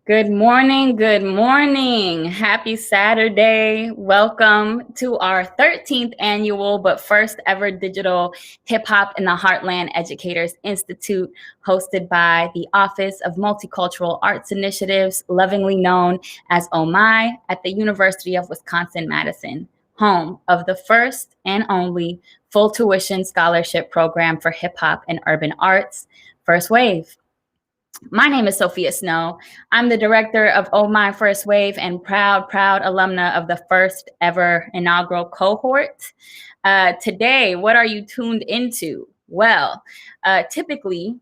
Good morning. Good morning. Happy Saturday. Welcome to our 13th annual, but first ever digital Hip Hop in the Heartland Educators Institute, hosted by the Office of Multicultural Arts Initiatives, lovingly known as OMI, at the University of Wisconsin-Madison, home of the first and only full tuition scholarship program for hip hop and urban arts, First Wave. My name is Sophia Snow. I'm the director of Oh My First Wave and proud alumna of the first ever inaugural cohort. Today, what are you tuned into? Well, typically,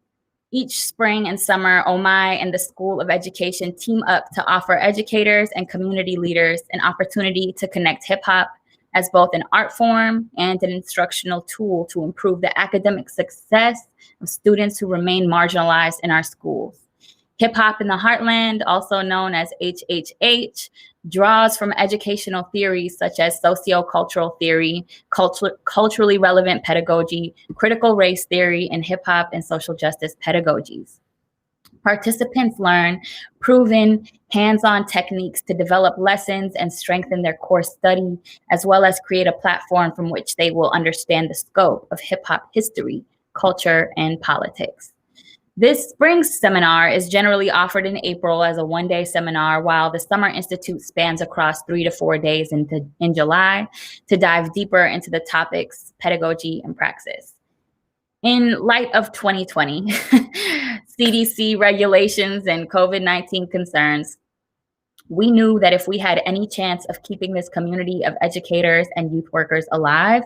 each spring and summer, Oh My and the School of Education team up to offer educators and community leaders an opportunity to connect hip hop as both an art form and an instructional tool to improve the academic success of students who remain marginalized in our schools. Hip Hop in the Heartland, also known as HHH, draws from educational theories such as socio-cultural theory, culturally relevant pedagogy, critical race theory, and hip hop and social justice pedagogies. Participants learn proven, hands-on techniques to develop lessons and strengthen their core study, as well as create a platform from which they will understand the scope of hip-hop history, culture, and politics. This spring seminar is generally offered in April as a one-day seminar, while the Summer Institute spans across 3 to 4 days in July to dive deeper into the topics pedagogy and praxis. In light of 2020, CDC regulations and COVID-19 concerns, we knew that if we had any chance of keeping this community of educators and youth workers alive,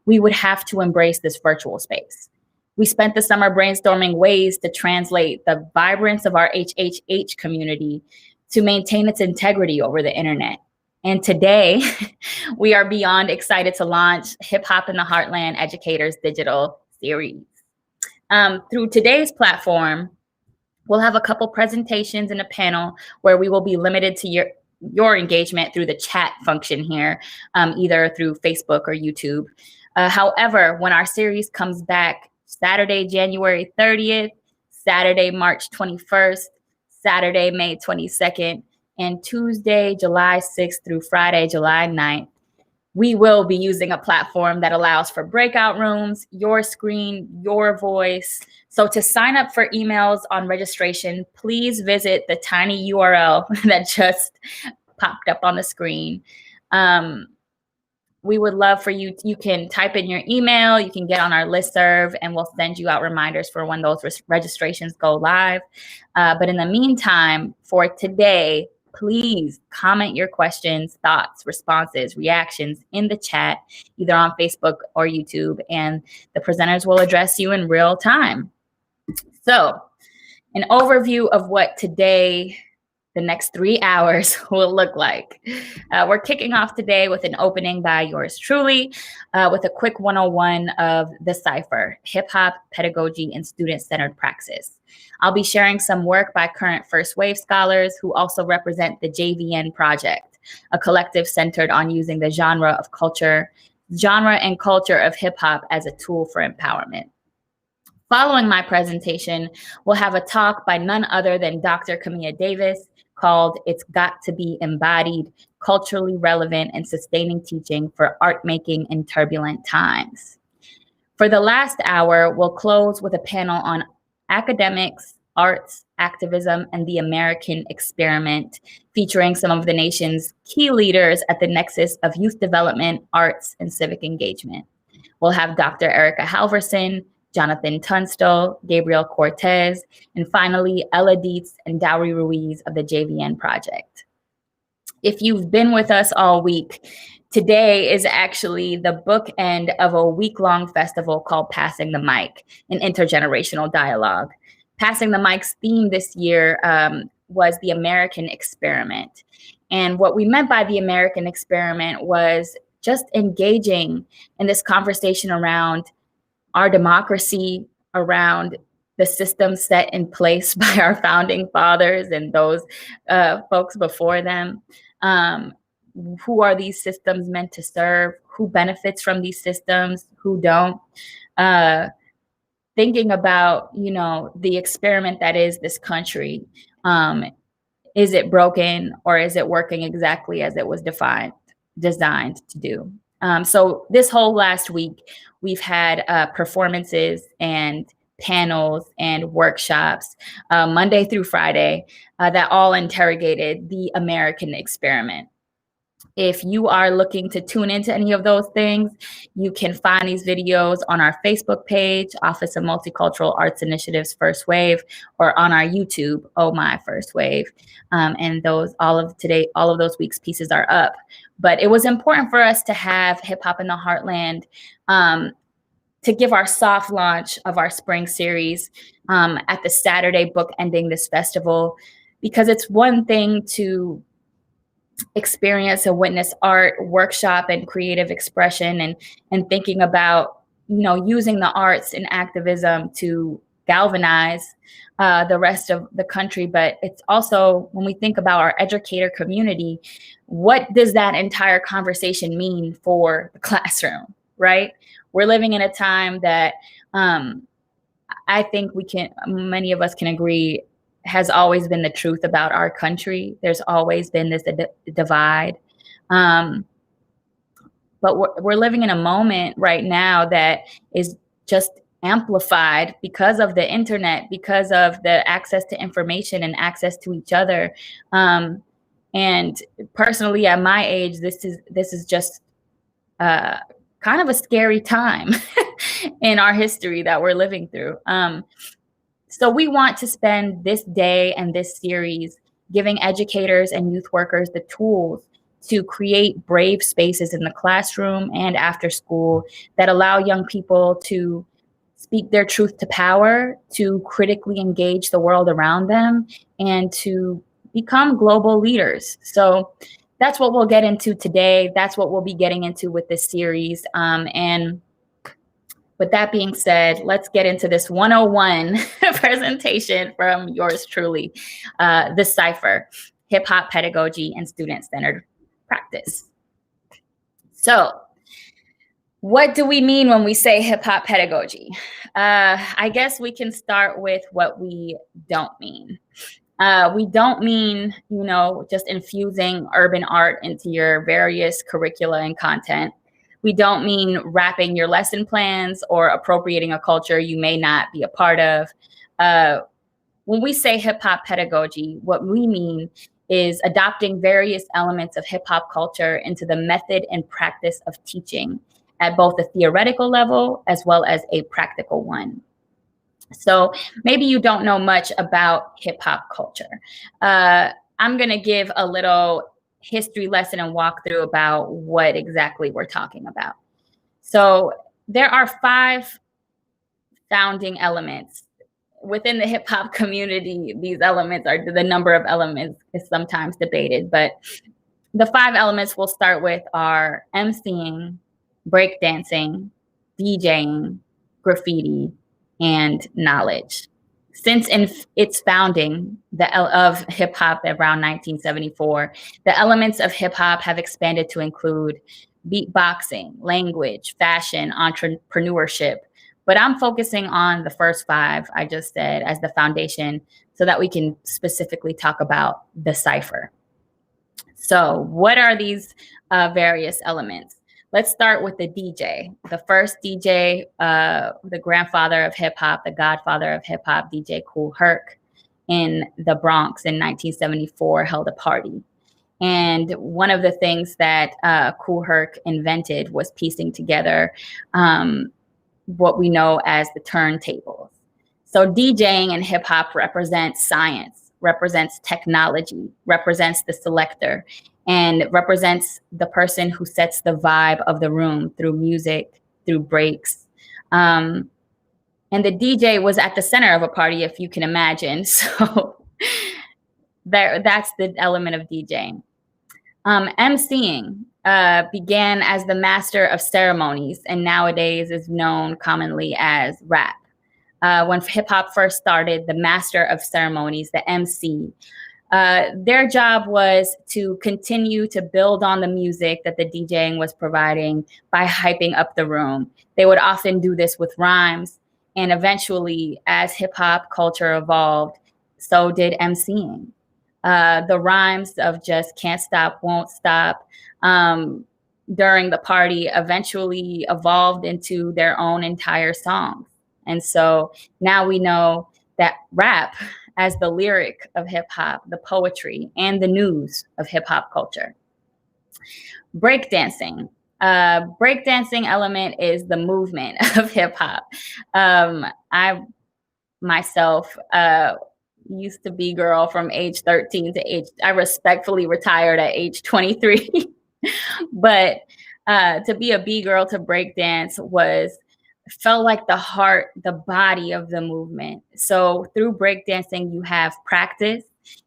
we would have to embrace this virtual space. We spent the summer brainstorming ways to translate the vibrance of our HHH community to maintain its integrity over the internet. And today, we are beyond excited to launch Hip Hop in the Heartland Educators Digital Series. Through today's platform, we'll have a couple presentations and a panel where we will be limited to your engagement through the chat function here, either through Facebook or YouTube. However, when our series comes back Saturday, January 30th, Saturday, March 21st, Saturday, May 22nd, and Tuesday, July 6th through Friday, July 9th, we will be using a platform that allows for breakout rooms, your screen, your voice. So to sign up for emails on registration, please visit the tiny URL that just popped up on the screen. We would love for you can type in your email, you can get on our listserv, and we'll send you out reminders for when those registrations go live. But in the meantime, for today, please comment your questions, thoughts, responses, reactions in the chat, either on Facebook or YouTube, and the presenters will address you in real time. So, an overview of what today, the next 3 hours, will look like. We're kicking off today with an opening by yours truly, with a quick 101 of the cipher, hip hop, pedagogy, and student-centered praxis. I'll be sharing some work by current First Wave scholars who also represent the JVN Project, a collective centered on using the genre and culture of hip hop as a tool for empowerment. Following my presentation, we'll have a talk by none other than Dr. Kamiyah Davis called It's Got to Be Embodied, Culturally Relevant and Sustaining Teaching for Art Making in Turbulent Times. For the last hour, we'll close with a panel on academics, arts, activism, and the American experiment, featuring some of the nation's key leaders at the nexus of youth development, arts, and civic engagement. We'll have Dr. Erica Halverson, Jonathan Tunstall, Gabriel Cortez, and finally, Ella Dietz and Dowry Ruiz of the JVN Project. If you've been with us all week, today is actually the bookend of a week-long festival called Passing the Mic, an intergenerational dialogue. Passing the Mic's theme this year was the American experiment. And what we meant by the American experiment was just engaging in this conversation around our democracy, around the system set in place by our founding fathers and those folks before them. Who are these systems meant to serve? Who benefits from these systems? Who don't? Thinking about, the experiment that is this country, Is it broken, or is it working exactly as it was designed to do? So this whole last week, we've had performances and panels and workshops, Monday through Friday, that all interrogated the American experiment. If you are looking to tune into any of those things, you can find these videos on our Facebook page, Office of Multicultural Arts Initiatives First Wave, or on our YouTube, Oh My First Wave. And all of those week's pieces are up. But it was important for us to have Hip Hop in the Heartland to give our soft launch of our spring series at the Saturday book ending this festival, because it's one thing to experience and witness art, workshop, and creative expression, and thinking about, using the arts and activism to galvanize the rest of the country. But it's also, when we think about our educator community, what does that entire conversation mean for the classroom, right? We're living in a time that I think many of us can agree, has always been the truth about our country. There's always been this divide. But we're living in a moment right now that is just amplified because of the internet, because of the access to information and access to each other. And personally, at my age, this is just kind of a scary time in our history that we're living through. So we want to spend this day and this series giving educators and youth workers the tools to create brave spaces in the classroom and after school that allow young people to speak their truth to power, to critically engage the world around them, and to become global leaders. So that's what we'll get into today. That's what we'll be getting into with this series. And with that being said, let's get into this 101 presentation from yours truly, The Cipher, Hip Hop Pedagogy and Student-Centered Practice. So what do we mean when we say hip hop pedagogy? I guess we can start with what we don't mean. We don't mean, just infusing urban art into your various curricula and content. We don't mean wrapping your lesson plans or appropriating a culture you may not be a part of. When we say hip hop pedagogy, what we mean is adopting various elements of hip hop culture into the method and practice of teaching at both a theoretical level as well as a practical one. So maybe you don't know much about hip hop culture. I'm going to give a little history lesson and walkthrough about what exactly we're talking about. So there are 5 founding elements within the hip hop community. These elements the number of elements is sometimes debated, but the 5 elements we'll start with are emceeing, breakdancing, DJing, graffiti, and knowledge. Since in its founding of hip hop around 1974, the elements of hip hop have expanded to include beatboxing, language, fashion, entrepreneurship. But I'm focusing on the first 5 I just said as the foundation so that we can specifically talk about the cipher. So what are these various elements? Let's start with the DJ. The first DJ, the grandfather of hip hop, the godfather of hip hop, DJ Kool Herc, in the Bronx in 1974 held a party. And one of the things that Kool Herc invented was piecing together what we know as the turntables. So DJing in hip hop represents science, represents technology, represents the selector, and represents the person who sets the vibe of the room through music, through breaks. And the DJ was at the center of a party, if you can imagine. So that's the element of DJing. Emceeing began as the master of ceremonies and nowadays is known commonly as rap. When hip hop first started, the master of ceremonies, the MC, their job was to continue to build on the music that the DJing was providing by hyping up the room. They would often do this with rhymes, and eventually, as hip hop culture evolved, so did emceeing. The rhymes of just can't stop, won't stop during the party eventually evolved into their own entire songs. And so now we know that rap as the lyric of hip hop, the poetry, and the news of hip hop culture. Breakdancing. Breakdancing element is the movement of hip hop. I myself used to be girl from age 13 to I respectfully retired at age 23. But to be a B-girl to breakdance felt like the heart, the body of the movement. So through breakdancing, you have practice.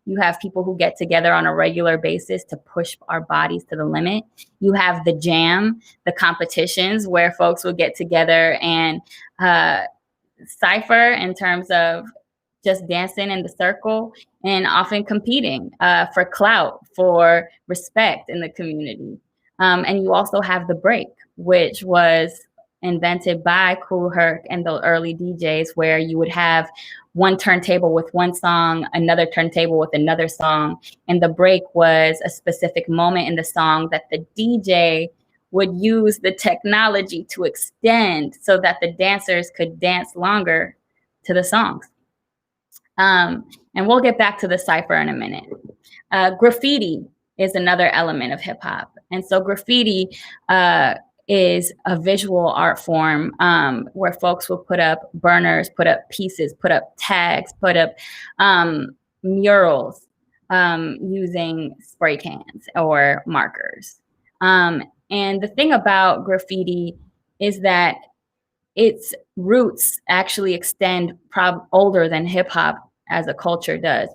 You have people who get together on a regular basis to push our bodies to the limit. You have the jam, the competitions where folks will get together and cipher in terms of just dancing in the circle and often competing for clout, for respect in the community. And you also have the break, which was invented by Kool Herc and the early DJs, where you would have one turntable with one song, another turntable with another song. And the break was a specific moment in the song that the DJ would use the technology to extend so that the dancers could dance longer to the songs. And we'll get back to the cipher in a minute. Graffiti is another element of hip hop. And so graffiti is a visual art form where folks will put up burners, put up pieces, put up tags, put up murals using spray cans or markers. And the thing about graffiti is that its roots actually extend older than hip hop as a culture does.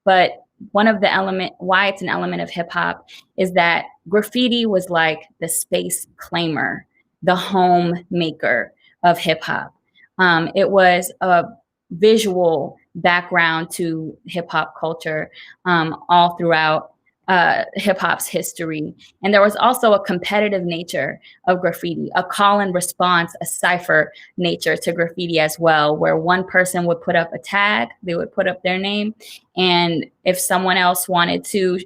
But one of the why it's an element of hip hop is that graffiti was like the space claimer, the home maker of hip hop. It was a visual background to hip hop culture all throughout hip hop's history. And there was also a competitive nature of graffiti, a call and response, a cipher nature to graffiti as well, where one person would put up a tag, they would put up their name. And if someone else wanted to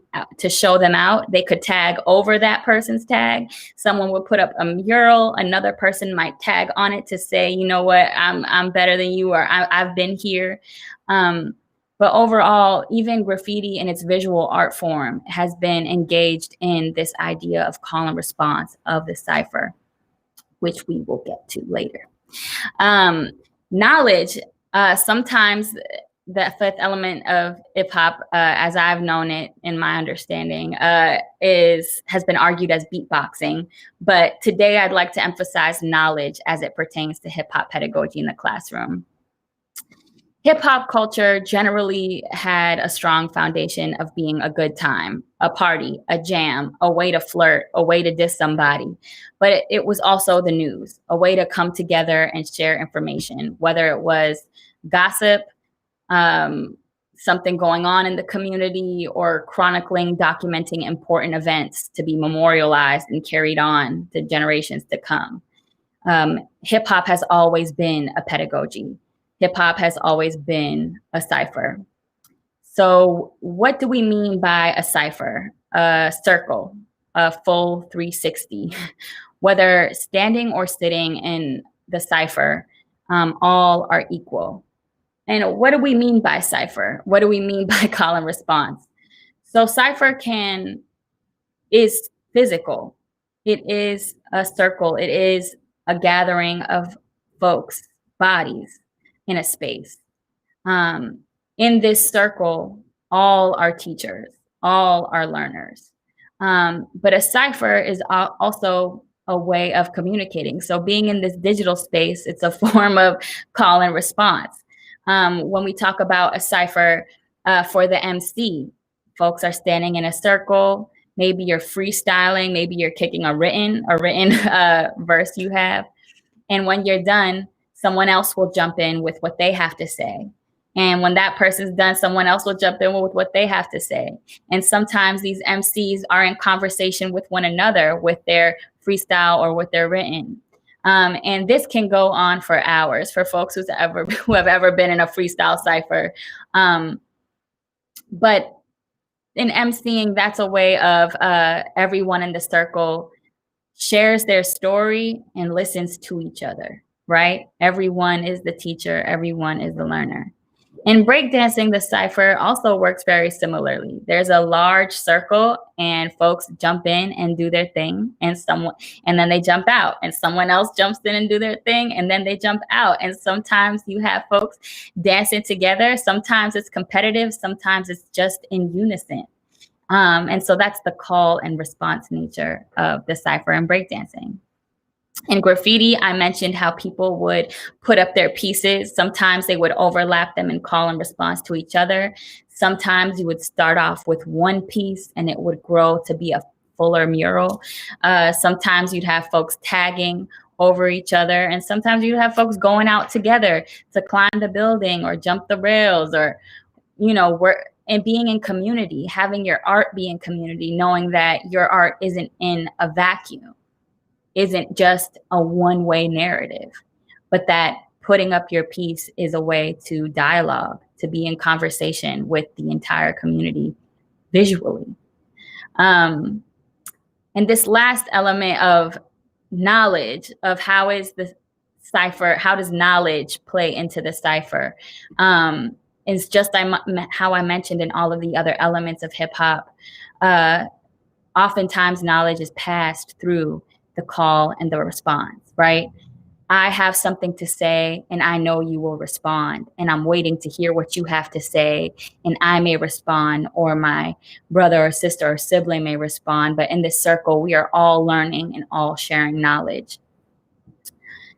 show them out, they could tag over that person's tag. Someone would put up a mural, another person might tag on it to say, you know what, I'm better than you, or I've been here. But overall, even graffiti in its visual art form has been engaged in this idea of call and response of the cipher, which we will get to later. Knowledge, sometimes the fifth element of hip hop, as I've known it in my understanding, has been argued as beatboxing. But today I'd like to emphasize knowledge as it pertains to hip hop pedagogy in the classroom. Hip hop culture generally had a strong foundation of being a good time, a party, a jam, a way to flirt, a way to diss somebody. But it was also the news, a way to come together and share information, whether it was gossip, something going on in the community, or chronicling, documenting important events to be memorialized and carried on to generations to come. Hip hop has always been a pedagogy. Hip hop has always been a cipher. So what do we mean by a cipher? A circle, a full 360, whether standing or sitting in the cipher, all are equal. And what do we mean by cipher? What do we mean by call and response? So cipher is physical. It is a circle. It is a gathering of folks' bodies in a space. In this circle, all are teachers, all are learners. But a cipher is also a way of communicating. So being in this digital space, it's a form of call and response. When we talk about a cipher for the MC, folks are standing in a circle. Maybe you're freestyling, maybe you're kicking a written verse you have. And when you're done, someone else will jump in with what they have to say. And when that person's done, someone else will jump in with what they have to say. And sometimes these MCs are in conversation with one another with their freestyle or with their written. And this can go on for hours for folks who have ever been in a freestyle cipher. But in Emceeing, that's a way of everyone in the circle shares their story and listens to each other, right? Everyone is the teacher, everyone is the learner. In breakdancing, the cipher also works very similarly. There's a large circle and folks jump in and do their thing, and then they jump out, and someone else jumps in and do their thing, and then they jump out. And sometimes you have folks dancing together. Sometimes it's competitive, sometimes it's just in unison. And so that's the call and response nature of the cipher and breakdancing. In graffiti, I mentioned how people would put up their pieces. Sometimes they would overlap them and call and response to each other. Sometimes you would start off with one piece and it would grow to be a fuller mural. Sometimes you'd have folks tagging over each other. And sometimes you'd have folks going out together to climb the building or jump the rails, or, and being in community, having your art be in community, knowing that your art isn't in a vacuum, isn't just a one-way narrative, but that putting up your piece is a way to dialogue, to be in conversation with the entire community visually. And this last element of knowledge, of how is the cipher, how does knowledge play into the cipher? Is just how I mentioned in all of the other elements of hip hop. Oftentimes knowledge is passed through the call and the response, right? I have something to say and I know you will respond, and I'm waiting to hear what you have to say, and I may respond, or my brother or sister or sibling may respond, but in this circle, we are all learning and all sharing knowledge.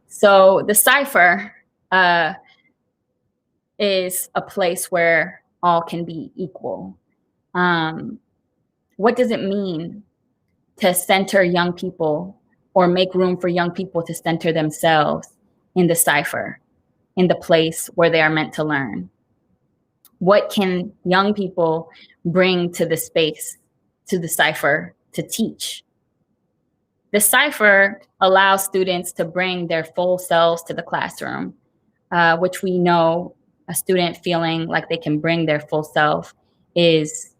So the cipher is a place where all can be equal. What does it mean to center young people, or make room for young people to center themselves in the cipher, in the place where they are meant to learn? What can young people bring to the space, to the cipher, to teach? The cipher allows students to bring their full selves to the classroom, which we know a student feeling like they can bring their full self is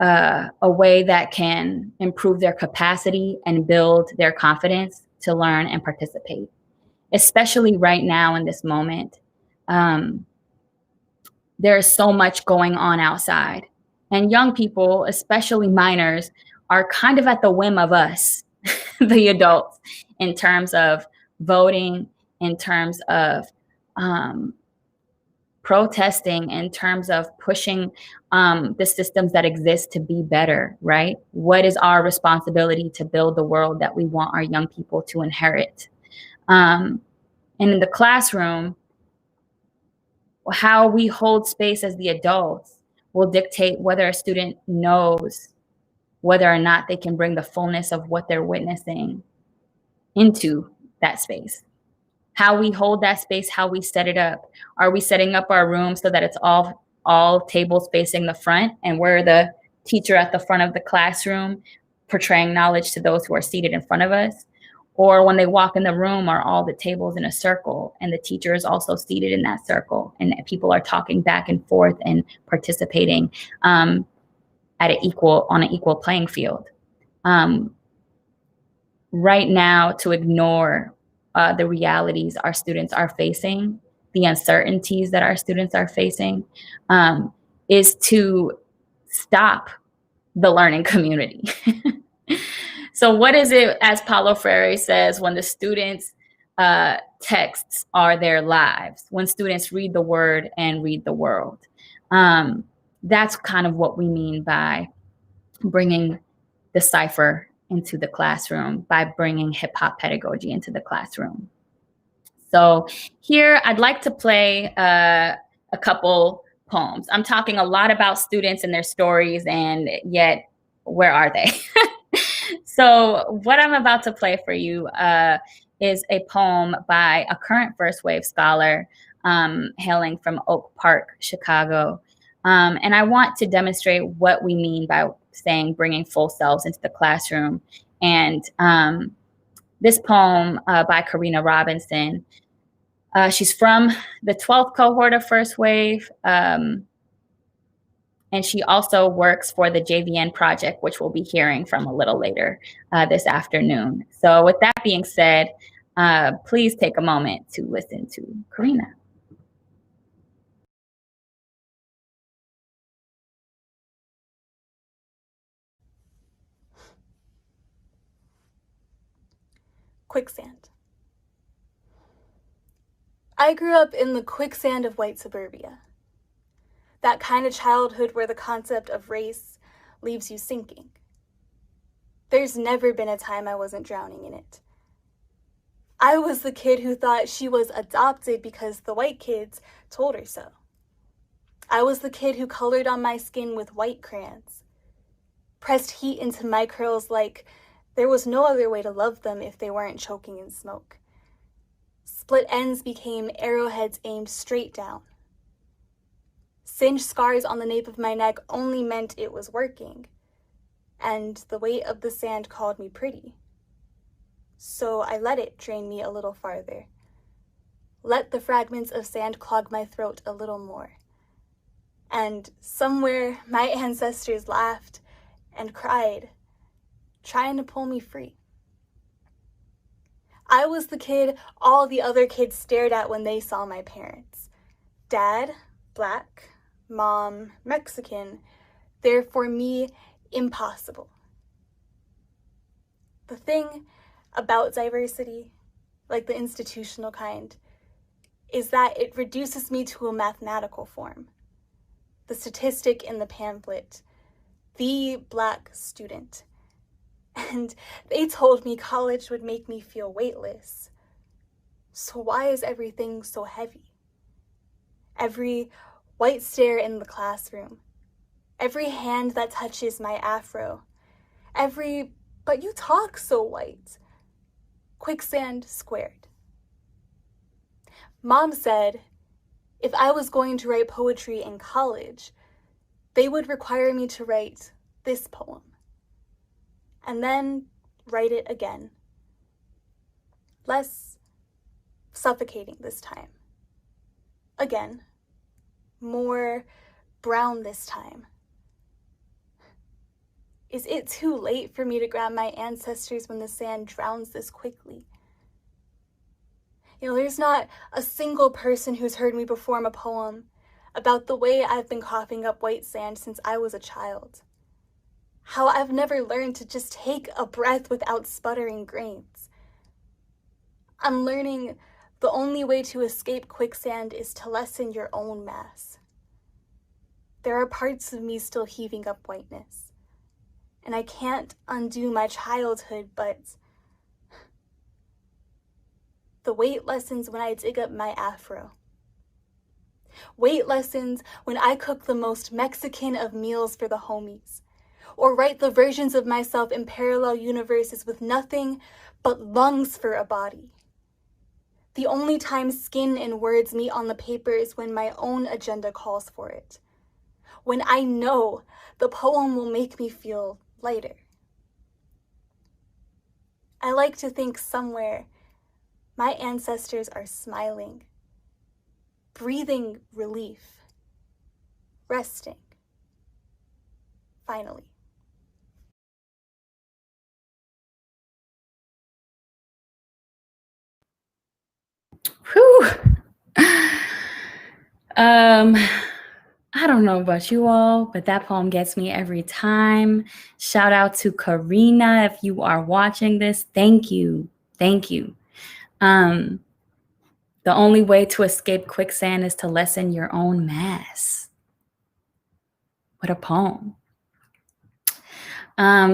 a way that can improve their capacity and build their confidence to learn and participate, especially right now in this moment. There's so much going on outside, and young people, especially minors, are kind of at the whim of us, the adults, in terms of voting, in terms of protesting, in terms of pushing the systems that exist to be better, right? What is our responsibility to build the world that we want our young people to inherit? And in the classroom, how we hold space as the adults will dictate whether a student knows whether or not they can bring the fullness of what they're witnessing into that space. How we hold that space, how we set it up. Are we setting up our room so that it's all tables facing the front, and we're the teacher at the front of the classroom portraying knowledge to those who are seated in front of us? Or when they walk in the room, are all the tables in a circle and the teacher is also seated in that circle, and people are talking back and forth and participating on an equal playing field? Right now, to ignore the realities our students are facing, the uncertainties that our students are facing, is to stop the learning community. So what is it, as Paulo Freire says, when the students' texts are their lives, when students read the word and read the world? That's kind of what we mean by bringing the cipher into the classroom, by bringing hip hop pedagogy into the classroom. So here I'd like to play a couple poems. I'm talking a lot about students and their stories, and yet where are they? So what I'm about to play for you is a poem by a current first wave scholar hailing from Oak Park, Chicago. And I want to demonstrate what we mean by saying bringing full selves into the classroom. And this poem by Karina Robinson, she's from the 12th cohort of First Wave. And she also works for the JVN project, which we'll be hearing from a little later this afternoon. So with that being said, please take a moment to listen to Karina. Quicksand. I grew up in the quicksand of white suburbia. That kind of childhood where the concept of race leaves you sinking. There's never been a time I wasn't drowning in it. I was the kid who thought she was adopted because the white kids told her so. I was the kid who colored on my skin with white crayons, pressed heat into my curls like there was no other way to love them if they weren't choking in smoke. Split ends became arrowheads aimed straight down. Singed scars on the nape of my neck only meant it was working, and the weight of the sand called me pretty. So I let it drain me a little farther. Let the fragments of sand clog my throat a little more. And somewhere my ancestors laughed and cried, trying to pull me free. I was the kid all the other kids stared at when they saw my parents. Dad, Black, Mom, Mexican, they're for me impossible. The thing about diversity, like the institutional kind, is that it reduces me to a mathematical form. The statistic in the pamphlet, the Black student. And they told me college would make me feel weightless. So why is everything so heavy? Every white stare in the classroom, every hand that touches my afro, every, but you talk so white, quicksand squared. Mom said if I was going to write poetry in college, they would require me to write this poem, and then write it again. Less suffocating this time. Again. More brown this time. Is it too late for me to grab my ancestors when the sand drowns this quickly? There's not a single person who's heard me perform a poem about the way I've been coughing up white sand since I was a child. How I've never learned to just take a breath without sputtering grains. I'm learning the only way to escape quicksand is to lessen your own mass. There are parts of me still heaving up whiteness, and I can't undo my childhood, but the weight lessens when I dig up my afro. Weight lessens when I cook the most Mexican of meals for the homies, or write the versions of myself in parallel universes with nothing but lungs for a body. The only time skin and words meet on the paper is when my own agenda calls for it. When I know the poem will make me feel lighter. I like to think somewhere my ancestors are smiling, breathing relief, resting, finally. Whew. I don't know about you all, but that poem gets me every time. Shout out to Karina. If you are watching this, thank you. Thank you. The only way to escape quicksand is to lessen your own mass. What a poem.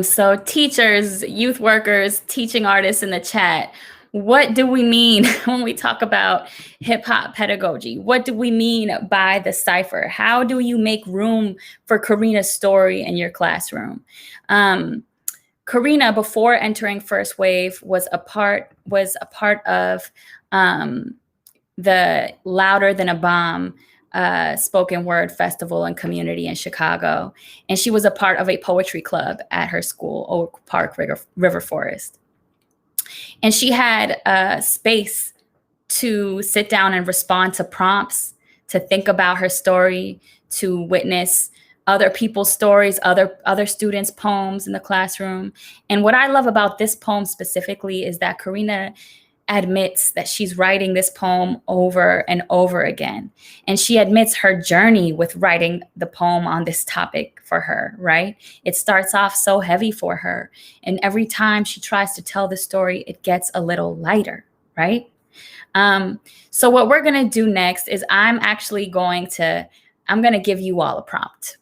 So teachers, youth workers, teaching artists in the chat, what do we mean when we talk about hip hop pedagogy? What do we mean by the cipher? How do you make room for Karina's story in your classroom? Karina, before entering First Wave, was a part of the Louder Than a Bomb spoken word festival and community in Chicago. And she was a part of a poetry club at her school, Oak Park River Forest. And she had a space to sit down and respond to prompts, to think about her story, to witness other people's stories, other students' poems in the classroom. And what I love about this poem specifically is that Karina admits that she's writing this poem over and over again. And she admits her journey with writing the poem on this topic for her, right? It starts off so heavy for her. And every time she tries to tell the story, it gets a little lighter, right? So what we're going to do next is I'm going to give you all a prompt.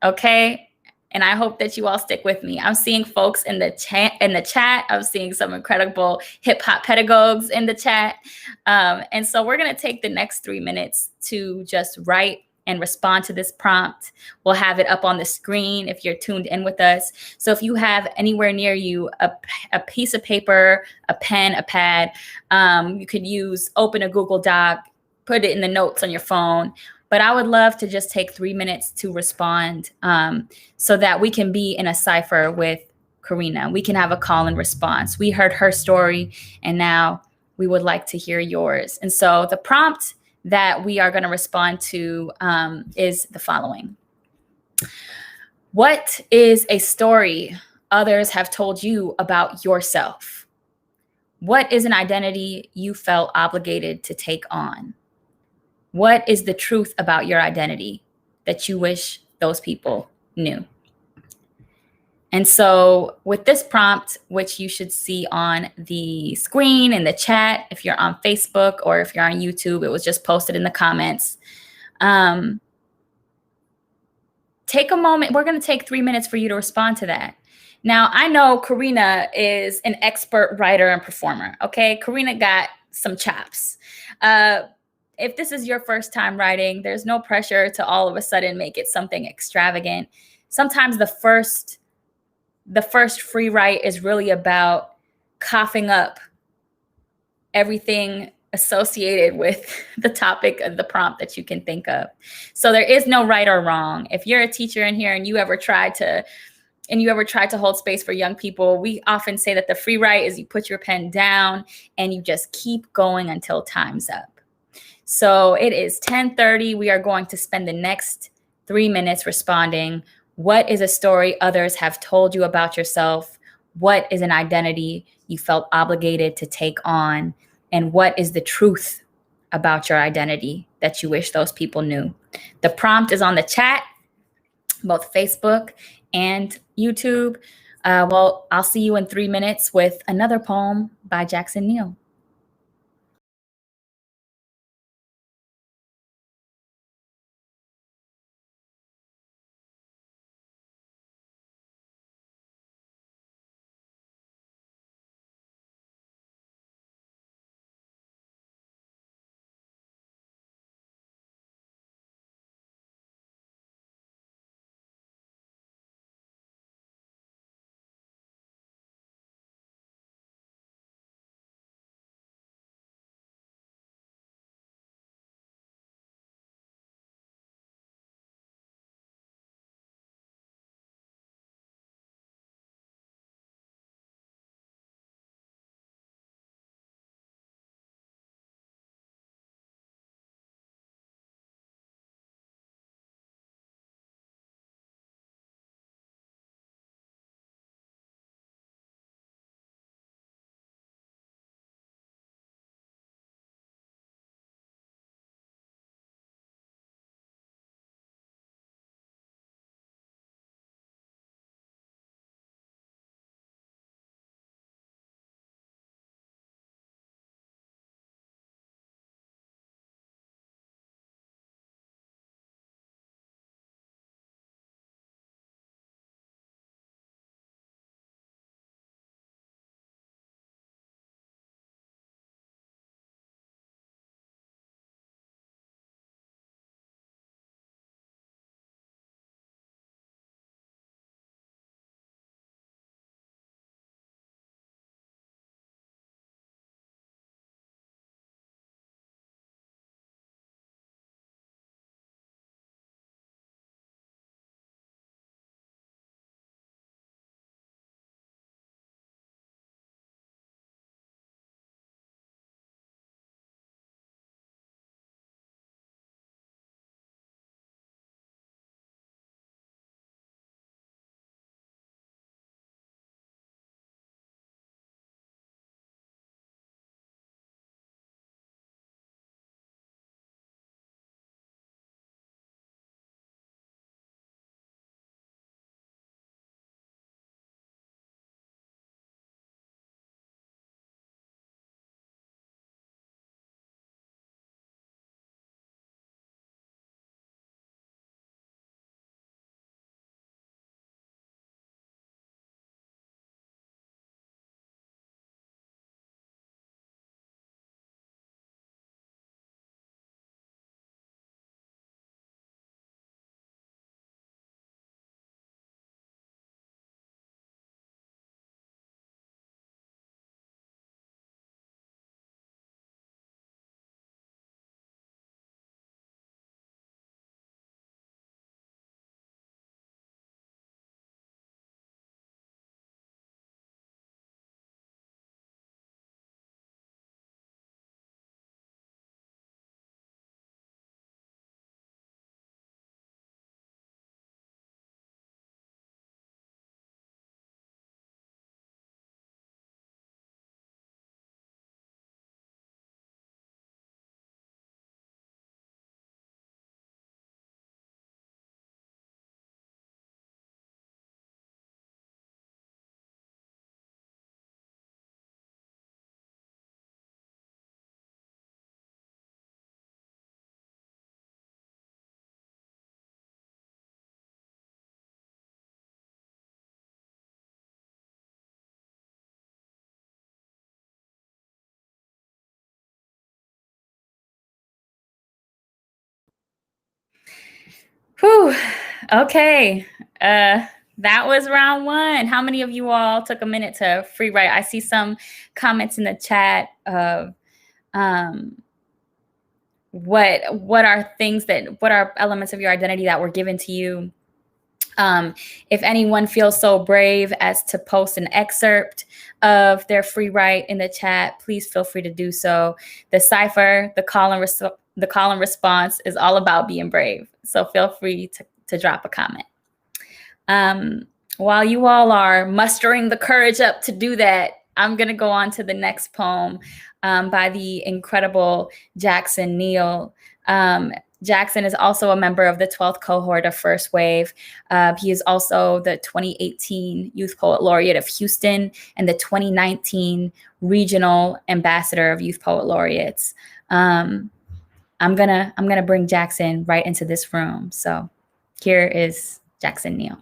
Okay. And I hope that you all stick with me. I'm seeing folks in the chat. I'm seeing some incredible hip hop pedagogues in the chat. And so we're going to take the next 3 minutes to just write and respond to this prompt. We'll have it up on the screen if you're tuned in with us. So if you have anywhere near you a piece of paper, a pen, a pad, you could open a Google Doc, put it in the notes on your phone. But I would love to just take 3 minutes to respond so that we can be in a cipher with Karina. We can have a call and response. We heard her story, and now we would like to hear yours. And so the prompt that we are going to respond to is the following. What is a story others have told you about yourself? What is an identity you felt obligated to take on? What is the truth about your identity that you wish those people knew? And so with this prompt, which you should see on the screen in the chat, if you're on Facebook or if you're on YouTube, it was just posted in the comments. Take a moment. We're going to take 3 minutes for you to respond to that. Now, I know Karina is an expert writer and performer. Okay, Karina got some chops. If this is your first time writing, there's no pressure to all of a sudden make it something extravagant. Sometimes the first free write is really about coughing up everything associated with the topic of the prompt that you can think of. So there is no right or wrong. If you're a teacher in here and you ever tried to hold space for young people, we often say that the free write is you put your pen down and you just keep going until time's up. So it is 10:30. We are going to spend the next 3 minutes responding. What is a story others have told you about yourself? What is an identity you felt obligated to take on? And what is the truth about your identity that you wish those people knew? The prompt is on the chat, both Facebook and YouTube. Well, I'll see you in 3 minutes with another poem by Jackson Neal. Whew. Okay. That was round one. How many of you all took a minute to free write? I see some comments in the chat of what are elements of your identity that were given to you. If anyone feels so brave as to post an excerpt of their free write in the chat, please feel free to do so. The cipher, the call and response is all about being brave. So feel free to drop a comment. While you all are mustering the courage up to do that, I'm going to go on to the next poem by the incredible Jackson Neal. Jackson is also a member of the 12th cohort of First Wave. He is also the 2018 Youth Poet Laureate of Houston and the 2019 Regional Ambassador of Youth Poet Laureates. I'm gonna bring Jackson right into this room. So here is Jackson Neal.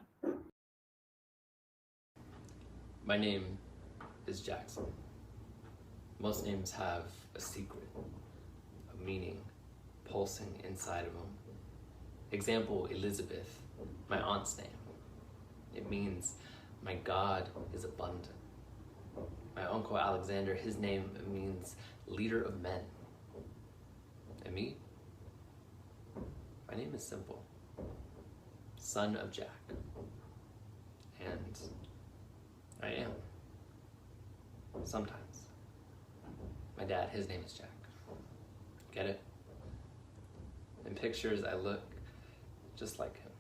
My name is Jackson. Most names have a secret, a meaning pulsing inside of them. Example, Elizabeth, my aunt's name. It means my God is abundant. My uncle Alexander, his name means leader of men. And me? My name is simple. Son of Jack. And I am. Sometimes. My dad, his name is Jack. Get it? In pictures, I look just like him.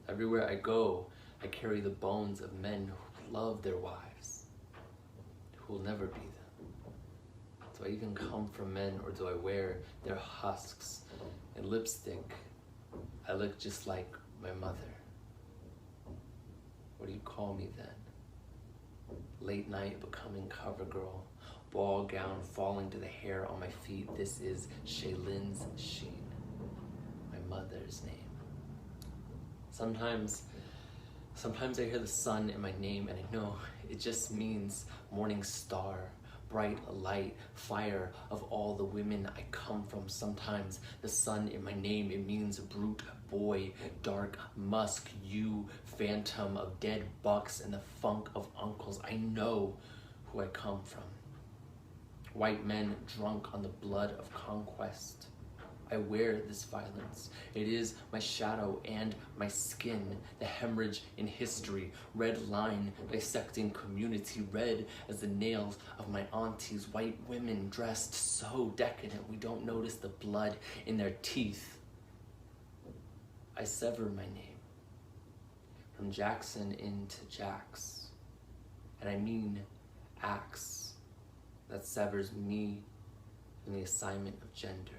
Everywhere I go, I carry the bones of men who love their wives, who will never be them. Do I even come from men, or do I wear their husks and lipstick? I look just like my mother. What do you call me then? Late night becoming cover girl, ball gown falling to the hair on my feet. This is Shaylin's Sheen, my mother's name. Sometimes I hear the sun in my name and I know it just means morning star, bright light, fire of all the women I come from. Sometimes the sun in my name, it means brute boy, dark musk, you, phantom of dead bucks and the funk of uncles. I know who I come from. White men drunk on the blood of conquest. I wear this violence. It is my shadow and my skin, the hemorrhage in history, red line dissecting community, red as the nails of my aunties, white women dressed so decadent we don't notice the blood in their teeth. I sever my name from Jackson into Jax, and I mean axe that severs me from the assignment of gender.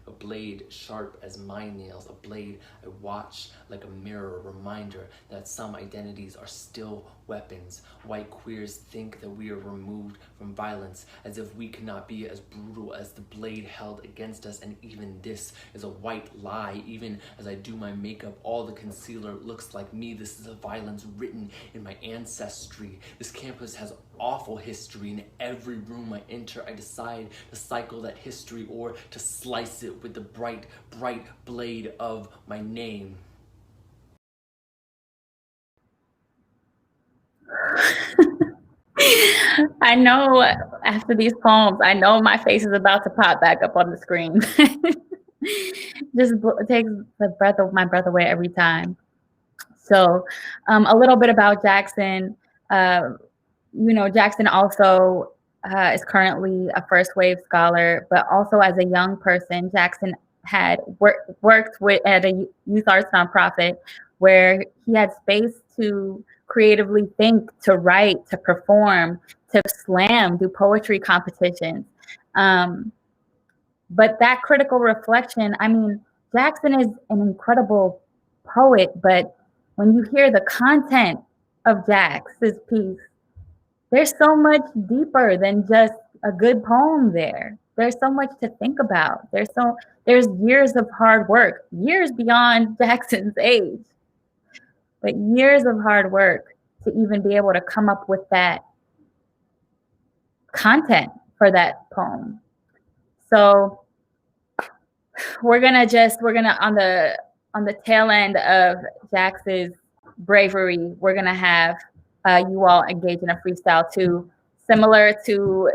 A blade sharp as my nails, a blade I watch like a mirror, a reminder that some identities are still weapons. White queers think that we are removed from violence, as if we cannot be as brutal as the blade held against us, and even this is a white lie. Even as I do my makeup, all the concealer looks like me. This is a violence written in my ancestry. This campus has awful history. In every room I enter, I decide to cycle that history or to slice it with the bright, bright blade of my name. I know after these poems, I know my face is about to pop back up on the screen. Just takes my breath away every time. So a little bit about Jackson. Jackson also is currently a First Wave scholar, but also as a young person, Jackson had worked at a youth arts nonprofit where he had space to creatively think, to write, to perform, to slam, do poetry competitions. But that critical reflection, I mean, Jackson is an incredible poet, but when you hear the content of Jax's piece, there's so much deeper than just a good poem there. There's so much to think about. There's years of hard work, years beyond Jackson's age, but years of hard work to even be able to come up with that content for that poem. So we're gonna on the tail end of Jax's bravery, we're gonna have you all engage in a freestyle too, similar to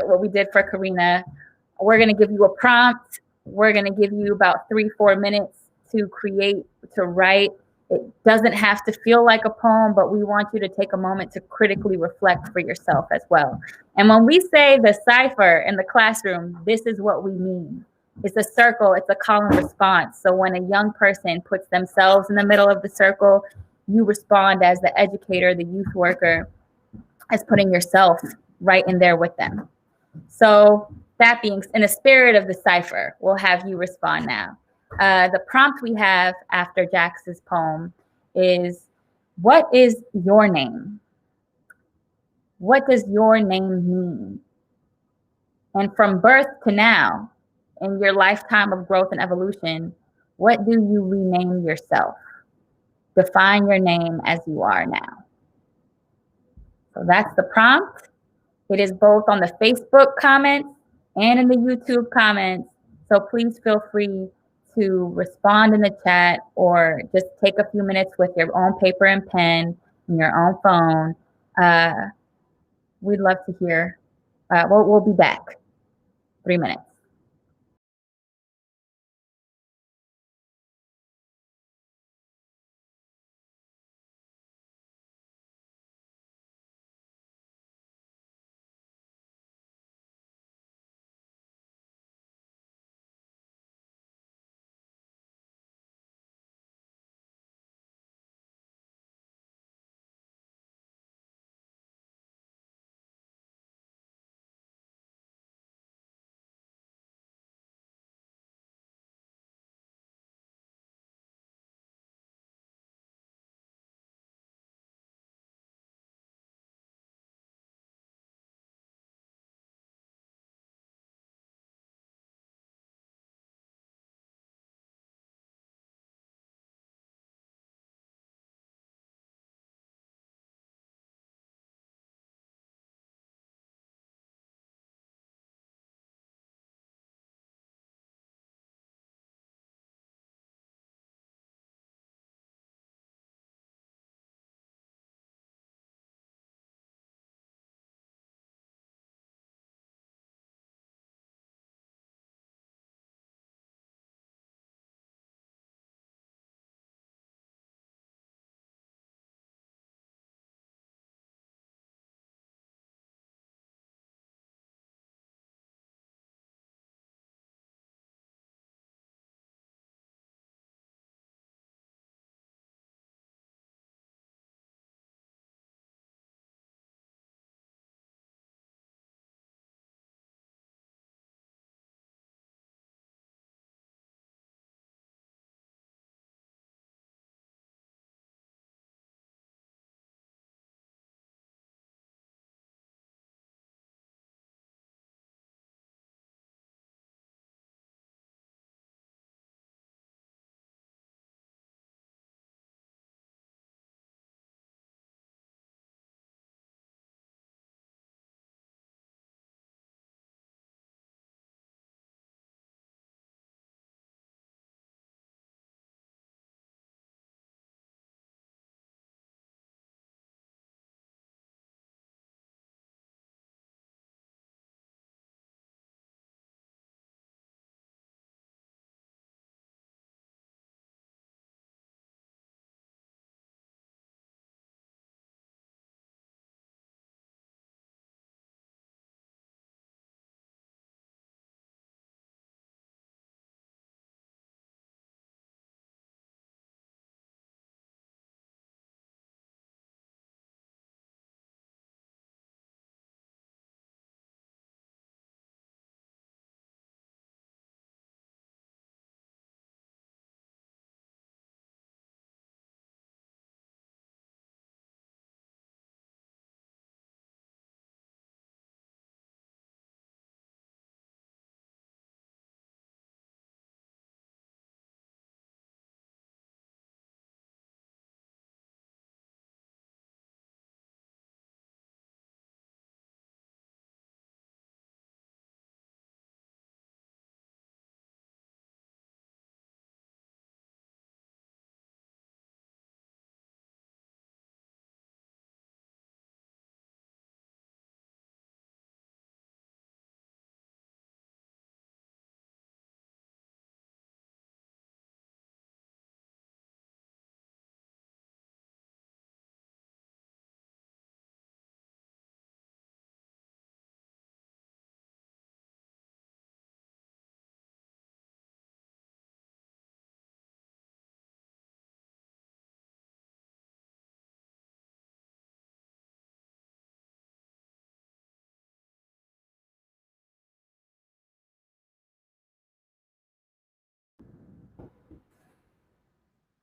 what we did for Karina. We're gonna give you a prompt. We're gonna give you about 3-4 minutes to create, to write. It doesn't have to feel like a poem, but we want you to take a moment to critically reflect for yourself as well. And when we say the cipher in the classroom, this is what we mean. It's a circle, it's a call and response. So when a young person puts themselves in the middle of the circle, you respond as the educator, the youth worker, as putting yourself right in there with them. So that being in the spirit of the cipher, we'll have you respond now. The prompt we have after Jax's poem is, what is your name? What does your name mean? And from birth to now, in your lifetime of growth and evolution, what do you rename yourself? Define your name as you are now. So that's the prompt. It is both on the Facebook comments and in the YouTube comments. So please feel free to respond in the chat or just take a few minutes with your own paper and pen and your own phone. We'd love to hear. We'll be back. 3 minutes.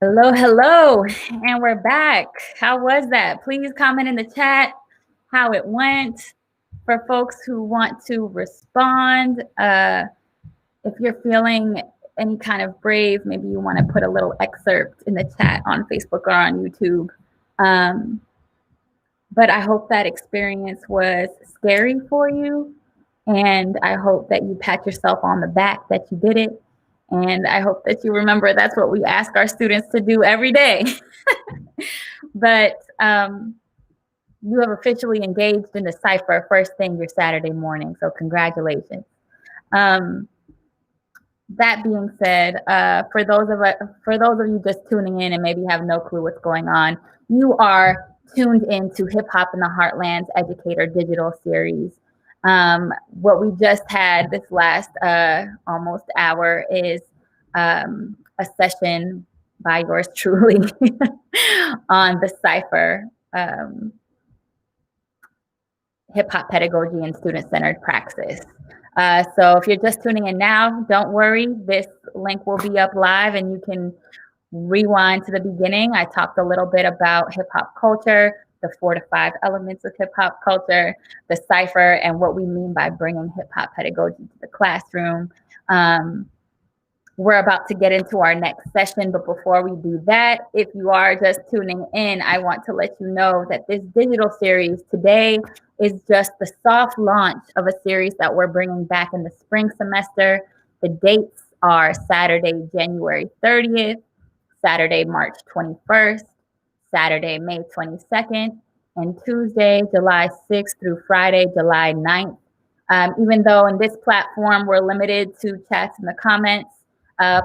Hello, hello, and we're back. How was that? Please comment in the chat how it went. For folks who want to respond, if you're feeling any kind of brave, maybe you want to put a little excerpt in the chat on Facebook or on YouTube. But I hope that experience was scary for you, and I hope that you pat yourself on the back that you did it. And I hope that you remember that's what we ask our students to do every day. But you have officially engaged in the cipher first thing your Saturday morning, so congratulations. That being said, for those of you just tuning in and maybe have no clue what's going on, you are tuned into Hip Hop in the Heartland's Educator digital series. What we just had this last almost hour is a session by yours truly on the cipher, hip hop pedagogy and student-centered praxis. So if you're just tuning in now, don't worry, this link will be up live and you can rewind to the beginning. I talked a little bit about hip hop culture, the 4 to 5 elements of hip hop culture, the cipher, and what we mean by bringing hip hop pedagogy to the classroom. We're about to get into our next session, but before we do that, if you are just tuning in, I want to let you know that this digital series today is just the soft launch of a series that we're bringing back in the spring semester. The dates are Saturday, January 30th, Saturday, March 21st, Saturday, May 22nd, and Tuesday, July 6th through Friday, July 9th. Even though in this platform, we're limited to chats in the comments,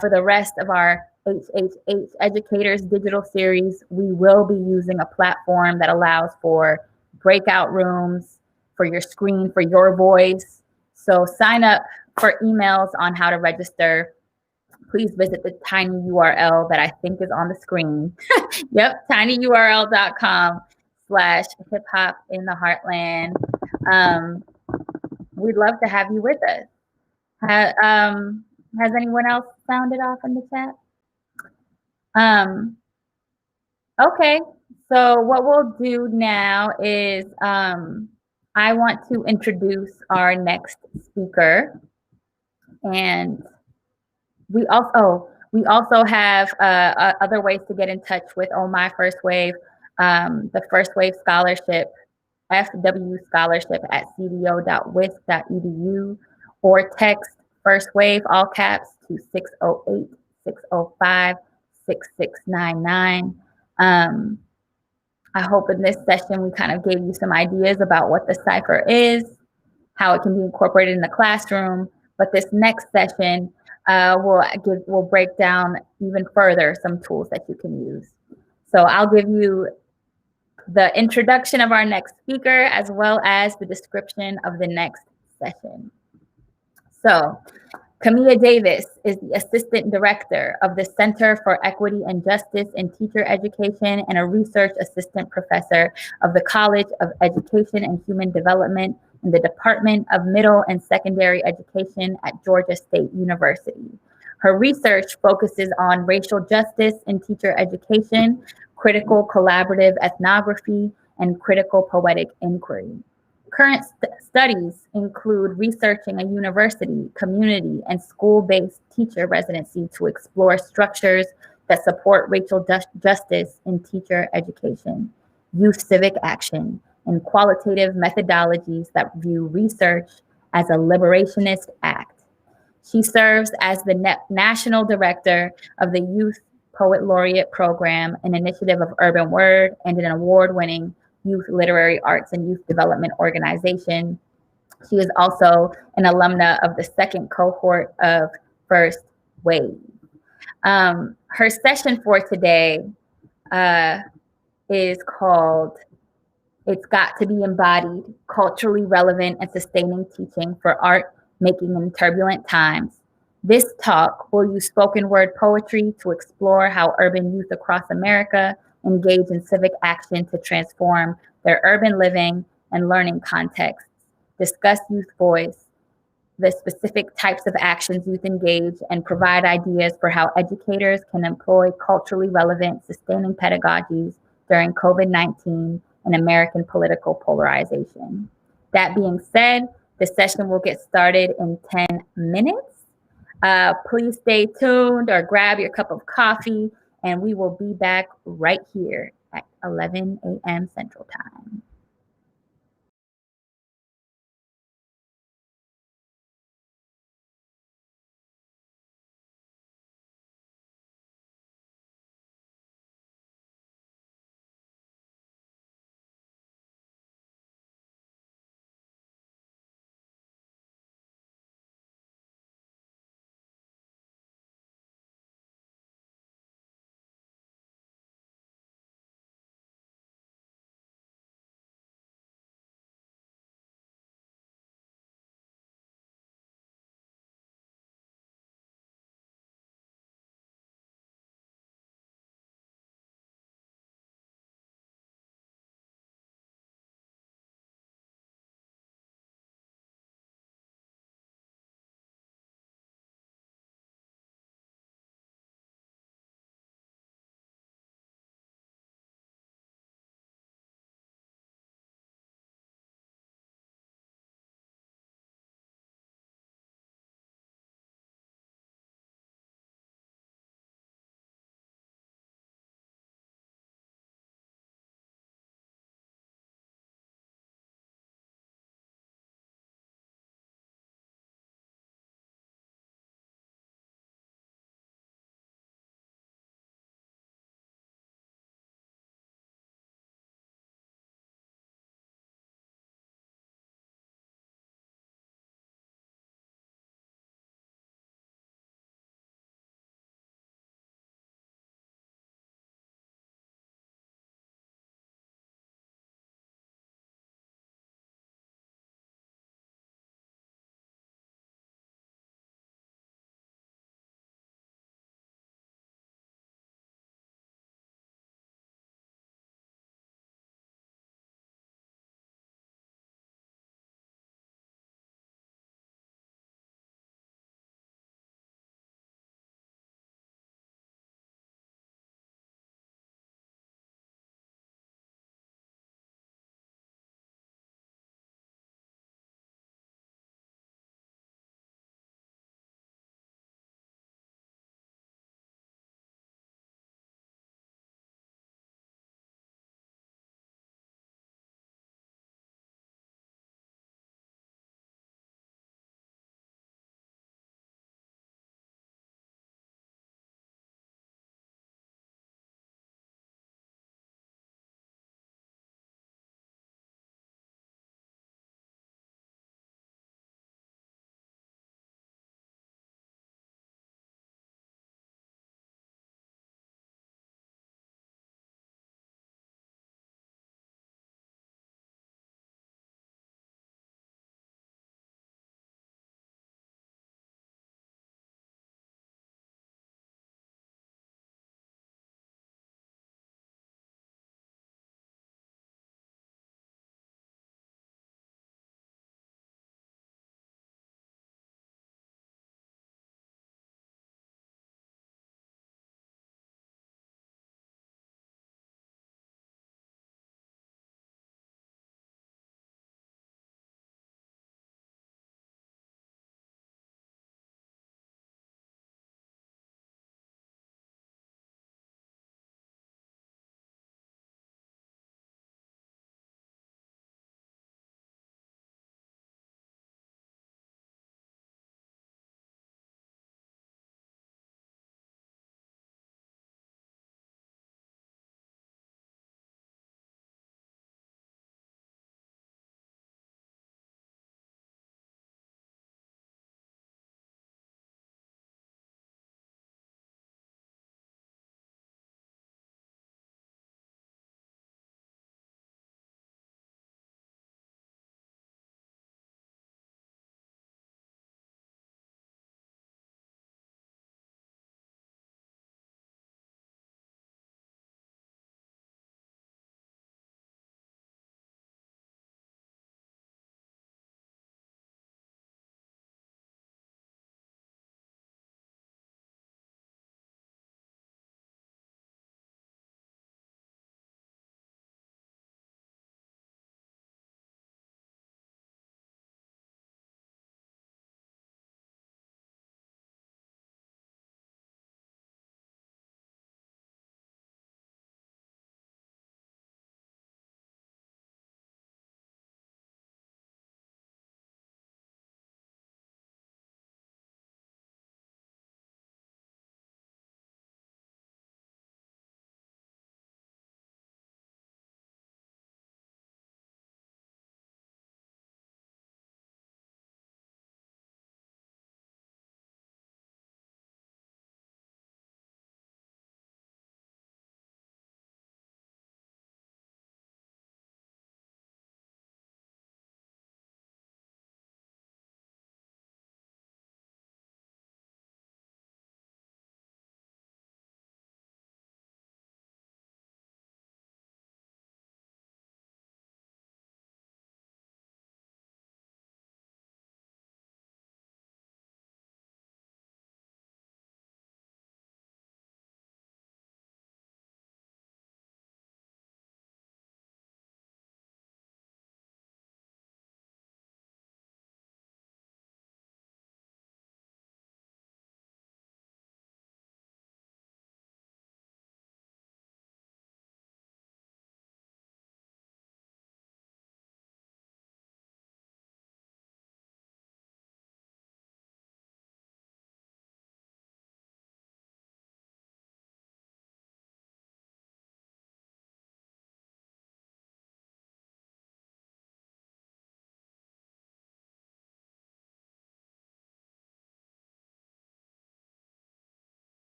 for the rest of our HHH Educators digital series, we will be using a platform that allows for breakout rooms, for your screen, for your voice. So sign up for emails on how to register. Please visit the tiny URL that I think is on the screen. Yep, tinyurl.com/hip-hop in the Heartland. We'd love to have you with us. Has anyone else sounded off in the chat? Okay, so what we'll do now is I want to introduce our next speaker, and we also have other ways to get in touch with Oh My First Wave, the First Wave Scholarship, FW Scholarship at cdo.wisc.edu, or text First Wave, all caps, to 608-605-6699. I hope in this session we kind of gave you some ideas about what the cipher is, how it can be incorporated in the classroom. But this next session will break down even further some tools that you can use. So I'll give you the introduction of our next speaker as well as the description of the next session. So Kamiyah Davis is the Assistant Director of the Center for Equity and Justice in Teacher Education and a Research Assistant Professor of the College of Education and Human Development in the Department of Middle and Secondary Education at Georgia State University. Her research focuses on racial justice in teacher education, critical collaborative ethnography, and critical poetic inquiry. Current studies include researching a university, community, and school-based teacher residency to explore structures that support racial justice in teacher education, youth civic action, and qualitative methodologies that view research as a liberationist act. She serves as the National Director of the Youth Poet Laureate Program, an initiative of Urban Word, and an award-winning Youth Literary Arts and Youth Development Organization. She is also an alumna of the second cohort of First Wave. Her session for today is called It's Got to Be Embodied, Culturally Relevant and Sustaining Teaching for Art Making in Turbulent Times. This talk will use spoken word poetry to explore how urban youth across America engage in civic action to transform their urban living and learning contexts, discuss youth voice, the specific types of actions youth engage, and provide ideas for how educators can employ culturally relevant, sustaining pedagogies during COVID-19 and American political polarization. That being said, the session will get started in 10 minutes. Please stay tuned or grab your cup of coffee, and we will be back right here at 11 a.m. Central Time.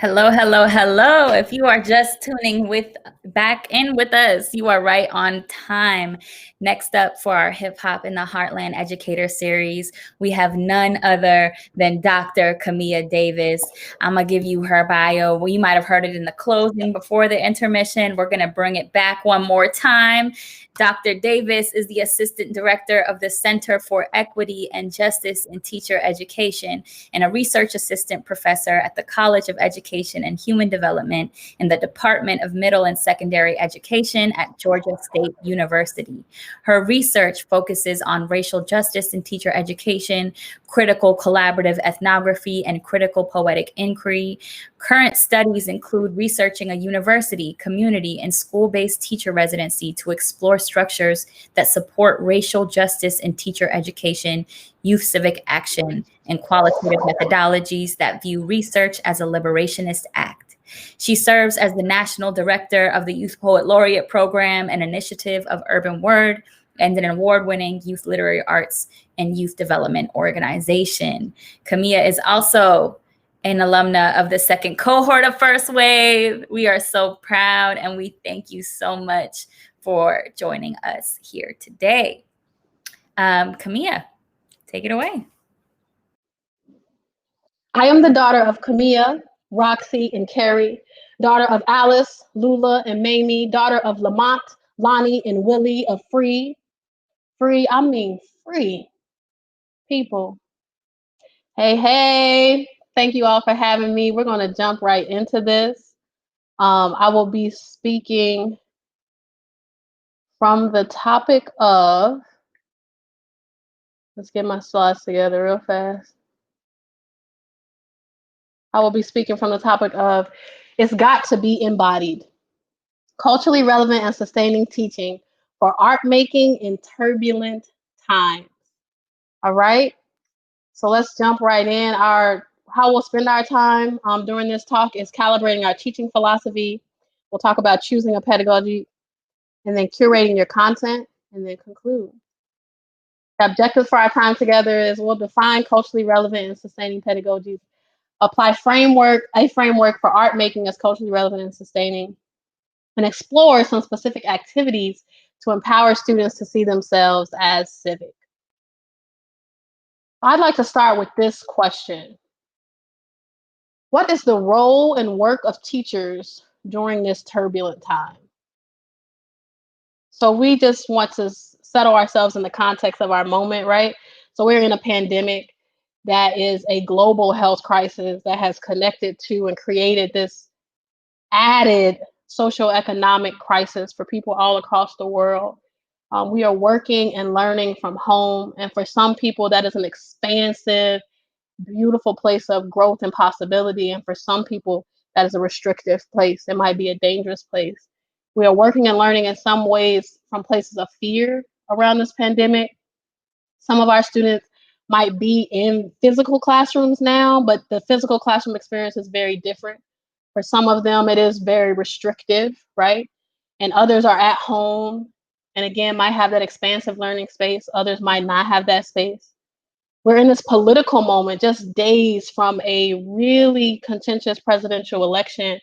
Hello, hello, hello. If you are just tuning back in with us, you are right on time. Next up for our Hip Hop in the Heartland Educator series, we have none other than Dr. Kamiyah Davis. I'm going to give you her bio. Well, you might have heard it in the closing before the intermission. We're going to bring it back one more time. Dr. Davis is the Assistant Director of the Center for Equity and Justice in Teacher Education and a Research Assistant Professor at the College of Education and Human Development in the Department of Middle and Secondary Education at Georgia State University. Her research focuses on racial justice in teacher education, critical collaborative ethnography, and critical poetic inquiry. Current studies include researching a university, community, and school-based teacher residency to explore structures that support racial justice in teacher education, youth civic action, and qualitative methodologies that view research as a liberationist act. She serves as the National Director of the Youth Poet Laureate Program and Initiative of Urban Word, and an award-winning youth literary arts and youth development organization. Kamiyah is also an alumna of the second cohort of First Wave. We are so proud, and we thank you so much for joining us here today. Kamiyah, take it away. I am the daughter of Camilla, Roxy, and Carrie, daughter of Alice, Lula, and Mamie, daughter of Lamont, Lonnie, and Willie of free people. Hey, thank you all for having me. We're going to jump right into this. I will be speaking from the topic of, let's get my slides together real fast. I will be speaking from the topic of, it's got to be embodied. Culturally relevant and sustaining teaching for art making in turbulent times. All right, so let's jump right in. How we'll spend our time during this talk is calibrating our teaching philosophy. We'll talk about choosing a pedagogy and then curating your content and then conclude. The objectives for our time together is we'll define culturally relevant and sustaining pedagogies, apply a framework for art making as culturally relevant and sustaining, and explore some specific activities to empower students to see themselves as civic. I'd like to start with this question. What is the role and work of teachers during this turbulent time? So we just want to settle ourselves in the context of our moment, right? So we're in a pandemic that is a global health crisis that has connected to and created this added socioeconomic crisis for people all across the world. We are working and learning from home. And for some people, that is an expansive, beautiful place of growth and possibility. And for some people, that is a restrictive place. It might be a dangerous place. We are working and learning in some ways from places of fear around this pandemic. Some of our students might be in physical classrooms now, but the physical classroom experience is very different. For some of them, it is very restrictive, right? And others are at home, and again, might have that expansive learning space. Others might not have that space. We're in this political moment, just days from a really contentious presidential election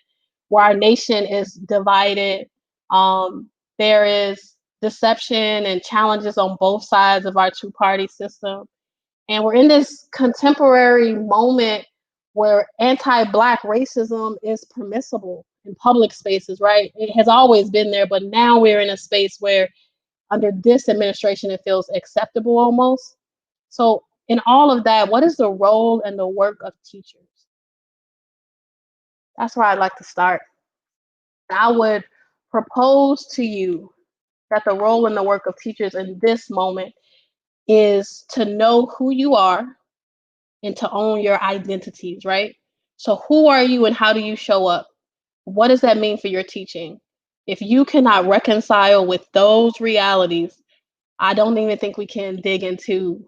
where our nation is divided. There is deception and challenges on both sides of our two-party system. And we're in this contemporary moment where anti-Black racism is permissible in public spaces, right? It has always been there, but now we're in a space where under this administration, it feels acceptable almost. So in all of that, what is the role and the work of teachers? That's where I'd like to start. I would propose to you that the role and the work of teachers in this moment is to know who you are and to own your identities, right? So who are you and how do you show up? What does that mean for your teaching? If you cannot reconcile with those realities, I don't even think we can dig into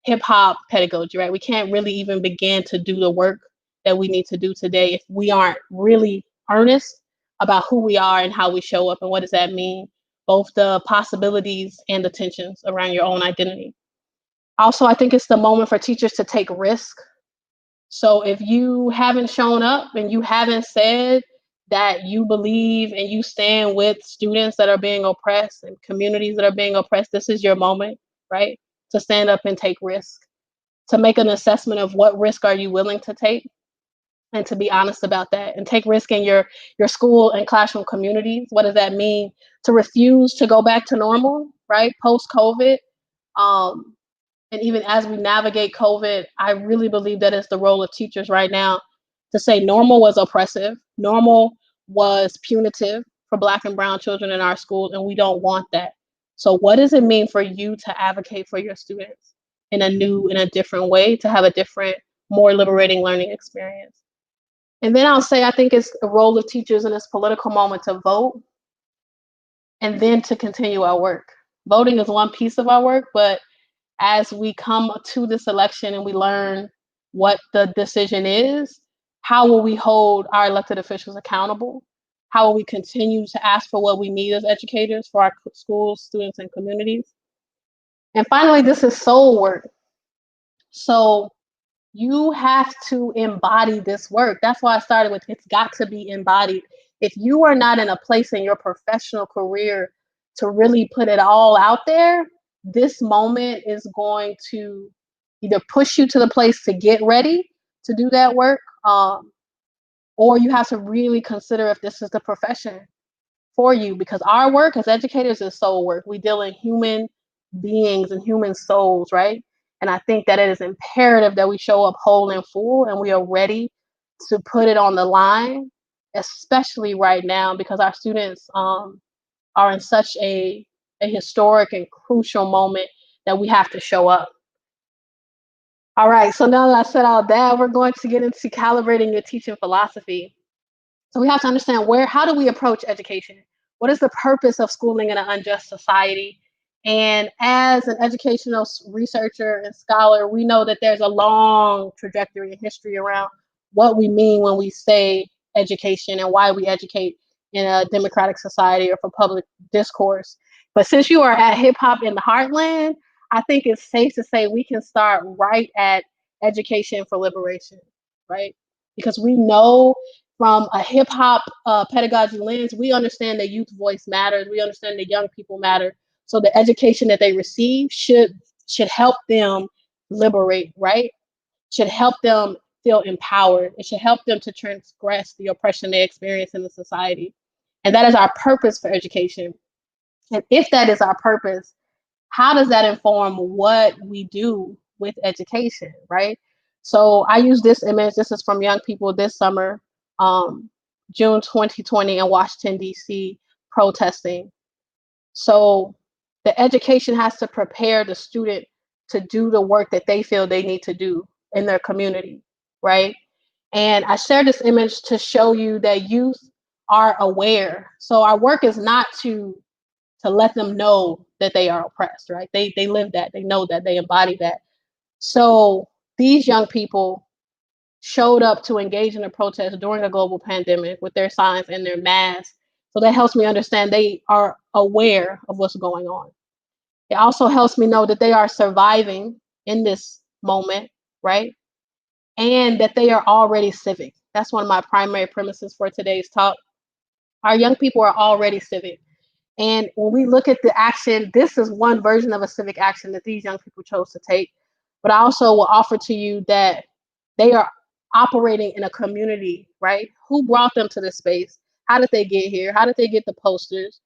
hip hop pedagogy, right? We can't really even begin to do the work that we need to do today if we aren't really earnest about who we are and how we show up and what does that mean, both the possibilities and the tensions around your own identity. Also, I think it's the moment for teachers to take risk. So if you haven't shown up and you haven't said that you believe and you stand with students that are being oppressed and communities that are being oppressed, this is your moment, right? To stand up and take risk, to make an assessment of what risk are you willing to take, and to be honest about that, and take risk in your school and classroom communities. What does that mean? To refuse to go back to normal, right? Post COVID. Um, and even as we navigate COVID, I really believe that it's the role of teachers right now to say normal was oppressive, normal was punitive for Black and Brown children in our schools, and we don't want that. So, what does it mean for you to advocate for your students in a new, in a different way, to have a different, more liberating learning experience? And then I'll say, I think it's the role of teachers in this political moment to vote and then to continue our work. Voting is one piece of our work, but as we come to this election and we learn what the decision is, how will we hold our elected officials accountable? How will we continue to ask for what we need as educators for our schools, students, and communities? And finally, this is soul work. So you have to embody this work. That's why I started with it's got to be embodied. If you are not in a place in your professional career to really put it all out there, this moment is going to either push you to the place to get ready to do that work, or you have to really consider if this is the profession for you, because our work as educators is soul work. We deal in human beings and human souls, right? And I think that it is imperative that we show up whole and full and we are ready to put it on the line, especially right now, because our students are in such a historic and crucial moment that we have to show up. All right, so now that I said all that, we're going to get into calibrating your teaching philosophy. So we have to understand how do we approach education? What is the purpose of schooling in an unjust society? And as an educational researcher and scholar, we know that there's a long trajectory and history around what we mean when we say education and why we educate in a democratic society or for public discourse. But since you are at Hip Hop in the Heartland, I think it's safe to say we can start right at education for liberation, right? Because we know from a hip hop pedagogy lens, we understand that youth voice matters. We understand that young people matter. So the education that they receive should help them liberate, right? Should help them feel empowered. It should help them to transgress the oppression they experience in the society. And that is our purpose for education. And if that is our purpose, how does that inform what we do with education, right? So I use this image. This is from young people this summer, June 2020 in Washington, D.C., protesting. So the education has to prepare the student to do the work that they feel they need to do in their community, right? And I share this image to show you that youth are aware. So our work is not to let them know that they are oppressed, right? They live that, they know that, they embody that. So these young people showed up to engage in a protest during a global pandemic with their signs and their masks. So that helps me understand they are aware of what's going on. It also helps me know that they are surviving in this moment, right? And that they are already civic. That's one of my primary premises for today's talk. Our young people are already civic. And when we look at the action, this is one version of a civic action that these young people chose to take. But I also will offer to you that they are operating in a community, right? Who brought them to this space? How did they get here? How did they get the posters?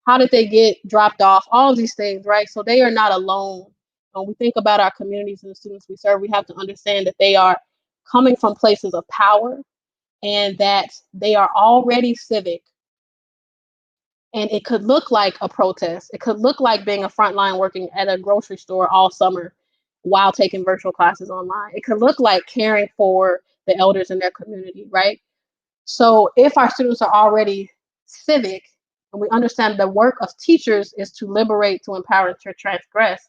How did they get dropped off? All of these things, right? So they are not alone. When we think about our communities and the students we serve, we have to understand that they are coming from places of power and that they are already civic. And it could look like a protest. It could look like being a frontline working at a grocery store all summer while taking virtual classes online. It could look like caring for the elders in their community, right? So if our students are already civic, and we understand the work of teachers is to liberate, to empower, and to transgress,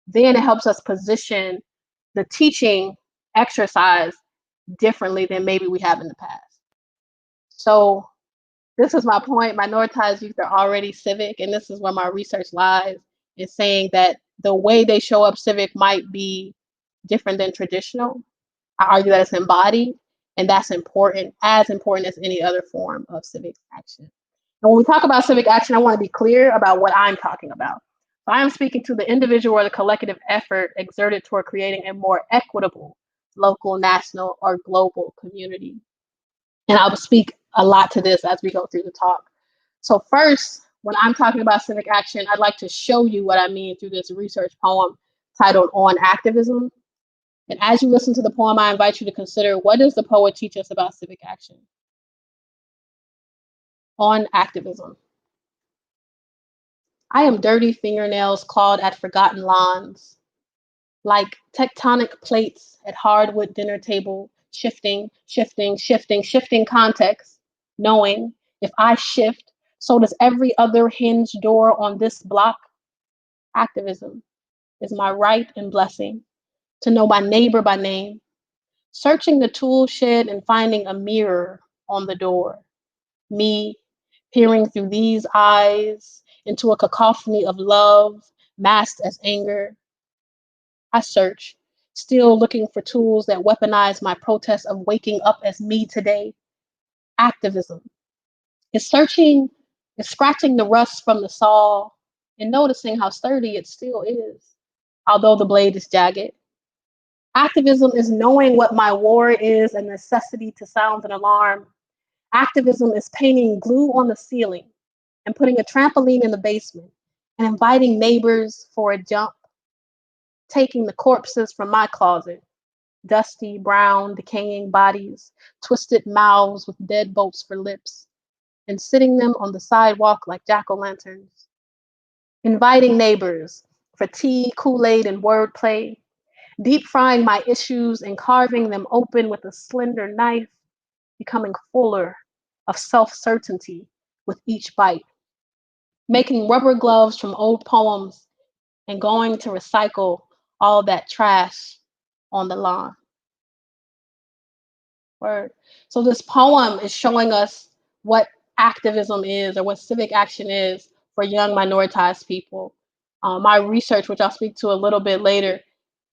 then it helps us position the teaching exercise differently than maybe we have in the past. So this is my point. Minoritized youth are already civic, and this is where my research lies in saying that the way they show up civic might be different than traditional. I argue that it's embodied, and that's important, as important as any other form of civic action. And when we talk about civic action, I want to be clear about what I'm talking about. So I am speaking to the individual or the collective effort exerted toward creating a more equitable local, national, or global community. And I will speak a lot to this as we go through the talk. So first, when I'm talking about civic action, I'd like to show you what I mean through this research poem titled On Activism. And as you listen to the poem, I invite you to consider, what does the poet teach us about civic action? On activism. I am dirty fingernails clawed at forgotten lawns, like tectonic plates at hardwood dinner table, shifting, shifting, shifting, shifting context, knowing if I shift, so does every other hinged door on this block. Activism is my right and blessing to know my neighbor by name, searching the tool shed and finding a mirror on the door. Me peering through these eyes into a cacophony of love masked as anger. I search, still looking for tools that weaponize my protest of waking up as me today. Activism is searching, is scratching the rust from the saw and noticing how sturdy it still is, although the blade is jagged. Activism is knowing what my war is, a necessity to sound an alarm. Activism is painting glue on the ceiling and putting a trampoline in the basement and inviting neighbors for a jump, taking the corpses from my closet, dusty, brown, decaying bodies, twisted mouths with deadbolts for lips, and sitting them on the sidewalk like jack-o'-lanterns, inviting neighbors for tea, Kool-Aid, and wordplay, deep frying my issues and carving them open with a slender knife, becoming fuller of self-certainty with each bite, making rubber gloves from old poems and going to recycle all that trash on the lawn. Word. So this poem is showing us what activism is, or what civic action is for young minoritized people. My research, which I'll speak to a little bit later,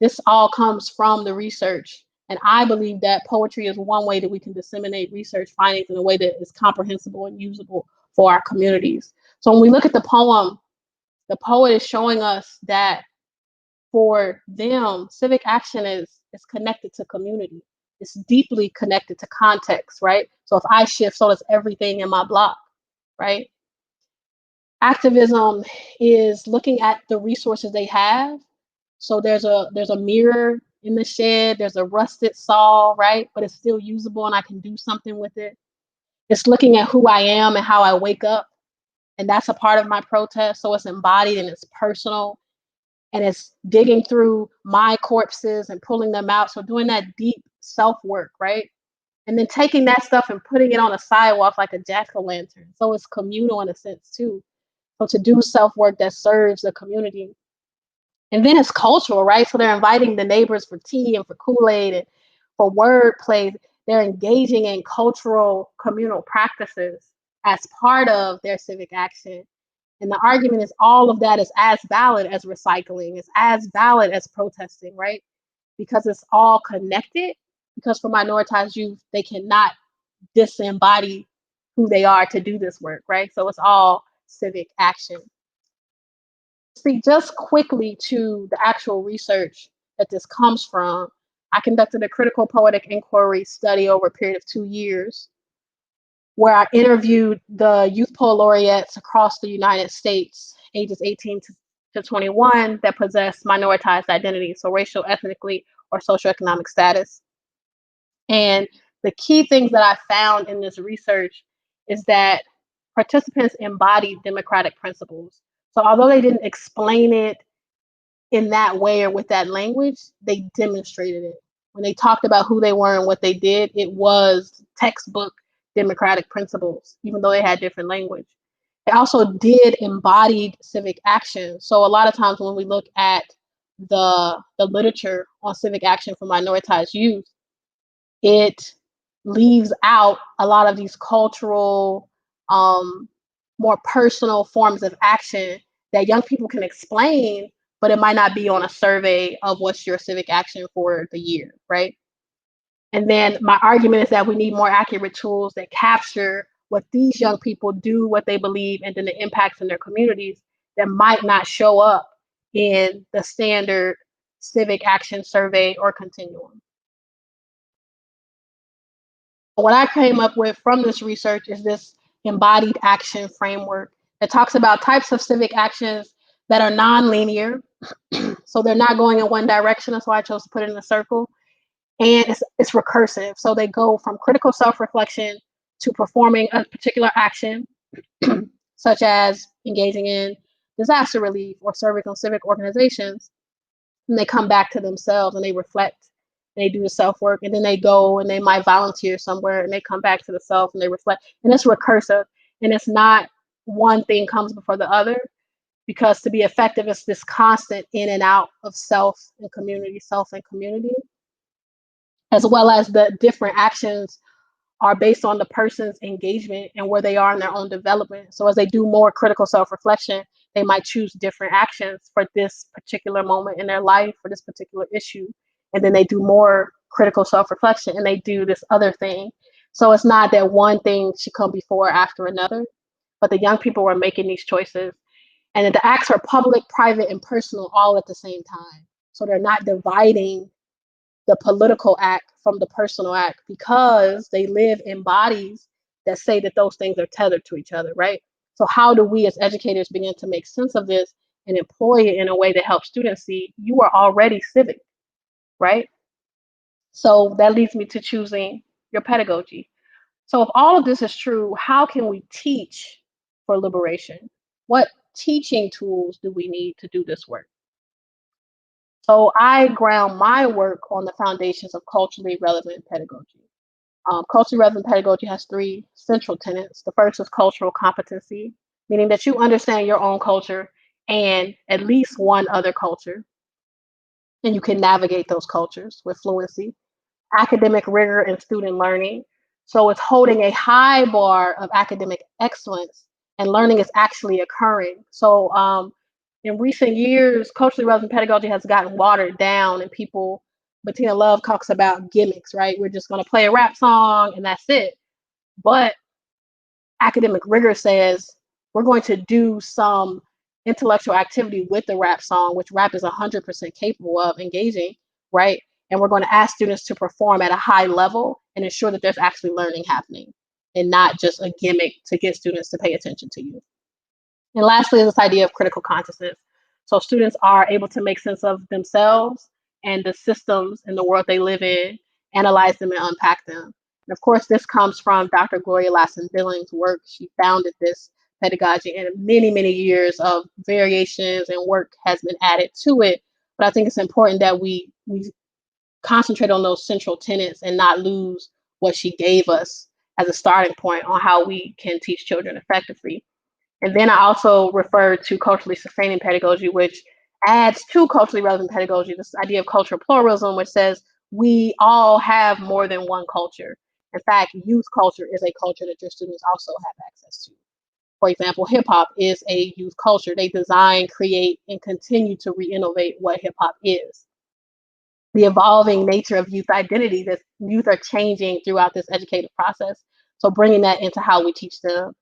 this all comes from the research. And I believe that poetry is one way that we can disseminate research findings in a way that is comprehensible and usable for our communities. So when we look at the poem, the poet is showing us that for them, civic action is connected to community. It's deeply connected to context, right? So if I shift, so does everything in my block, right? Activism is looking at the resources they have. So there's a mirror in the shed, there's a rusted saw, right? But it's still usable and I can do something with it. It's looking at who I am and how I wake up. And that's a part of my protest. So it's embodied and it's personal. And it's digging through my corpses and pulling them out. So doing that deep self-work, right? And then taking that stuff and putting it on a sidewalk like a jack-o'-lantern. So it's communal in a sense too. So to do self-work that serves the community. And then it's cultural, right? So they're inviting the neighbors for tea and for Kool-Aid and for wordplay. They're engaging in cultural communal practices as part of their civic action. And the argument is all of that is as valid as recycling, it's as valid as protesting, right? Because it's all connected. Because for minoritized youth, they cannot disembody who they are to do this work, right? So it's all civic action. Speak just quickly to the actual research that this comes from. I conducted a critical poetic inquiry study over a period of 2 years, where I interviewed the youth poet laureates across the United States, ages 18 to 21, that possess minoritized identities, so racial, ethnically, or socioeconomic status. And the key things that I found in this research is that participants embodied democratic principles. So although they didn't explain it in that way or with that language, they demonstrated it. When they talked about who they were and what they did, it was textbook democratic principles, even though they had different language. They also did embodied civic action. So a lot of times when we look at the literature on civic action for minoritized youth, it leaves out a lot of these cultural, more personal forms of action that young people can explain, but it might not be on a survey of what's your civic action for the year, right? And then my argument is that we need more accurate tools that capture what these young people do, what they believe, and then the impacts in their communities that might not show up in the standard civic action survey or continuum. What I came up with from this research is this embodied action framework that talks about types of civic actions that are non-linear. So they're not going in one direction. That's why I chose to put it in a circle. And it's recursive. So they go from critical self-reflection to performing a particular action, such as engaging in disaster relief or serving on civic organizations. And they come back to themselves and they reflect and they do the self-work, and then they go and they might volunteer somewhere and they come back to the self and they reflect. And it's recursive, and it's not one thing comes before the other, because to be effective, it's this constant in and out of self and community, as well as the different actions are based on the person's engagement and where they are in their own development. So as they do more critical self-reflection, they might choose different actions for this particular moment in their life, for this particular issue. And then they do more critical self-reflection and they do this other thing. So it's not that one thing should come before or after another, but the young people were making these choices. And the acts are public, private, and personal all at the same time. So they're not dividing the political act from the personal act, because they live in bodies that say that those things are tethered to each other, right? So how do we as educators begin to make sense of this and employ it in a way that helps students see you are already civic, right? So that leads me to choosing your pedagogy. So if all of this is true, how can we teach for liberation? What teaching tools do we need to do this work? So I ground my work on the foundations of culturally relevant pedagogy. Culturally relevant pedagogy has three central tenets. The first is cultural competency, meaning that you understand your own culture and at least one other culture, and you can navigate those cultures with fluency. Academic rigor and student learning. So it's holding a high bar of academic excellence, and learning is actually occurring. So in recent years, culturally relevant pedagogy has gotten watered down, and Bettina Love talks about gimmicks, right? We're just going to play a rap song and that's it. But academic rigor says we're going to do some intellectual activity with the rap song, which rap is 100% capable of engaging, right? And we're going to ask students to perform at a high level and ensure that there's actually learning happening and not just a gimmick to get students to pay attention to you. And lastly, is this idea of critical consciousness. So students are able to make sense of themselves and the systems in the world they live in, analyze them and unpack them. And of course, this comes from Dr. Gloria Lasson-Billings' work. She founded this pedagogy, and many, many years of variations and work has been added to it. But I think it's important that we concentrate on those central tenets and not lose what she gave us as a starting point on how we can teach children effectively. And then I also referred to culturally sustaining pedagogy, which adds to culturally relevant pedagogy, this idea of cultural pluralism, which says we all have more than one culture. In fact, youth culture is a culture that your students also have access to. For example, hip hop is a youth culture. They design, create, and continue to re-innovate what hip hop is. The evolving nature of youth identity, that youth are changing throughout this educative process. So bringing that into how we teach them,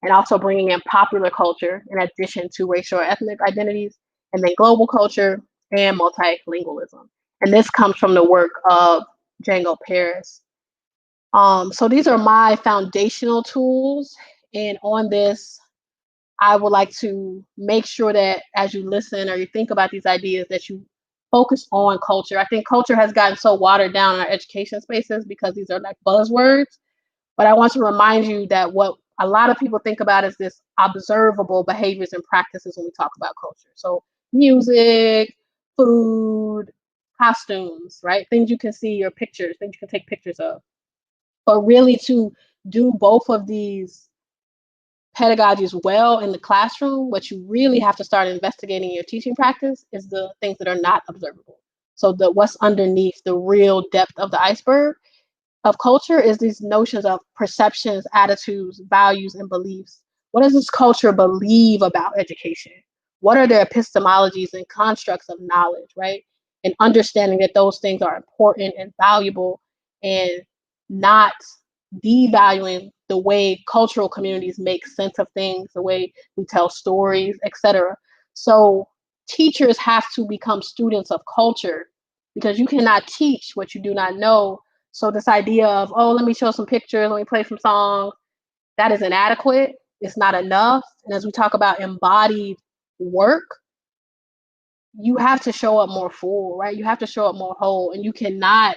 and also bringing in popular culture in addition to racial or ethnic identities, and then global culture and multilingualism. And this comes from the work of Django Paris. So these are my foundational tools. And on this, I would like to make sure that as you listen or you think about these ideas, that you focus on culture. I think culture has gotten so watered down in our education spaces because these are like buzzwords. But I want to remind you that what a lot of people think about is this observable behaviors and practices when we talk about culture. So music, food, costumes, right? Things you can see or pictures, things you can take pictures of. But really to do both of these pedagogies well in the classroom, what you really have to start investigating in your teaching practice is the things that are not observable. So what's underneath the real depth of the iceberg of culture is these notions of perceptions, attitudes, values, and beliefs. What does this culture believe about education? What are their epistemologies and constructs of knowledge, right? And understanding that those things are important and valuable, and not devaluing the way cultural communities make sense of things, the way we tell stories, etc. So teachers have to become students of culture, because you cannot teach what you do not know. So this idea of, oh, let me show some pictures, let me play some songs, that is inadequate. It's not enough. And as we talk about embodied work, you have to show up more full, right? You have to show up more whole, and you cannot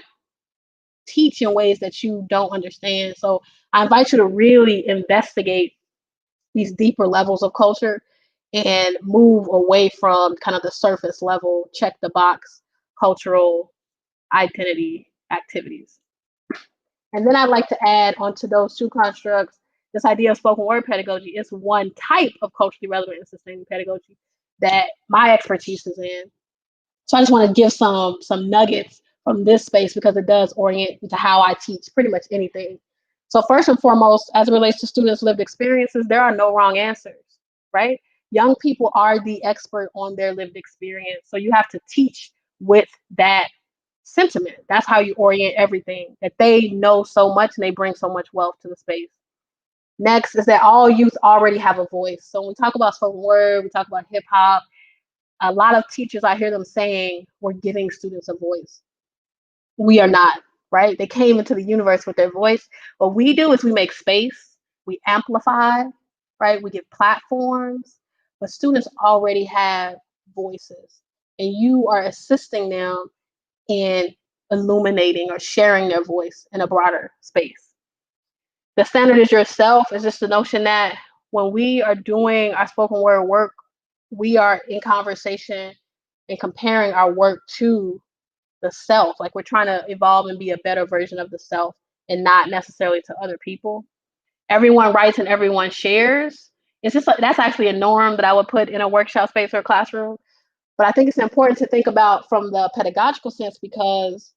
teach in ways that you don't understand. So I invite you to really investigate these deeper levels of culture and move away from kind of the surface level, check the box, cultural identity activities. And then I'd like to add onto those two constructs, this idea of spoken word pedagogy is one type of culturally relevant and sustaining pedagogy that my expertise is in. So I just want to give some nuggets from this space, because it does orient into how I teach pretty much anything. So first and foremost, as it relates to students' lived experiences, there are no wrong answers, right? Young people are the expert on their lived experience. So you have to teach with that sentiment. That's how you orient everything, that they know so much and they bring so much wealth to the space. Next is that all youth already have a voice. So when we talk about spoken word, we talk about hip hop, a lot of teachers, I hear them saying, we're giving students a voice. We are not, right? They came into the universe with their voice. What we do is we make space, we amplify, right? We give platforms, but students already have voices, and you are assisting them in illuminating or sharing their voice in a broader space. The standard is yourself is just the notion that when we are doing our spoken word work, we are in conversation and comparing our work to the self. Like, we're trying to evolve and be a better version of the self, and not necessarily to other people. Everyone writes and everyone shares. It's just like, that's actually a norm that I would put in a workshop space or a classroom. But I think it's important to think about from the pedagogical sense, because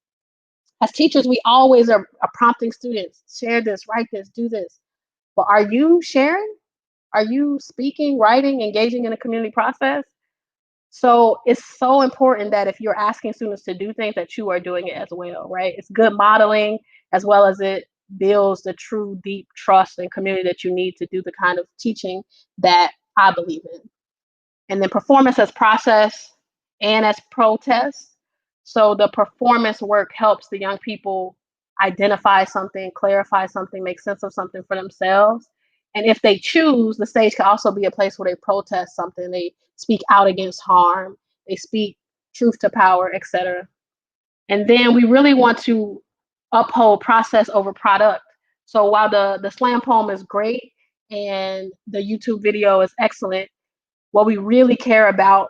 as teachers, we always are prompting students, share this, write this, do this. But are you sharing? Are you speaking, writing, engaging in a community process? So it's so important that if you're asking students to do things, that you are doing it as well, right? It's good modeling, as well as it builds the true deep trust and community that you need to do the kind of teaching that I believe in. And then performance as process and as protest. So the performance work helps the young people identify something, clarify something, make sense of something for themselves. And if they choose, the stage can also be a place where they protest something, they speak out against harm, they speak truth to power, etc. And then we really want to uphold process over product. So while the slam poem is great and the YouTube video is excellent, what we really care about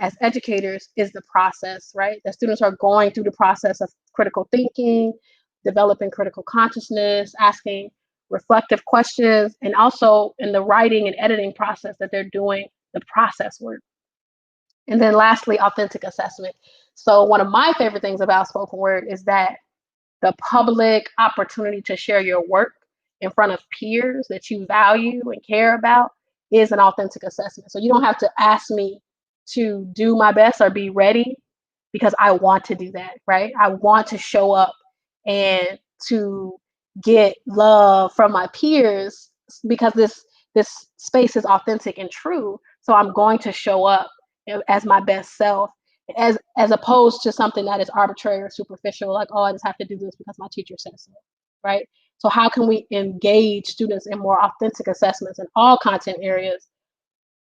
as educators is the process, right? That students are going through the process of critical thinking, developing critical consciousness, asking reflective questions, and also in the writing and editing process that they're doing the process work. And then lastly, authentic assessment. So one of my favorite things about spoken word is that the public opportunity to share your work in front of peers that you value and care about is an authentic assessment. So you don't have to ask me to do my best or be ready, because I want to do that, right? I want to show up and to get love from my peers, because this space is authentic and true. So I'm going to show up as my best self, as opposed to something that is arbitrary or superficial, like, oh, I just have to do this because my teacher says so, right? So how can we engage students in more authentic assessments in all content areas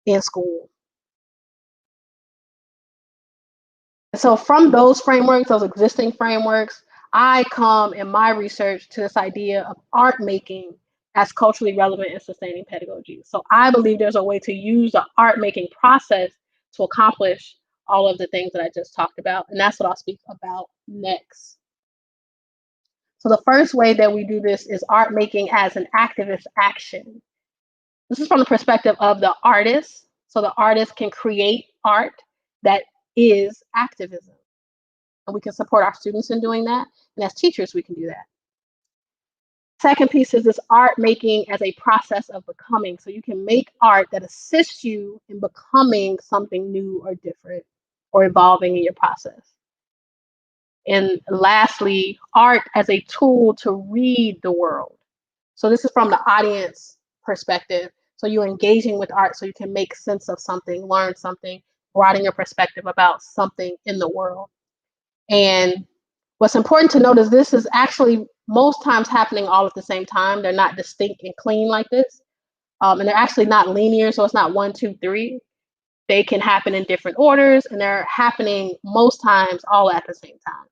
in school? So from those frameworks, those existing frameworks, I come in my research to this idea of art making as culturally relevant and sustaining pedagogy. So I believe there's a way to use the art making process to accomplish all of the things that I just talked about. And that's what I'll speak about next. So the first way that we do this is art making as an activist action. This is from the perspective of the artist. So the artist can create art that is activism. And we can support our students in doing that. And as teachers, we can do that. Second piece is this art making as a process of becoming. So you can make art that assists you in becoming something new or different or evolving in your process. And lastly, art as a tool to read the world. So this is from the audience perspective. So you're engaging with art so you can make sense of something, learn something, broaden your perspective about something in the world. And what's important to note is this is actually most times happening all at the same time. They're not distinct and clean like this. And they're actually not linear, so it's not 1, 2, 3. They can happen in different orders, and they're happening most times all at the same time.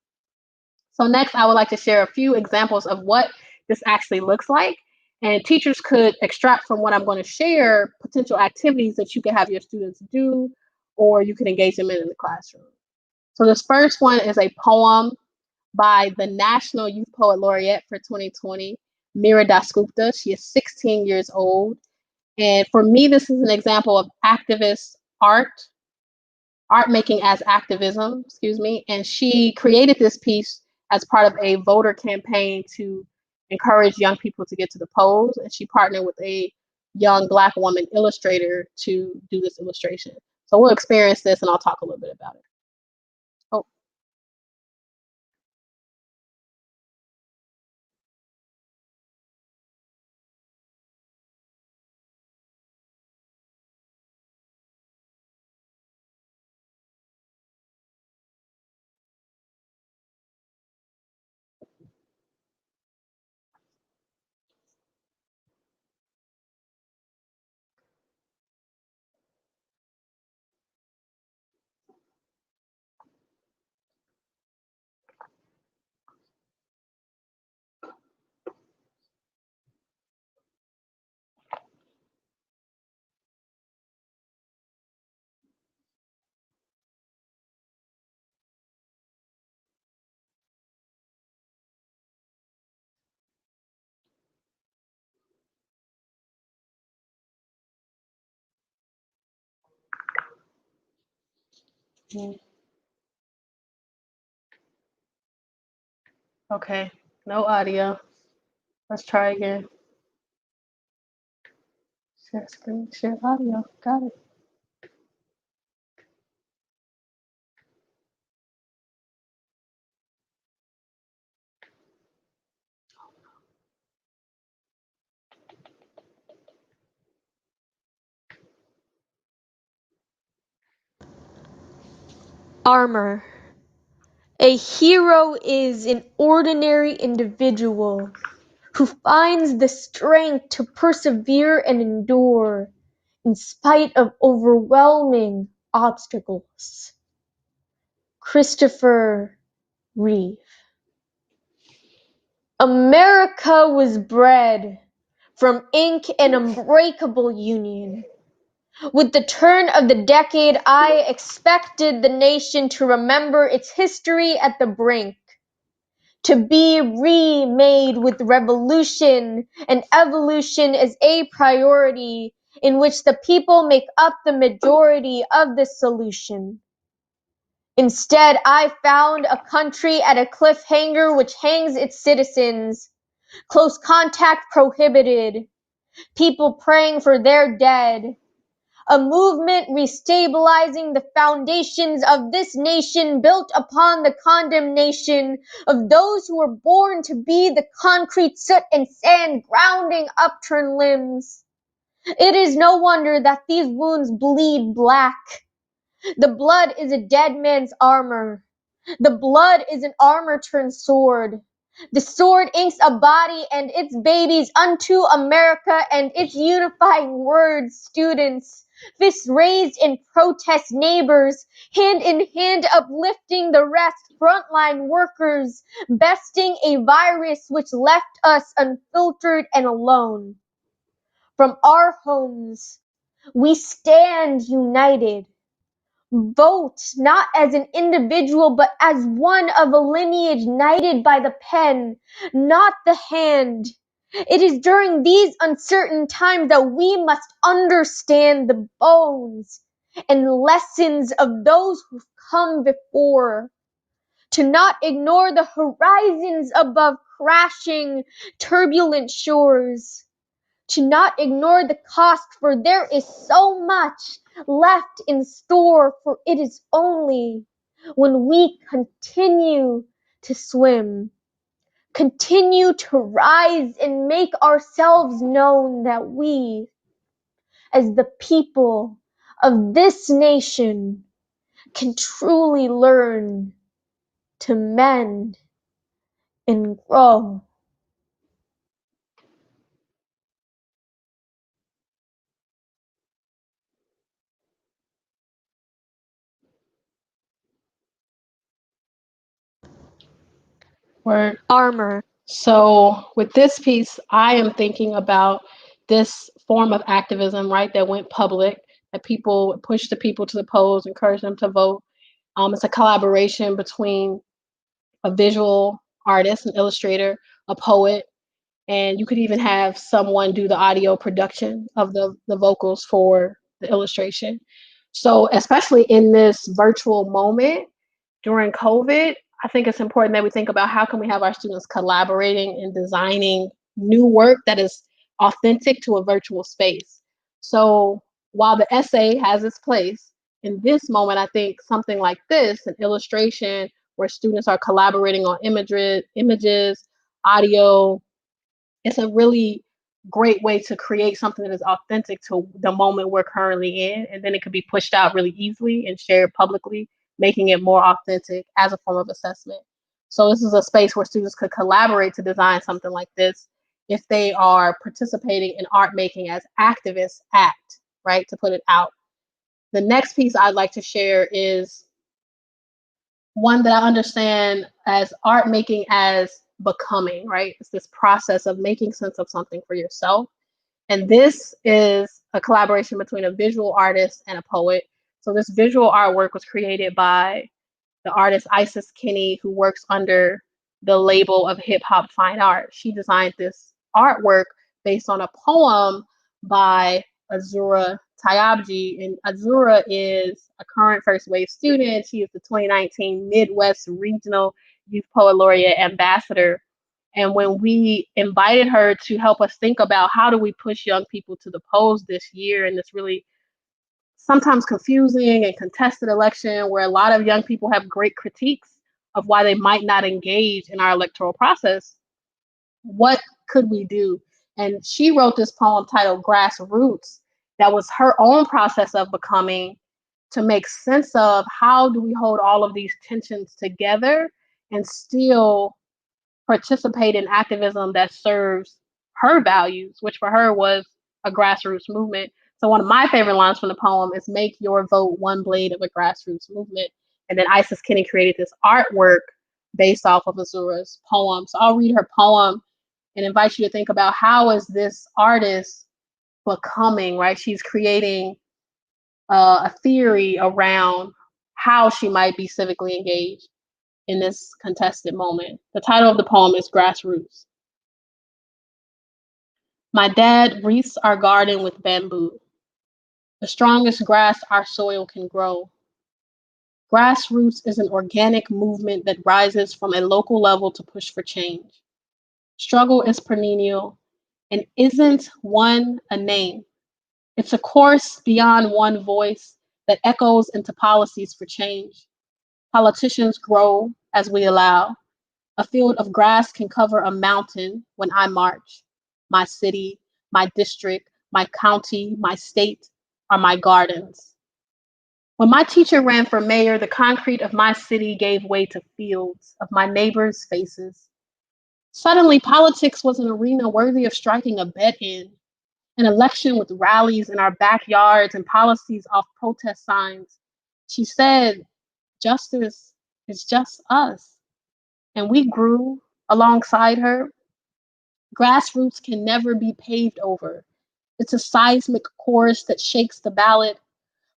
So next, I would like to share a few examples of what this actually looks like. And teachers could extract from what I'm going to share potential activities that you can have your students do, or you can engage them in the classroom. So this first one is a poem by the National Youth Poet Laureate for 2020, Meera Dasgupta. She is 16 years old. And for me, this is an example of activist art making as activism, and she created this piece as part of a voter campaign to encourage young people to get to the polls, and she partnered with a young Black woman illustrator to do this illustration. So we'll experience this, and I'll talk a little bit about it. Oh. Okay, no audio. Let's try again. Share screen, share audio. Got it. Armor. A hero is an ordinary individual who finds the strength to persevere and endure in spite of overwhelming obstacles. Christopher Reeve. America was bred from ink and unbreakable union. With the turn of the decade, I expected the nation to remember its history at the brink, to be remade with revolution and evolution as a priority in which the people make up the majority of the solution. Instead, I found a country at a cliffhanger which hangs its citizens, close contact prohibited, people praying for their dead, a movement restabilizing the foundations of this nation built upon the condemnation of those who were born to be the concrete soot and sand grounding upturned limbs. It is no wonder that these wounds bleed black. The blood is a dead man's armor. The blood is an armor turned sword. The sword inks a body and its babies unto America and its unifying words, students. Fists raised in protest, neighbors, hand in hand uplifting the rest, frontline workers, besting a virus which left us unfiltered and alone. From our homes, we stand united. Vote not as an individual, but as one of a lineage knighted by the pen, not the hand. It is during these uncertain times that we must understand the bones and lessons of those who've come before. To not ignore the horizons above crashing, turbulent shores. To not ignore the cost, for there is so much left in store, for it is only when we continue to swim. Continue to rise and make ourselves known that we, as the people of this nation, can truly learn to mend and grow. Word. Armor. So with this piece, I am thinking about this form of activism, right, that went public, that people pushed the people to the polls, encouraged them to vote. It's a collaboration between a visual artist, an illustrator, a poet, and you could even have someone do the audio production of the vocals for the illustration. So especially in this virtual moment during COVID, I think it's important that we think about how can we have our students collaborating and designing new work that is authentic to a virtual space. So while the essay has its place, in this moment, I think something like this, an illustration where students are collaborating on images, audio, it's a really great way to create something that is authentic to the moment we're currently in. And then it could be pushed out really easily and shared publicly, making it more authentic as a form of assessment. So this is a space where students could collaborate to design something like this if they are participating in art making as activists act, right, to put it out. The next piece I'd like to share is one that I understand as art making as becoming, right? It's this process of making sense of something for yourself. And this is a collaboration between a visual artist and a poet. So this visual artwork was created by the artist Isis Kinney, who works under the label of hip hop fine art. She designed this artwork based on a poem by Azura Tayabji. And Azura is a current first wave student. She is the 2019 Midwest Regional Youth Poet Laureate Ambassador. And when we invited her to help us think about how do we push young people to the polls this year in this really sometimes confusing and contested election where a lot of young people have great critiques of why they might not engage in our electoral process, what could we do? And she wrote this poem titled Grassroots that was her own process of becoming to make sense of how do we hold all of these tensions together and still participate in activism that serves her values, which for her was a grassroots movement. So one of my favorite lines from the poem is make your vote one blade of a grassroots movement. And then Isis Kinney created this artwork based off of Azura's poem. So I'll read her poem and invite you to think about how is this artist becoming, right? She's creating a theory around how she might be civically engaged in this contested moment. The title of the poem is Grassroots. My dad wreaths our garden with bamboo, the strongest grass our soil can grow. Grassroots is an organic movement that rises from a local level to push for change. Struggle is perennial and isn't one a name. It's a course beyond one voice that echoes into policies for change. Politicians grow as we allow. A field of grass can cover a mountain when I march. My city, my district, my county, my state are my gardens. When my teacher ran for mayor, the concrete of my city gave way to fields of my neighbors' faces. Suddenly, politics was an arena worthy of striking a bet in, an election with rallies in our backyards and policies off protest signs. She said, justice is just us. And we grew alongside her. Grassroots can never be paved over. It's a seismic course that shakes the ballot,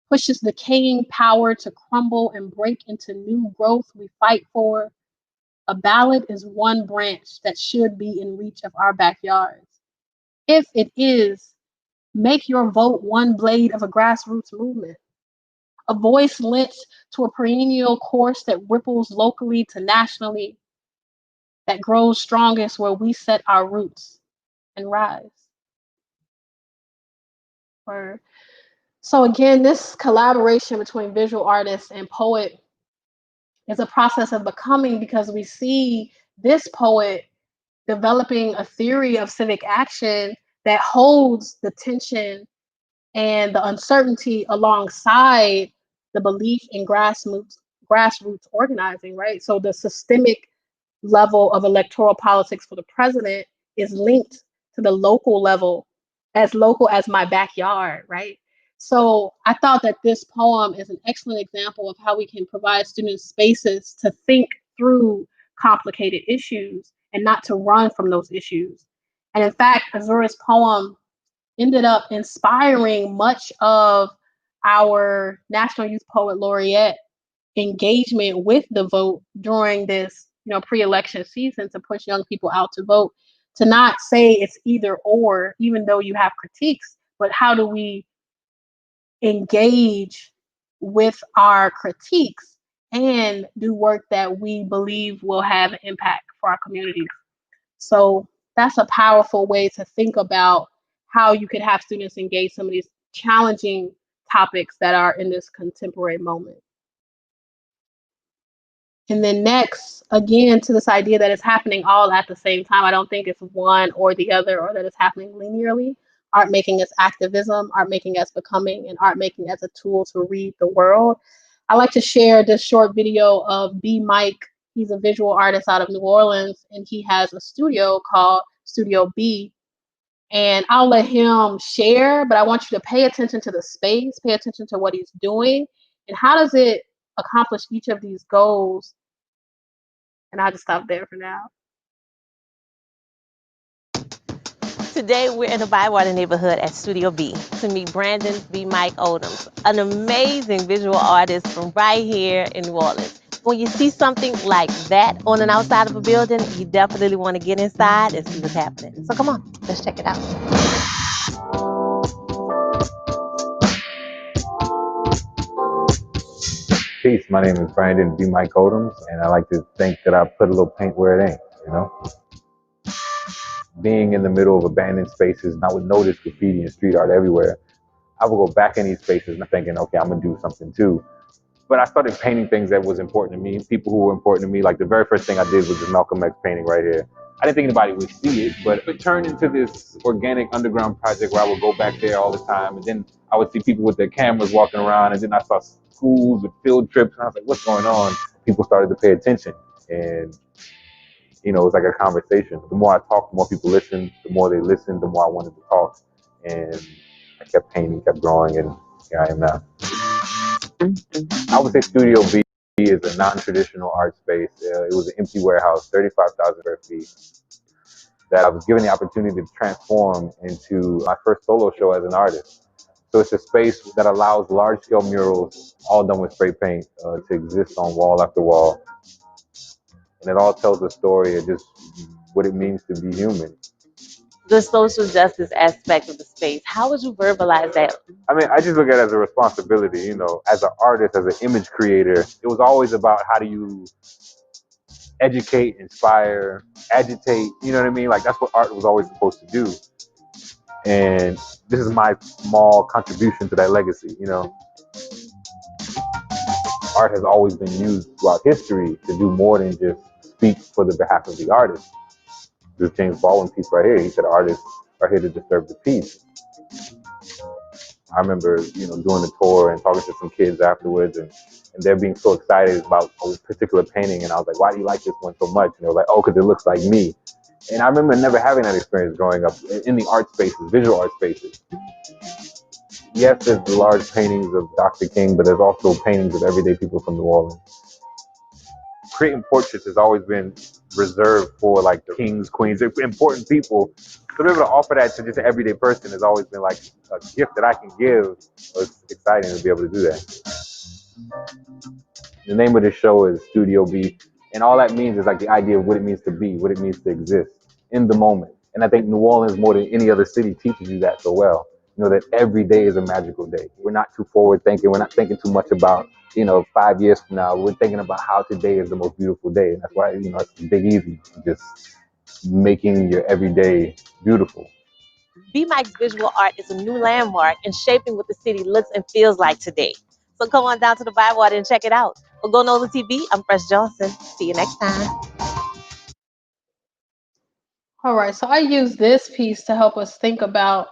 pushes decaying power to crumble and break into new growth we fight for. A ballot is one branch that should be in reach of our backyards. If it is, make your vote one blade of a grassroots movement. A voice lent to a perennial course that ripples locally to nationally, that grows strongest where we set our roots and rise. So again, this collaboration between visual artist and poet It's a process of becoming, because we see this poet developing a theory of civic action that holds the tension and the uncertainty alongside the belief in grassroots organizing, right? So the systemic level of electoral politics for the president is linked to the local as my backyard, right? So I thought that this poem is an excellent example of how we can provide students spaces to think through complicated issues and not to run from those issues. And in fact, Azura's poem ended up inspiring much of our National Youth Poet Laureate engagement with the vote during this, pre-election season, to push young people out to vote, to not say it's either or, even though you have critiques, but how do we engage with our critiques and do work that we believe will have an impact for our communities. So that's a powerful way to think about how you could have students engage some of these challenging topics that are in this contemporary moment. And then next, again, to this idea that it's happening all at the same time. I don't think it's one or the other, or that it's happening linearly. Art making as activism, art making as becoming, and art making as a tool to read the world. I like to share this short video of B. Mike. He's a visual artist out of New Orleans, and he has a studio called Studio B. And I'll let him share, but I want you to pay attention to the space, pay attention to what he's doing, and how does it accomplish each of these goals. And I'll just stop there for now. Today, we're in the Bywater neighborhood at Studio B to meet Brandon B. Mike Odoms, an amazing visual artist from right here in New Orleans. When you see something like that on an outside of a building, you definitely want to get inside and see what's happening. So come on, let's check it out. Peace, my name is Brandon B. Mike Odoms, and I like to think that I put a little paint where it ain't, Being in the middle of abandoned spaces, and I would notice graffiti and street art everywhere. I would go back in these spaces and thinking, okay, I'm gonna do something too. But I started painting things that was important to me, people who were important to me. Like the very first thing I did was this Malcolm X painting right here. I didn't think anybody would see it, but it turned into this organic underground project where I would go back there all the time. And then I would see people with their cameras walking around, and then I saw schools with field trips, and I was like, what's going on? People started to pay attention, and it was like a conversation. The more I talked, the more people listened. The more they listened, the more I wanted to talk. And I kept painting, kept growing, and here I am now. I would say Studio B is a non-traditional art space. It was an empty warehouse, 35,000 square feet, that I was given the opportunity to transform into my first solo show as an artist. So it's a space that allows large-scale murals, all done with spray paint, to exist on wall after wall. And it all tells a story of just what it means to be human. The social justice aspect of the space, how would you verbalize that? I mean, I just look at it as a responsibility, as an artist, as an image creator. It was always about how do you educate, inspire, agitate, you know what I mean? Like, that's what art was always supposed to do. And this is my small contribution to that legacy, Art has always been used throughout history to do more than just speak for the behalf of the artist. This James Baldwin piece right here, he said artists are here to disturb the peace. I remember, doing the tour and talking to some kids afterwards, and they're being so excited about a particular painting. And I was like, why do you like this one so much? And they were like, oh, because it looks like me. And I remember never having that experience growing up in the art spaces, visual art spaces. Yes, there's the large paintings of Dr. King, but there's also paintings of everyday people from New Orleans. Creating portraits has always been reserved for like the kings, queens, important people. So to be able to offer that to just an everyday person has always been like a gift that I can give. So it's exciting to be able to do that. The name of the show is Studio B, and all that means is like the idea of what it means to be, what it means to exist in the moment. And I think New Orleans, more than any other city, teaches you that so well. That every day is a magical day. We're not too forward thinking. We're not thinking too much about, 5 years from now. We're thinking about how today is the most beautiful day. And that's why, it's big easy. Just making your everyday beautiful. B. Mike's visual art is a new landmark in shaping what the city looks and feels like today. So come on down to the Bywater and check it out. For Go Nola TV, I'm Fresh Johnson. See you next time. All right, so I use this piece to help us think about,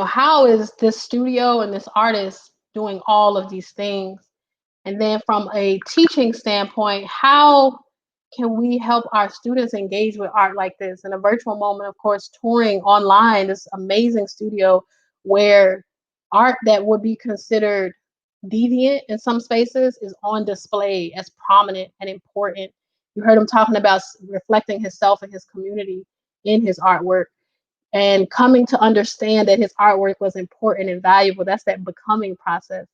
how is this studio and this artist doing all of these things? And then from a teaching standpoint, how can we help our students engage with art like this? In a virtual moment, of course, touring online, this amazing studio where art that would be considered deviant in some spaces is on display as prominent and important. You heard him talking about reflecting himself and his community in his artwork and coming to understand that his artwork was important and valuable. That's that becoming process.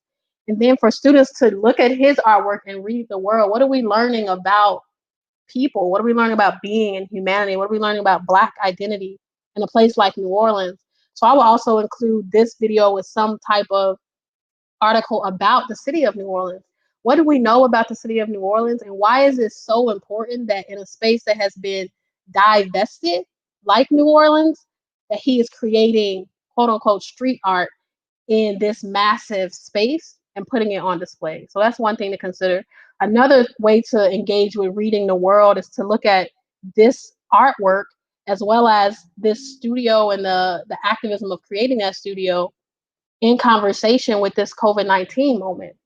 And then for students to look at his artwork and read the world, what are we learning about people? What are we learning about being and humanity? What are we learning about Black identity in a place like New Orleans? So I will also include this video with some type of article about the city of New Orleans. What do we know about the city of New Orleans, and why is it so important that in a space that has been divested, like New Orleans, that he is creating quote unquote street art in this massive space and putting it on display? So that's one thing to consider. Another way to engage with reading the world is to look at this artwork as well as this studio and the activism of creating that studio in conversation with this COVID-19 moment.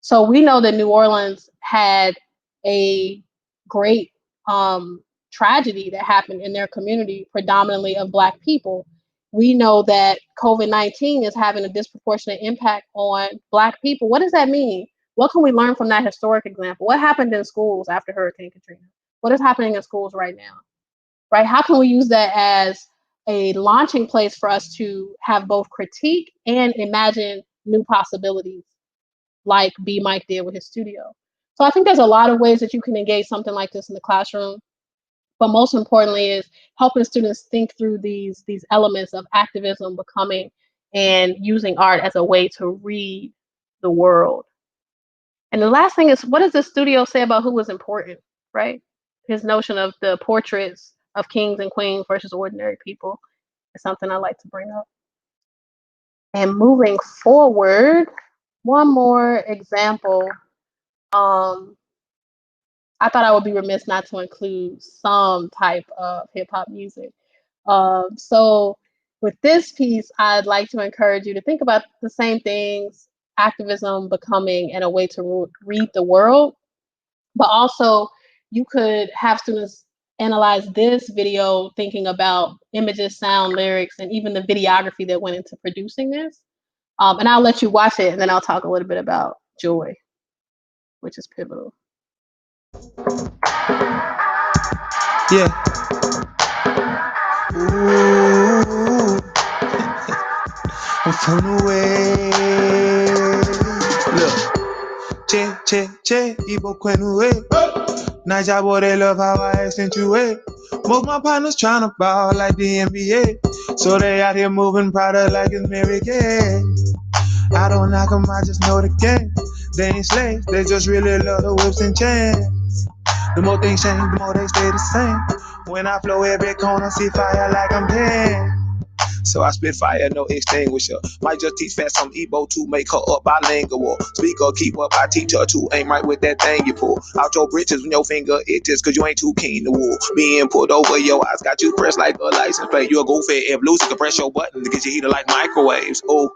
So we know that New Orleans had a great tragedy that happened in their community, predominantly of Black people. We know that COVID-19 is having a disproportionate impact on Black people. What does that mean? What can we learn from that historic example? What happened in schools after Hurricane Katrina? What is happening in schools right now? Right? How can we use that as a launching place for us to have both critique and imagine new possibilities, like B. Mike did with his studio? So I think there's a lot of ways that you can engage something like this in the classroom. But most importantly is helping students think through these elements of activism, becoming, and using art as a way to read the world. And the last thing is, what does the studio say about who was important, right? His notion of the portraits of kings and queens versus ordinary people is something I like to bring up. And moving forward, one more example. I thought I would be remiss not to include some type of hip hop music. So with this piece, I'd like to encourage you to think about the same things: activism, becoming, and a way to read the world. But also, you could have students analyze this video thinking about images, sound, lyrics, and even the videography that went into producing this. And I'll let you watch it, and then I'll talk a little bit about joy, which is pivotal. Yeah. Ooh. I'm from the way. Look. Che, Ibo Quenue. Naija boy, they love how I accentuate. Most my partners tryna ball like the NBA. So they out here moving product like it's Mary Kay. I don't knock them, I just know the game. They ain't slaves, they just really love the whips and chains. The more things change, the more they stay the same. When I flow every corner, see fire like I'm dead. So I spit fire, no extinguisher. Might just teach fast some Igbo to make her up bilingual. Speaker, keep up, I teach her to aim right with that thing you pull. Out your britches when your finger itches, cause you ain't too keen to wool. Being pulled over your eyes, got you pressed like a license plate. You a goofy if loose, you can press your button to get your heater like microwaves. Oh,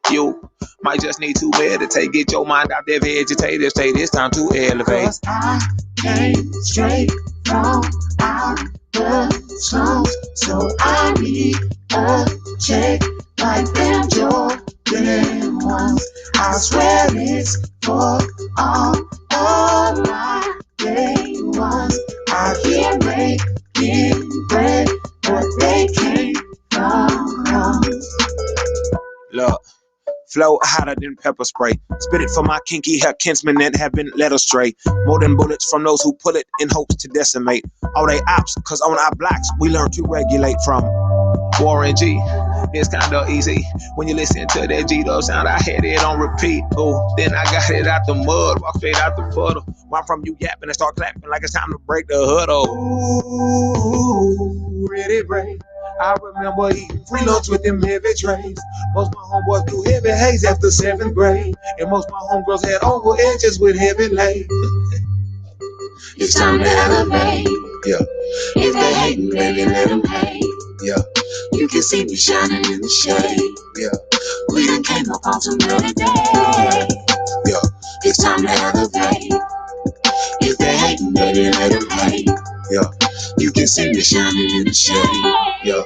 you might just need to meditate, get your mind out there vegetative state. It's time to elevate. Cause I came straight from out the slums, so I need a check like them Jordan ones. I swear it's for all of my day ones. I hear making bread, but they came from crumbs. Look. Flow hotter than pepper spray. Spit it for my kinky hair kinsmen that have been led astray. More than bullets from those who pull it in hopes to decimate all they ops, cause on our blocks we learn to regulate from Warren G. It's kinda easy when you listen to that G-Dub sound. I had it on repeat. Oh, then I got it out the mud, walk straight out the puddle. While from you yapping and start clapping like it's time to break the huddle. Ooh, really break. I remember eating free lunch with them heavy trays. Most my homeboys do heavy haze after 7th grade. And most my homegirls had oval edges with heavy lace. It's time to elevate. Yeah. If they hating, baby, let them hate. Yeah. You can see me shining in the shade. Yeah. We done came up on some better days. Yeah. It's time to elevate. If they hating, baby, let them hate. Yeah. You can see me shining in the shade. Yeah.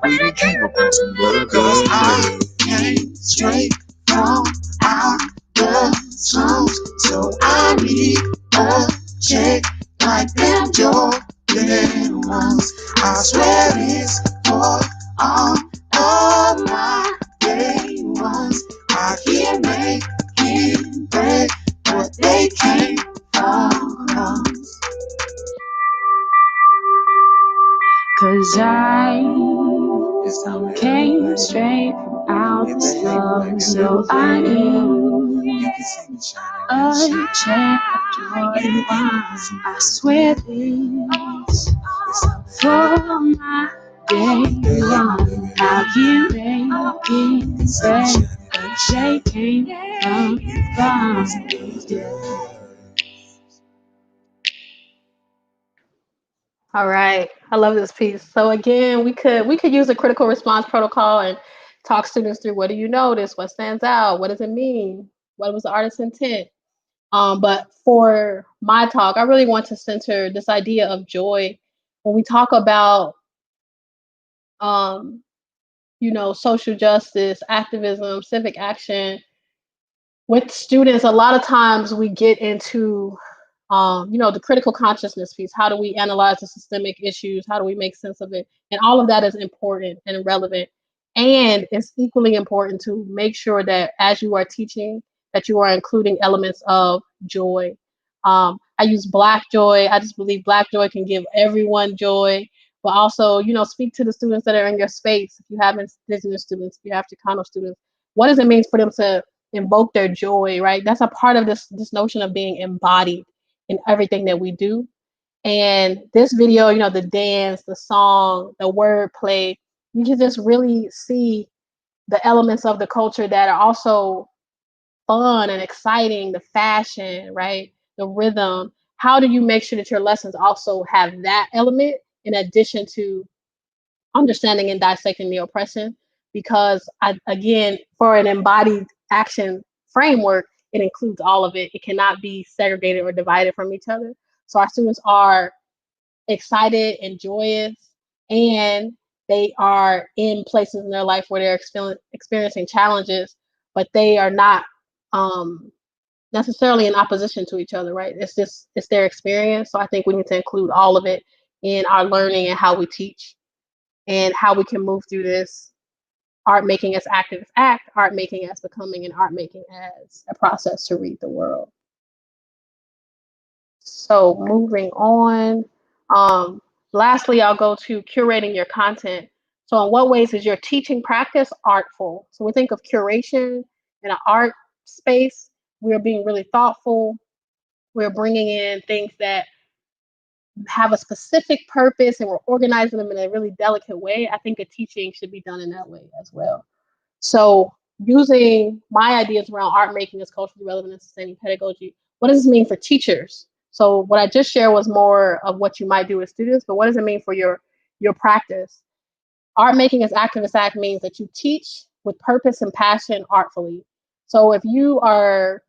We done came up on some better days. 'Cause I came straight from out the slums. So I need a check like them Jordan ones. I swear it's for all of my day ones. I hear making bread, but they came from us. 'Cause I came straight from out the slums, so I knew a check Jordan ones. I swear this for my day one. Now you making bread, but they came from us. All right, I love this piece. So again, we could use a critical response protocol and talk students through what do you notice, what stands out, what does it mean, what was the artist's intent. But for my talk, I really want to center this idea of joy when we talk about social justice, activism, civic action. With students, a lot of times we get into the critical consciousness piece. How do we analyze the systemic issues? How do we make sense of it? And all of that is important and relevant. And it's equally important to make sure that as you are teaching, that you are including elements of joy. I use Black joy. I just believe Black joy can give everyone joy, but also, speak to the students that are in your space. If you have Indigenous students, if you have Chicano students, what does it mean for them to invoke their joy, right? That's a part of this notion of being embodied in everything that we do. And this video, the dance, the song, the wordplay, you can just really see the elements of the culture that are also fun and exciting, the fashion, right? The rhythm. How do you make sure that your lessons also have that element in addition to understanding and dissecting the oppression? Because again, for an embodied action framework, it includes all of it. It cannot be segregated or divided from each other. So our students are excited and joyous, and they are in places in their life where they're experiencing challenges, but they are not necessarily in opposition to each other, right? It's their experience. So I think we need to include all of it in our learning and how we teach and how we can move through this art making as active act, art making as becoming, and art making as a process to read the world. So moving on. Lastly, I'll go to curating your content. So in what ways is your teaching practice artful? So we think of curation in an art space. We're being really thoughtful. We're bringing in things that have a specific purpose and we're organizing them in a really delicate way. I think a teaching should be done in that way as well. So using my ideas around art making as culturally relevant and sustaining pedagogy, what does this mean for teachers? So what I just shared was more of what you might do with students, but what does it mean for your practice? Art making as activist act means that you teach with purpose and passion artfully. So if you are,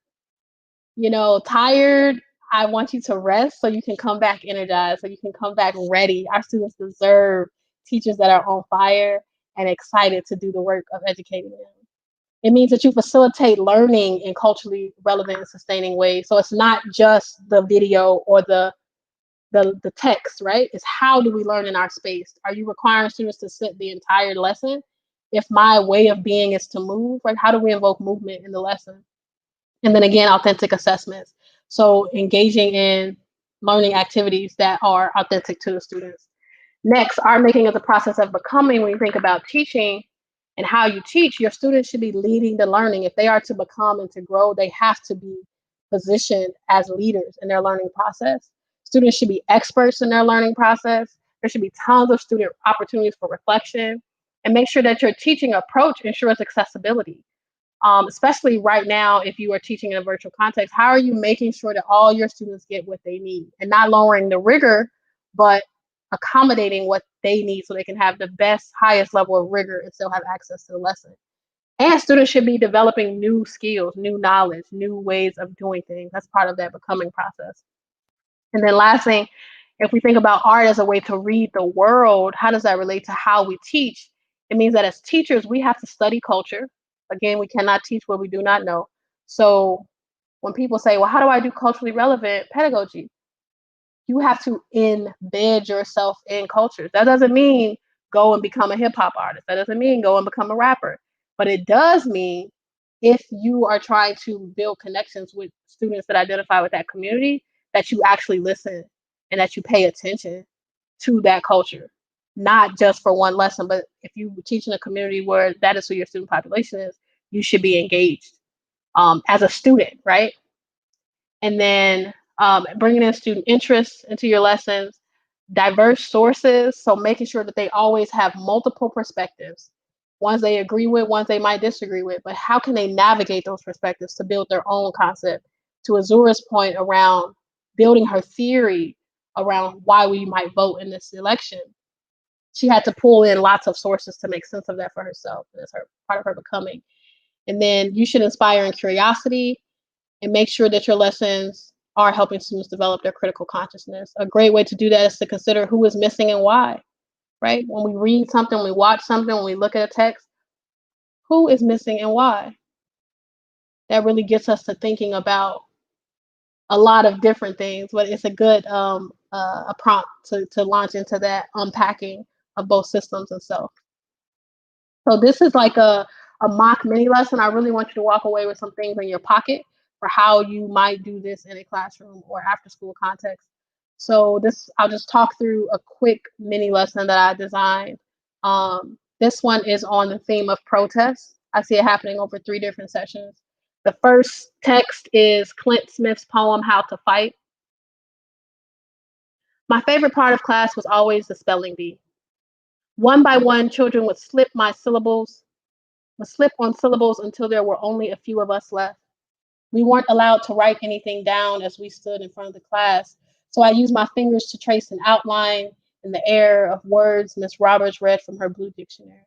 tired, I want you to rest so you can come back energized, so you can come back ready. Our students deserve teachers that are on fire and excited to do the work of educating them. It means that you facilitate learning in culturally relevant and sustaining ways. So it's not just the video or the text, right? It's how do we learn in our space? Are you requiring students to sit the entire lesson? If my way of being is to move, right? How do we invoke movement in the lesson? And then again, authentic assessments. So engaging in learning activities that are authentic to the students. Next, art making is a process of becoming. When you think about teaching and how you teach, your students should be leading the learning. If they are to become and to grow, they have to be positioned as leaders in their learning process. Students should be experts in their learning process. There should be tons of student opportunities for reflection, and make sure that your teaching approach ensures accessibility. Especially right now, if you are teaching in a virtual context, how are you making sure that all your students get what they need and not lowering the rigor, but accommodating what they need so they can have the best, highest level of rigor and still have access to the lesson? And students should be developing new skills, new knowledge, new ways of doing things. That's part of that becoming process. And then last thing, if we think about art as a way to read the world, how does that relate to how we teach? It means that as teachers, we have to study culture. Again, we cannot teach what we do not know. So when people say, well, how do I do culturally relevant pedagogy? You have to embed yourself in cultures. That doesn't mean go and become a hip hop artist. That doesn't mean go and become a rapper. But it does mean if you are trying to build connections with students that identify with that community, that you actually listen and that you pay attention to that culture, not just for one lesson. But if you teach in a community where that is who your student population is, you should be engaged as a student, right? And then bringing in student interest into your lessons, diverse sources, so making sure that they always have multiple perspectives, ones they agree with, ones they might disagree with, but how can they navigate those perspectives to build their own concept? To Azura's point around building her theory around why we might vote in this election, she had to pull in lots of sources to make sense of that for herself. That's her part of her becoming. And then you should inspire in curiosity and make sure that your lessons are helping students develop their critical consciousness. A great way to do that is to consider who is missing and why, right? When we read something, when we watch something, when we look at a text, who is missing and why? That really gets us to thinking about a lot of different things, but it's a good a prompt to launch into that unpacking of both systems and self. So this is like a mock mini lesson. I really want you to walk away with some things in your pocket for how you might do this in a classroom or after school context. So I'll just talk through a quick mini lesson that I designed. This one is on the theme of protest. I see it happening over 3 different sessions. The first text is Clint Smith's poem, How to Fight. My favorite part of class was always the spelling bee. One by one, children would slip on syllables until there were only a few of us left. We weren't allowed to write anything down as we stood in front of the class, so I used my fingers to trace an outline in the air of words Miss Roberts read from her blue dictionary.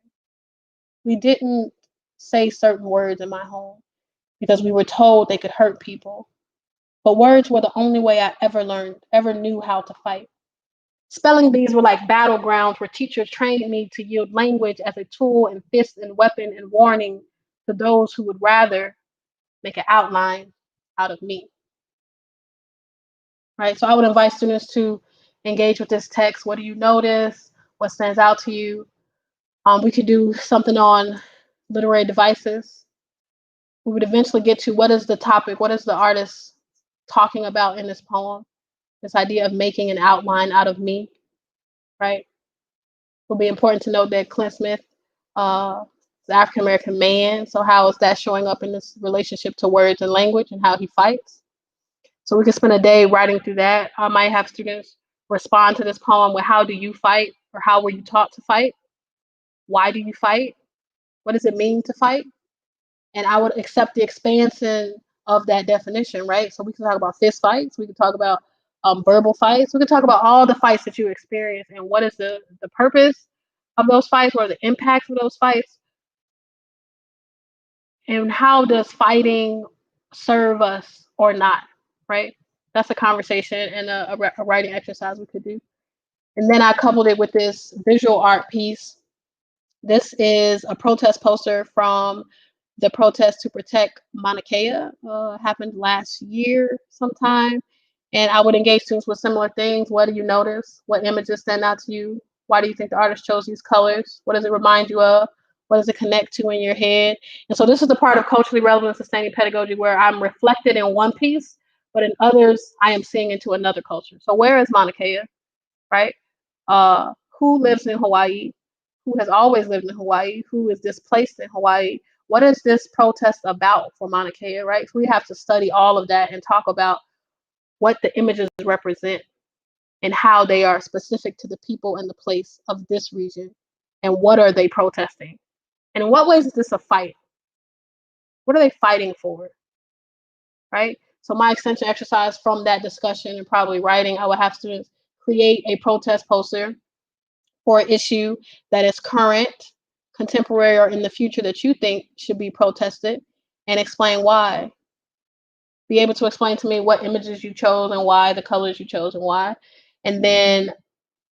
We didn't say certain words in my home because we were told they could hurt people, but words were the only way I ever knew how to fight. Spelling bees were like battlegrounds where teachers trained me to yield language as a tool and fist and weapon and warning to those who would rather make an outline out of me. Right? So I would invite students to engage with this text. What do you notice? What stands out to you? We could do something on literary devices. We would eventually get to what is the topic, what is the artist talking about in this poem? This idea of making an outline out of me, right? It will be important to note that Clint Smith is an African-American man. So how is that showing up in this relationship to words and language and how he fights? So we can spend a day writing through that. I might have students respond to this poem with how do you fight or how were you taught to fight? Why do you fight? What does it mean to fight? And I would accept the expansion of that definition, right? So we can talk about fist fights. We can talk about verbal fights. We can talk about all the fights that you experience and what is the purpose of those fights, what are the impacts of those fights, and how does fighting serve us or not, right? That's a conversation and a writing exercise we could do. And then I coupled it with this visual art piece. This is a protest poster from the protest to protect Mauna Kea. Happened last year sometime. And I would engage students with similar things. What do you notice? What images stand out to you? Why do you think the artist chose these colors? What does it remind you of? What does it connect to in your head? And so this is the part of culturally relevant sustaining pedagogy where I'm reflected in one piece, but in others, I am seeing into another culture. So where is Mauna Kea, right? Who lives in Hawaii? Who has always lived in Hawaii? Who is displaced in Hawaii? What is this protest about for Mauna Kea, right? So we have to study all of that and talk about what the images represent. and how they are specific to the people and the place of this region, and what are they protesting, and in what ways is this a fight? What are they fighting for, right? So my extension exercise from that discussion and probably writing, I would have students create a protest poster for an issue that is current, contemporary, or in the future that you think should be protested, and explain why. Be able to explain to me what images you chose and why, the colors you chose and why. And then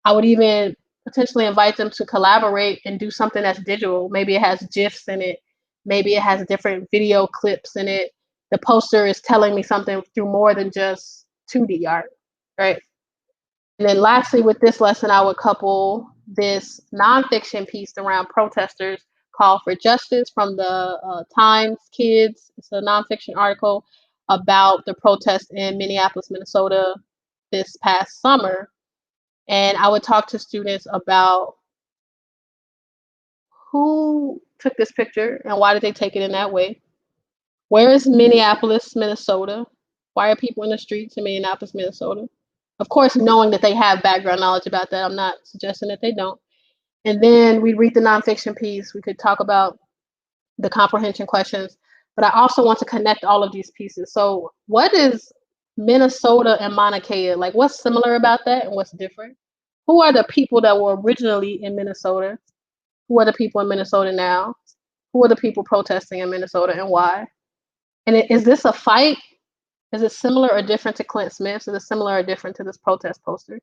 I would even potentially invite them to collaborate and do something that's digital. Maybe it has GIFs in it. Maybe it has different video clips in it. The poster is telling me something through more than just 2D art, right? And then lastly, with this lesson, I would couple this nonfiction piece around protesters' call for justice from the Times Kids. It's a nonfiction article about the protest in Minneapolis, Minnesota this past summer. And I would talk to students about who took this picture and why did they take it in that way? Where is Minneapolis, Minnesota? Why are people in the streets in Minneapolis, Minnesota? Of course, knowing that they have background knowledge about that, I'm not suggesting that they don't. And then we read the nonfiction piece. We could talk about the comprehension questions, but I also want to connect all of these pieces. So what is Minnesota and Mauna Kea? Like, what's similar about that and what's different? Who are the people that were originally in Minnesota? Who are the people in Minnesota now? Who are the people protesting in Minnesota and why? And is this a fight? Is it similar or different to Clint Smith's? Is it similar or different to this protest poster?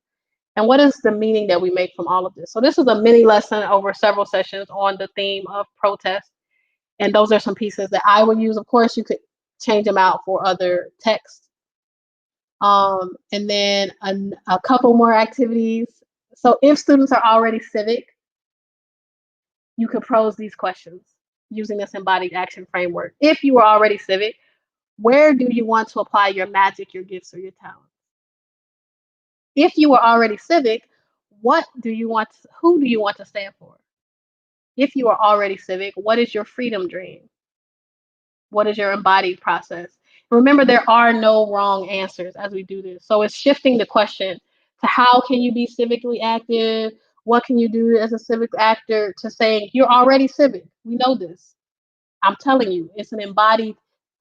And what is the meaning that we make from all of this? So this is a mini lesson over several sessions on the theme of protest. And those are some pieces that I would use. Of course, you could change them out for other texts. And then a couple more activities. So if students are already civic, you could pose these questions using this embodied action framework. If you are already civic, where do you want to apply your magic, your gifts, or your talents? If you are already civic, who do you want to stand for? If you are already civic, what is your freedom dream? What is your embodied process? Remember, there are no wrong answers as we do this. So it's shifting the question to how can you be civically active? What can you do as a civic actor, to saying you're already civic. We know this. I'm telling you, it's an embodied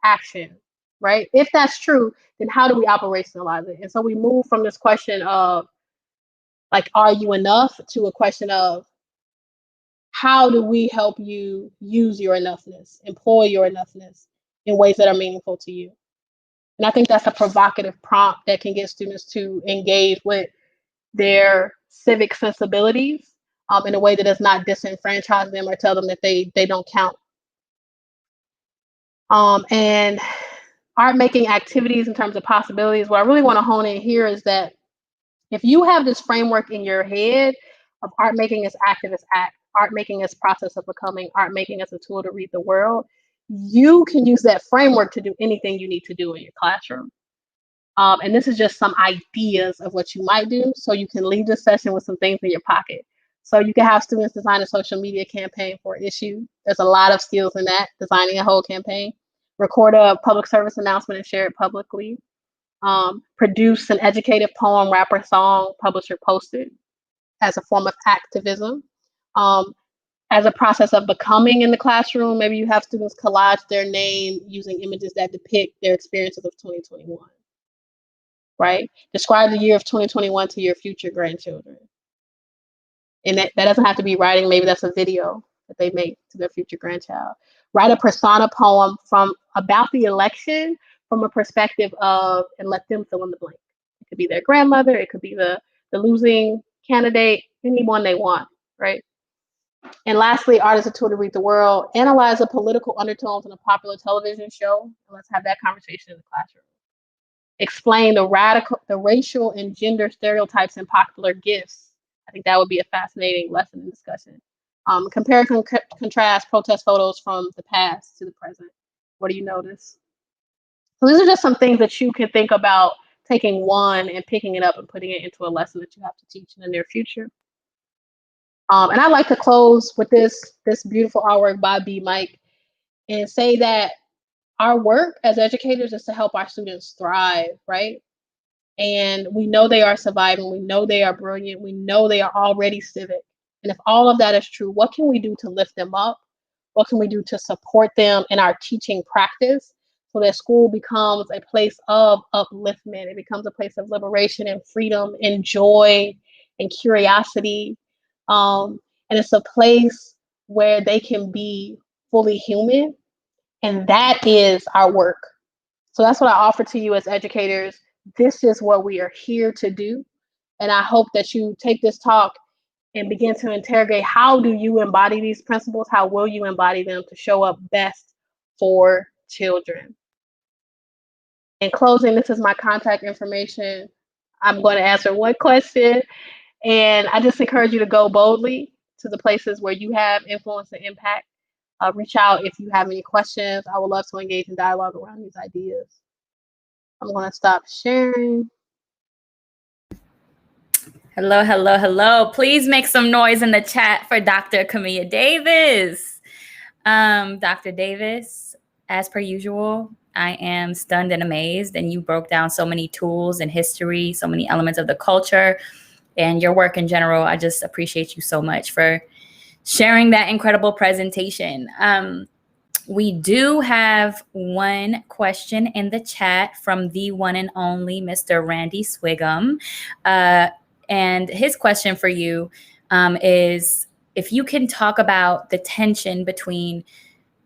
action, right? If that's true, then how do we operationalize it? And so we move from this question of, like, are you enough, to a question of, how do we help you use your enoughness, employ your enoughness in ways that are meaningful to you? And I think that's a provocative prompt that can get students to engage with their civic sensibilities in a way that does not disenfranchise them or tell them that they don't count. And art making activities in terms of possibilities, what I really want to hone in here is that if you have this framework in your head of art making as activist act, art making as process of becoming, art making as a tool to read the world, you can use that framework to do anything you need to do in your classroom. And this is just some ideas of what you might do, so you can leave this session with some things in your pocket. So you can have students design a social media campaign for an issue. There's a lot of skills in that, designing a whole campaign. Record a public service announcement and share it publicly. Produce an educative poem, rapper, song, publish or post it as a form of activism. As a process of becoming in the classroom, maybe you have students collage their name using images that depict their experiences of 2021, right? Describe the year of 2021 to your future grandchildren. And that doesn't have to be writing, maybe that's a video that they make to their future grandchild. Write a persona poem about the election from a perspective of, and let them fill in the blank. It could be their grandmother, it could be the losing candidate, anyone they want, right? And lastly, art is a tool to read the world. Analyze the political undertones in a popular television show, and let's have that conversation in the classroom. Explain the racial and gender stereotypes in popular gifts. I think that would be a fascinating lesson in discussion. Compare and contrast protest photos from the past to the present. What do you notice? So these are just some things that you can think about taking one and picking it up and putting it into a lesson that you have to teach in the near future. And I'd like to close with this beautiful artwork by B. Mike, and say that our work as educators is to help our students thrive, right? And we know they are surviving. We know they are brilliant. We know they are already civic. And if all of that is true, what can we do to lift them up? What can we do to support them in our teaching practice so that school becomes a place of upliftment? It becomes a place of liberation and freedom and joy and curiosity. And it's a place where they can be fully human. And that is our work. So that's what I offer to you as educators. This is what we are here to do. And I hope that you take this talk and begin to interrogate, how do you embody these principles? How will you embody them to show up best for children? In closing, this is my contact information. I'm going to answer one question, and I just encourage you to go boldly to the places where you have influence and impact. Reach out if you have any questions. I would love to engage in dialogue around these ideas. I'm going to stop sharing. Hello, hello, hello. Please make some noise in the chat for Dr. Kamiyah Davis. Dr. Davis, as per usual, I am stunned and amazed. And you broke down so many tools and history, so many elements of the culture and your work in general. I just appreciate you so much for sharing that incredible presentation. We do have one question in the chat from the one and only Mr. Randy Swigum. And his question for you is if you can talk about the tension between,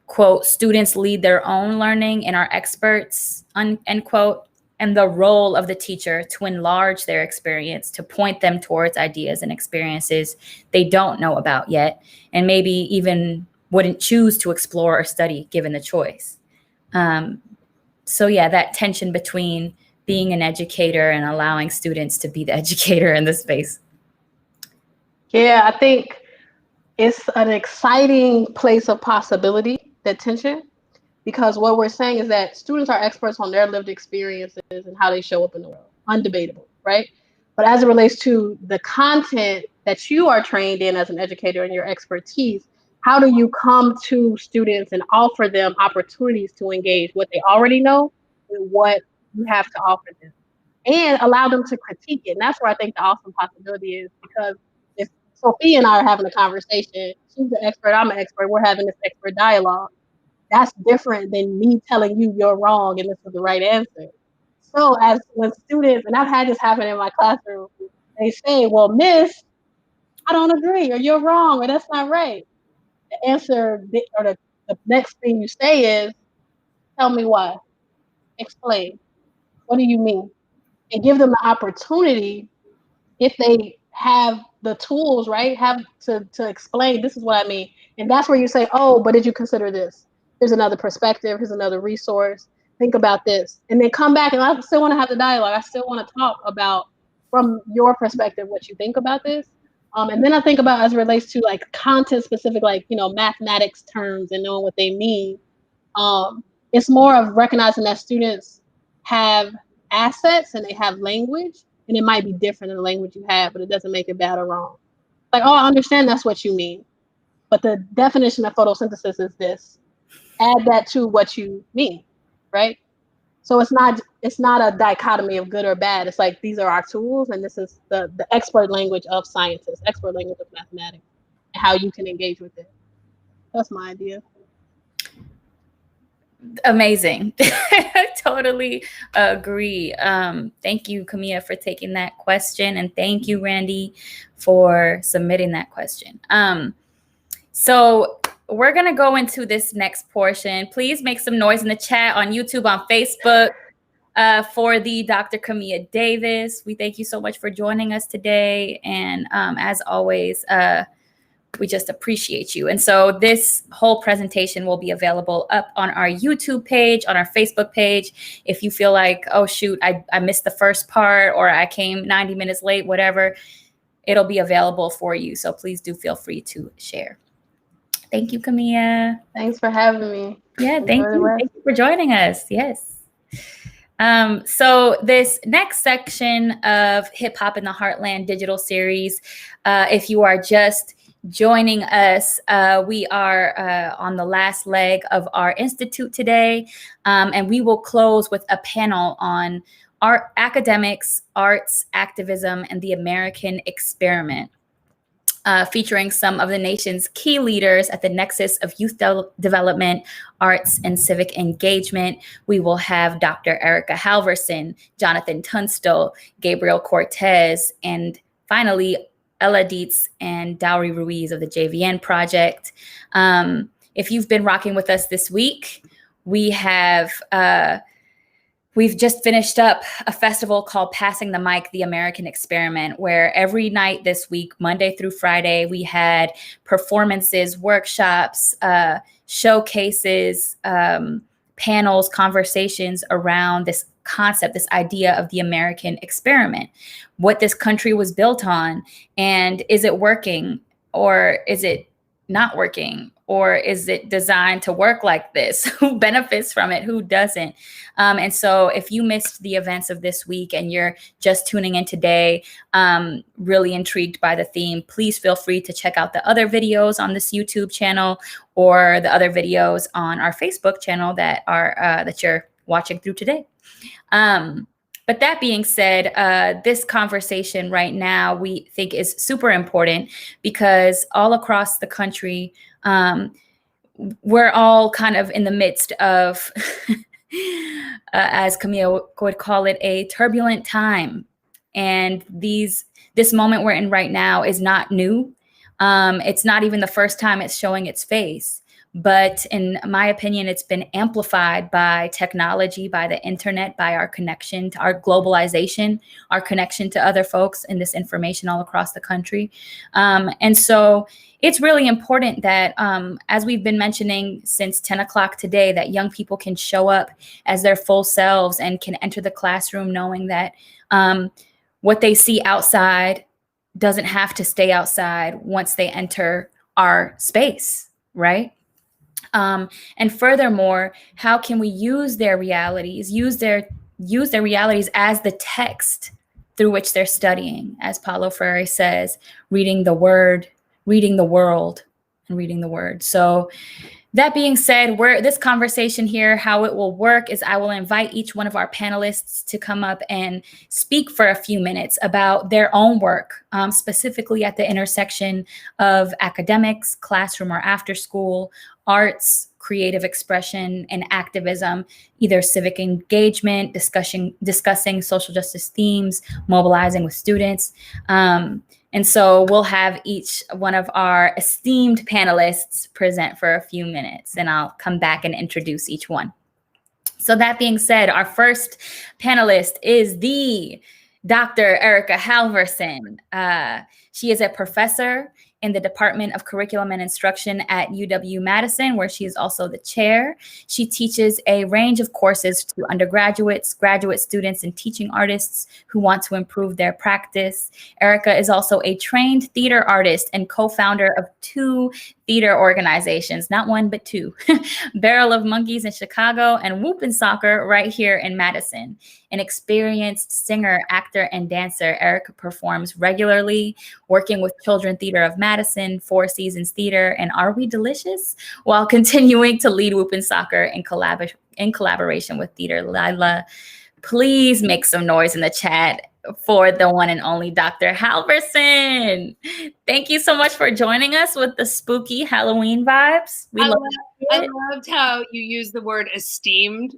quote, students lead their own learning and are experts, end quote, and the role of the teacher to enlarge their experience, to point them towards ideas and experiences they don't know about yet, and maybe even wouldn't choose to explore or study given the choice. So yeah, that tension between being an educator and allowing students to be the educator in this space. Yeah, I think it's an exciting place of possibility, that tension, because what we're saying is that students are experts on their lived experiences and how they show up in the world, undebatable, right? But as it relates to the content that you are trained in as an educator and your expertise, how do you come to students and offer them opportunities to engage what they already know with what you have to offer them, and allow them to critique it? And that's where I think the awesome possibility is, because if Sophie and I are having a conversation, she's an expert, I'm an expert, we're having this expert dialogue, that's different than me telling you you're wrong and this is the right answer. So as when students, and I've had this happen in my classroom, they say, well, miss, I don't agree, or you're wrong, or that's not right. The answer, or the next thing you say is, tell me why. Explain. What do you mean? And give them the opportunity, if they have the tools, right, have to explain, this is what I mean. And that's where you say, oh, but did you consider this? Here's another perspective. Here's another resource. Think about this. And then come back, and I still want to have the dialogue. I still want to talk about, from your perspective, what you think about this. And then I think about, as it relates to like content specific, like, you know, mathematics terms and knowing what they mean. It's more of recognizing that students have assets and they have language, and it might be different than the language you have, but it doesn't make it bad or wrong. Like, oh, I understand that's what you mean, but the definition of photosynthesis is this. Add that to what you mean, right? So it's not a dichotomy of good or bad. It's like, these are our tools, and this is the expert language of scientists, expert language of mathematics, and how you can engage with it. That's my idea. Amazing. Totally agree. Thank you, Kamiyah, for taking that question. And thank you, Randy, for submitting that question. So we're going to go into this next portion. Please make some noise in the chat on YouTube, on Facebook, for the Dr. Kamiyah Davis. We thank you so much for joining us today. And as always, we just appreciate you. And so this whole presentation will be available up on our YouTube page, on our Facebook page. If you feel like, oh, shoot, I missed the first part, or I came 90 minutes late, whatever, it'll be available for you. So please do feel free to share. Thank you, Kamiyah. Thanks for having me. Yeah, thank you. Thank you for joining us. Yes. So this next section of Hip Hop in the Heartland digital series, if you are just joining us. We are on the last leg of our institute today, and we will close with a panel on art, academics, arts, activism, and the American experiment. Featuring some of the nation's key leaders at the nexus of youth development, arts, and civic engagement. We will have Dr. Erica Halverson, Jonathan Tunstall, Gabriel Cortez, and finally, Ella Dietz and Dowry Ruiz of the JVN Project. If you've been rocking with us this week, we've just finished up a festival called Passing the Mic, the American Experiment, where every night this week, Monday through Friday, we had performances, workshops, showcases, panels, conversations around this concept, this idea of the American experiment, what this country was built on, and is it working, or is it not working? Or is it designed to work like this? Who benefits from it? Who doesn't? And so if you missed the events of this week and you're just tuning in today, really intrigued by the theme, please feel free to check out the other videos on this YouTube channel or the other videos on our Facebook channel that you're watching through today. But that being said, this conversation right now we think is super important because all across the country, we're all kind of in the midst of, as Kamiyah would call it, a turbulent time. And this moment we're in right now is not new. It's not even the first time it's showing its face. But in my opinion, it's been amplified by technology, by the internet, by our connection to our globalization, our connection to other folks and this information all across the country. And so it's really important that, as we've been mentioning since 10 o'clock today, that young people can show up as their full selves and can enter the classroom knowing that what they see outside doesn't have to stay outside once they enter our space, right? And furthermore, how can we use their realities, use their realities as the text through which they're studying, as Paulo Freire says, reading the word, reading the world, and reading the word. So that being said, this conversation here, how it will work is I will invite each one of our panelists to come up and speak for a few minutes about their own work, specifically at the intersection of academics, classroom or after school, arts, creative expression, and activism, either civic engagement, discussing social justice themes, mobilizing with students. And so we'll have each one of our esteemed panelists present for a few minutes, and I'll come back and introduce each one. So that being said, our first panelist is the Dr. Erica Halverson. She is a professor in the Department of Curriculum and Instruction at UW-Madison, where she is also the chair. She teaches a range of courses to undergraduates, graduate students, and teaching artists who want to improve their practice. Erica is also a trained theater artist and co-founder of 2 theater organizations, not one, but 2, Barrel of Monkeys in Chicago and Whoopin' Soccer right here in Madison. An experienced singer, actor, and dancer, Erica performs regularly, working with Children Theater of Madison, 4 Seasons Theater, and Are We Delicious? While continuing to lead Whoopin' Soccer in collaboration with Theater Lila. Please make some noise in the chat for the one and only Dr. Halverson. Thank you so much for joining us with the spooky Halloween vibes. I loved how you used the word esteemed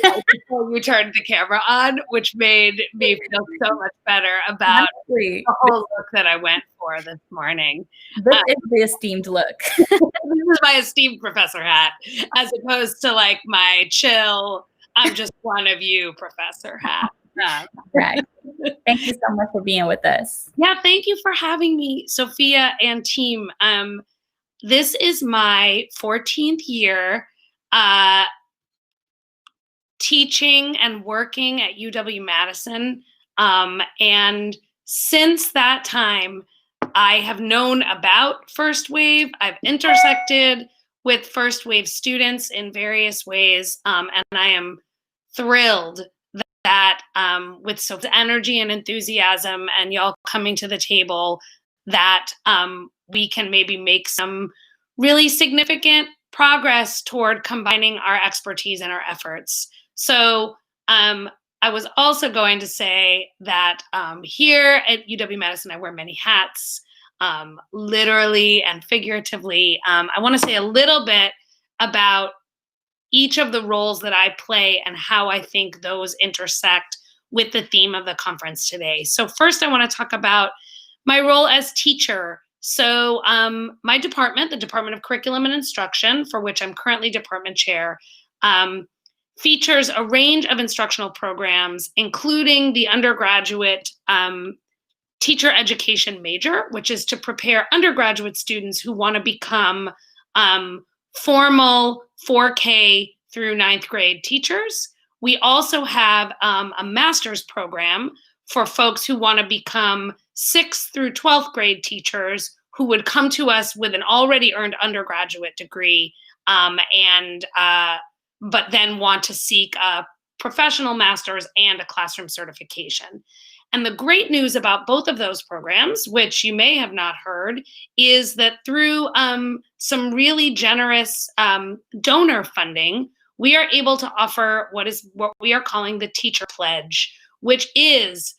right before you turned the camera on, which made me feel so much better about the whole look that I went for this morning. This is the esteemed look. This is my esteemed professor hat, as opposed to like my chill, I'm just one of you professor hat. Right. Thank you so much for being with us. Yeah, thank you for having me, Sophia and team. This is my 14th year teaching and working at UW-Madison. And since that time, I have known about First Wave. I've intersected with First Wave students in various ways. And I am thrilled that with so much energy and enthusiasm and y'all coming to the table, that we can maybe make some really significant progress toward combining our expertise and our efforts. So I was also going to say that here at UW-Madison, I wear many hats, literally and figuratively. I want to say a little bit about each of the roles that I play and how I think those intersect with the theme of the conference today. So first, I want to talk about my role as teacher. So my department, the Department of Curriculum and Instruction, for which I'm currently department chair, features a range of instructional programs, including the undergraduate teacher education major, which is to prepare undergraduate students who want to become formal 4K through 9th grade teachers. We also have a master's program for folks who want to become 6th through 12th grade teachers who would come to us with an already earned undergraduate degree but then want to seek a professional master's and a classroom certification. And the great news about both of those programs, which you may have not heard, is that through some really generous donor funding, we are able to offer what we are calling the Teacher Pledge, which is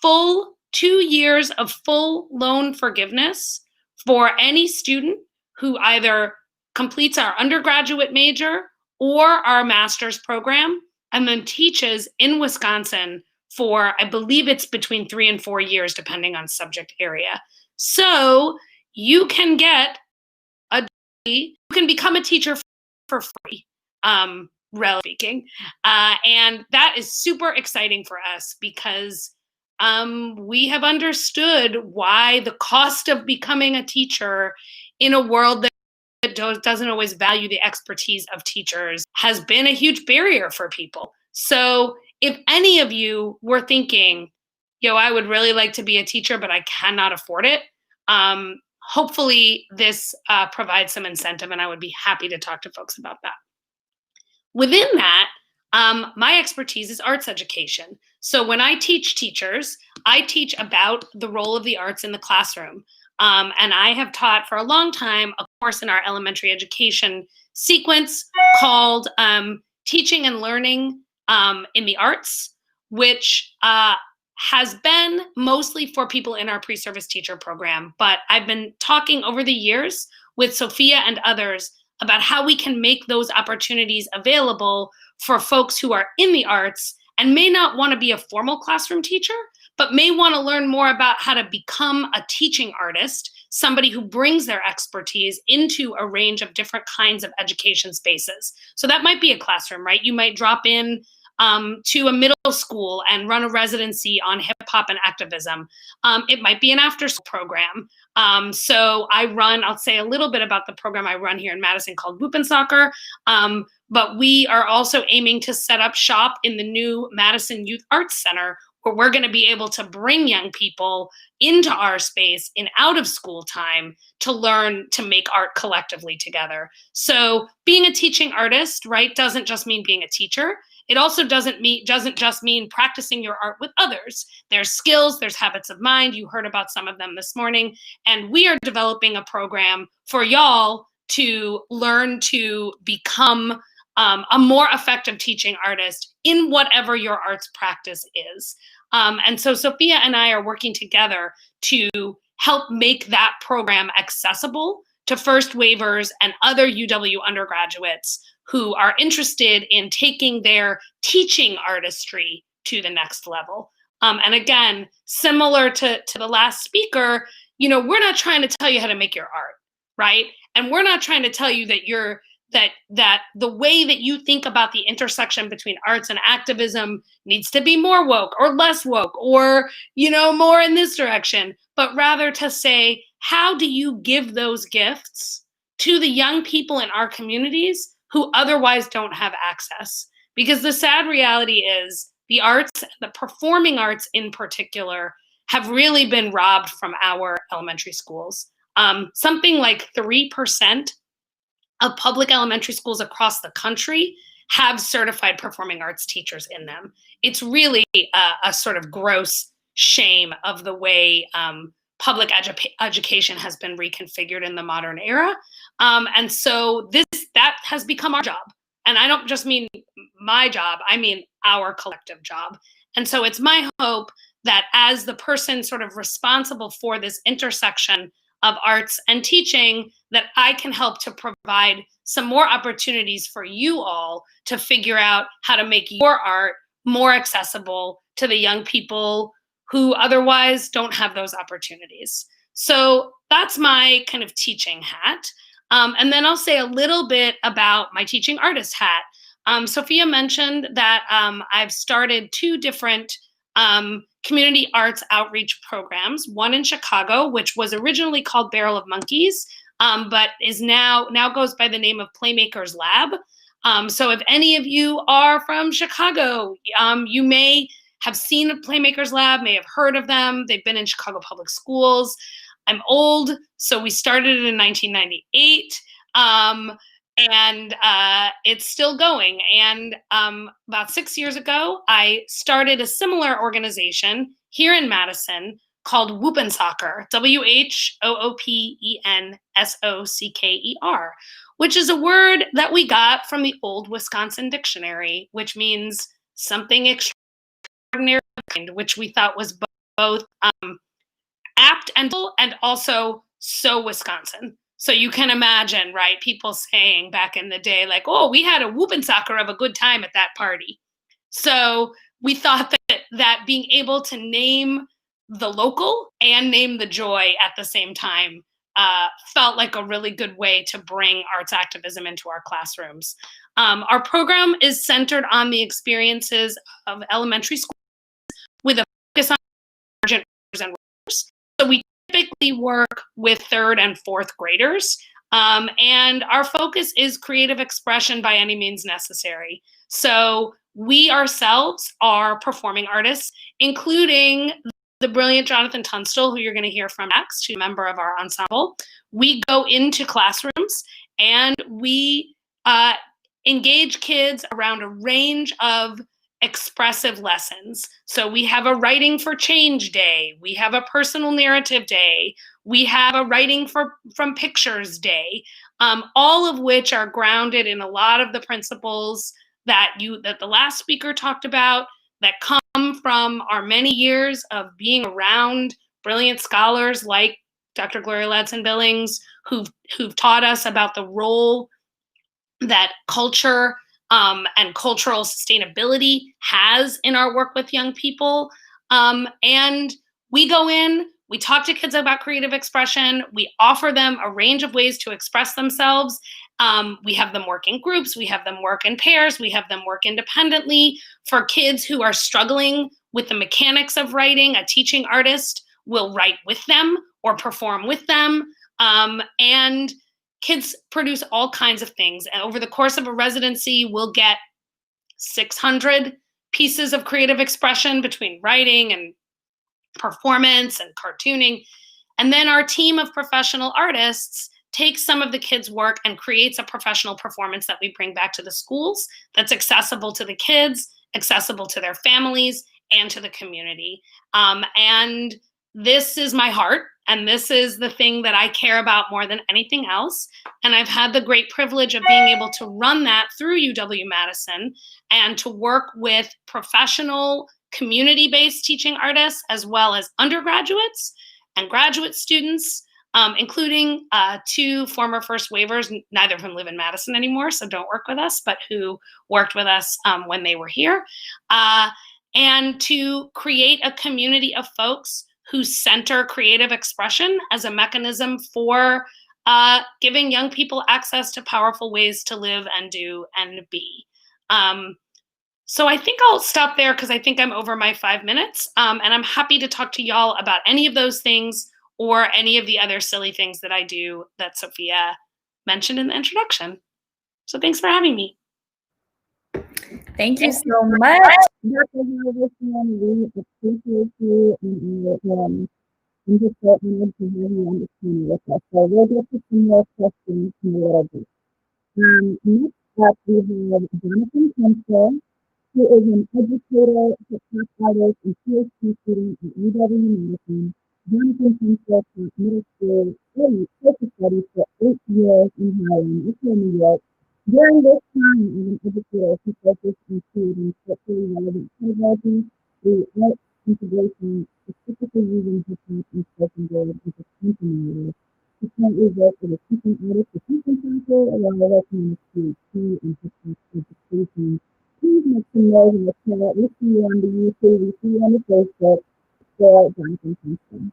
full 2 years of full loan forgiveness for any student who either completes our undergraduate major or our master's program and then teaches in Wisconsin for, I believe it's between 3 and 4 years, depending on subject area. So you can get you can become a teacher for free, relatively speaking. And that is super exciting for us because we have understood why the cost of becoming a teacher in a world that doesn't always value the expertise of teachers has been a huge barrier for people. So if any of you were thinking, I would really like to be a teacher, but I cannot afford it, hopefully this provides some incentive, and I would be happy to talk to folks about that. Within that, my expertise is arts education. So when I teach teachers, I teach about the role of the arts in the classroom. And I have taught for a long time a course in our elementary education sequence called Teaching and Learning in the Arts, which has been mostly for people in our pre-service teacher program. But I've been talking over the years with Sophia and others about how we can make those opportunities available for folks who are in the arts and may not want to be a formal classroom teacher, but may want to learn more about how to become a teaching artist, somebody who brings their expertise into a range of different kinds of education spaces. So that might be a classroom, right? You might drop in to a middle school and run a residency on hip hop and activism. It might be an after school program. So I'll say a little bit about the program I run here in Madison called Whoop and Soccer. But we are also aiming to set up shop in the new Madison Youth Arts Center, where we're going to be able to bring young people into our space in out of school time to learn to make art collectively together. So being a teaching artist, right, doesn't just mean being a teacher. It also doesn't just mean practicing your art with others. There's skills, there's habits of mind. You heard about some of them this morning. And we are developing a program for y'all to learn to become a more effective teaching artist in whatever your arts practice is. And so Sophia and I are working together to help make that program accessible to first waivers and other UW undergraduates who are interested in taking their teaching artistry to the next level. And again, similar to the last speaker, we're not trying to tell you how to make your art, right? And we're not trying to tell you that that the way that you think about the intersection between arts and activism needs to be more woke or less woke or, more in this direction, but rather to say, how do you give those gifts to the young people in our communities who otherwise don't have access? Because the sad reality is the arts, the performing arts in particular, have really been robbed from our elementary schools. Something like 3% of public elementary schools across the country have certified performing arts teachers in them. It's really a sort of gross shame of the way public education has been reconfigured in the modern era. And so that has become our job. And I don't just mean my job, I mean our collective job. And so it's my hope that as the person sort of responsible for this intersection of arts and teaching, that I can help to provide some more opportunities for you all to figure out how to make your art more accessible to the young people who otherwise don't have those opportunities. So that's my kind of teaching hat. And then I'll say a little bit about my teaching artist hat. Sophia mentioned that I've started 2 different community arts outreach programs, one in Chicago, which was originally called Barrel of Monkeys, but is now goes by the name of Playmakers Lab. So if any of you are from Chicago, you may have seen the Playmakers Lab, may have heard of them. They've been in Chicago public schools. I'm old, so we started it in 1998. And it's still going. And about 6 years ago, I started a similar organization here in Madison called Whoopin' Soccer, WHOOPENSOCKER, which is a word that we got from the old Wisconsin dictionary, which means something extraordinary, which we thought was both apt and also so Wisconsin. So you can imagine, right, people saying back in the day, like, oh, we had a whoopin' soccer of a good time at that party. So we thought that being able to name the local and name the joy at the same time felt like a really good way to bring arts activism into our classrooms. Our program is centered on the experiences of elementary schools with a focus on emergent and writers. So we typically work with 3rd and 4th graders, and our focus is creative expression by any means necessary. So we ourselves are performing artists, including the brilliant Jonathan Tunstall, who you're going to hear from next, who's a member of our ensemble. We go into classrooms and we engage kids around a range of expressive lessons. So we have a writing for change day. We have a personal narrative day. We have a writing from pictures day, all of which are grounded in a lot of the principles that the last speaker talked about, that come from our many years of being around brilliant scholars like Dr. Gloria Ladson-Billings, who've taught us about the role that culture and cultural sustainability has in our work with young people. And we go in, we talk to kids about creative expression, we offer them a range of ways to express themselves. We have them work in groups, we have them work in pairs, we have them work independently. For kids who are struggling with the mechanics of writing, a teaching artist will write with them or perform with them. And kids produce all kinds of things. And over the course of a residency, we'll get 600 pieces of creative expression between writing and performance and cartooning. And then our team of professional artists takes some of the kids' work and creates a professional performance that we bring back to the schools that's accessible to the kids, accessible to their families, and to the community. And this is my heart. And this is the thing that I care about more than anything else. And I've had the great privilege of being able to run that through UW-Madison and to work with professional community-based teaching artists, as well as undergraduates and graduate students, including 2 former first waivers. Neither of them live in Madison anymore, so don't work with us, but who worked with us when they were here. And to create a community of folks who center creative expression as a mechanism for giving young people access to powerful ways to live and do and be. So I think I'll stop there because I think I'm over my 5 minutes. And I'm happy to talk to y'all about any of those things or any of the other silly things that I do that Sophia mentioned in the introduction. So thanks for having me. Thank you so much, Dr. Halverson. We appreciate you and I'm just so honored to have you on the panel with us. So we'll get to some more questions in a little bit. Next up, we have Jonathan Tunstall, who is an educator, hip-hop artist, and PhD student at UW-Madison, Jonathan Tunstall taught middle school social studies for 8 years in Harlem, New York. During this time, as an educator, he focused on creating culturally relevant pedagogy through art integration, specifically using hip hop and spoken word as a content. He currently works as a teaching artist for Teaching Council, along with working on a PhD in hip hop education. Please make some noise in the chat. We see you on the YouTube, we see you on the Facebook for Jonathan Tunstall.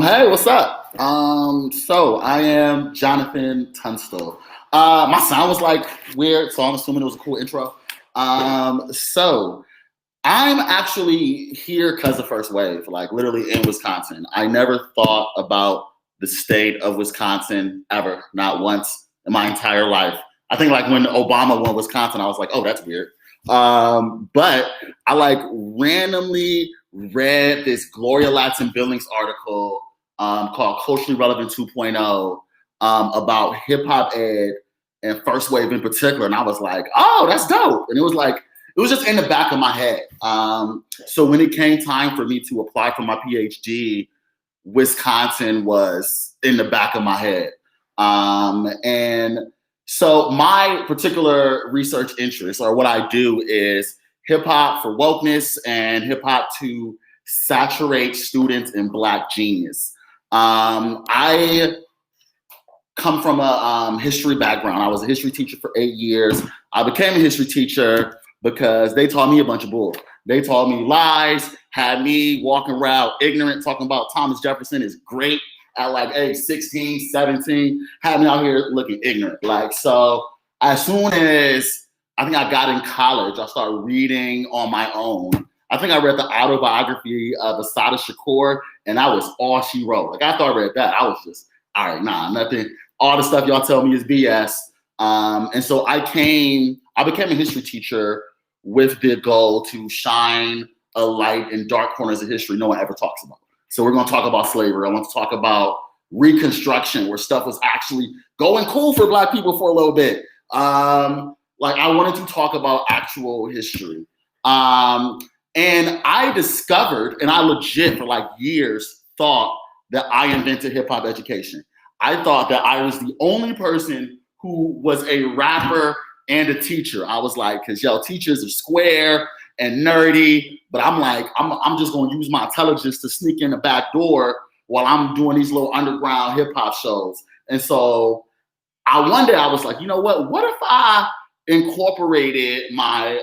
Hey, what's up? So I am Jonathan Tunstall. My sound was like weird, so I'm assuming it was a cool intro. So I'm actually here because of First Wave, like literally in Wisconsin. I never thought about the state of Wisconsin ever, not once in my entire life. I think like when Obama won Wisconsin, I was like, oh, that's weird. But I like randomly read this Gloria Ladson-Billings article called Culturally Relevant 2.0 about hip hop ed and First Wave in particular. And I was like, oh, that's dope. And it was just in the back of my head. So when it came time for me to apply for my PhD, Wisconsin was in the back of my head. And so my particular research interest, or what I do, is hip hop for wokeness and hip hop to saturate students in Black genius. I come from a history background. I was a history teacher for 8 years. I became a history teacher because they taught me a bunch of bull. They taught me lies, had me walking around ignorant, talking about Thomas Jefferson is great at like age 16, 17, had me out here looking ignorant. Like, so as soon as I think I got in college, I started reading on my own. I think I read the autobiography of Assata Shakur, and that was all she wrote. Like, after I read that, I was just, all right, nah, nothing. All the stuff y'all tell me is BS. And so I became a history teacher with the goal to shine a light in dark corners of history no one ever talks about. So we're gonna talk about slavery. I want to talk about Reconstruction, where stuff was actually going cool for Black people for a little bit. Like, I wanted to talk about actual history. And I discovered, and I legit for like years thought that I invented hip hop education. I thought that I was the only person who was a rapper and a teacher. I was like, cause teachers are square and nerdy, but I'm like, I'm just gonna use my intelligence to sneak in the back door while I'm doing these little underground hip hop shows. And so one day I was like, you know what if I incorporated my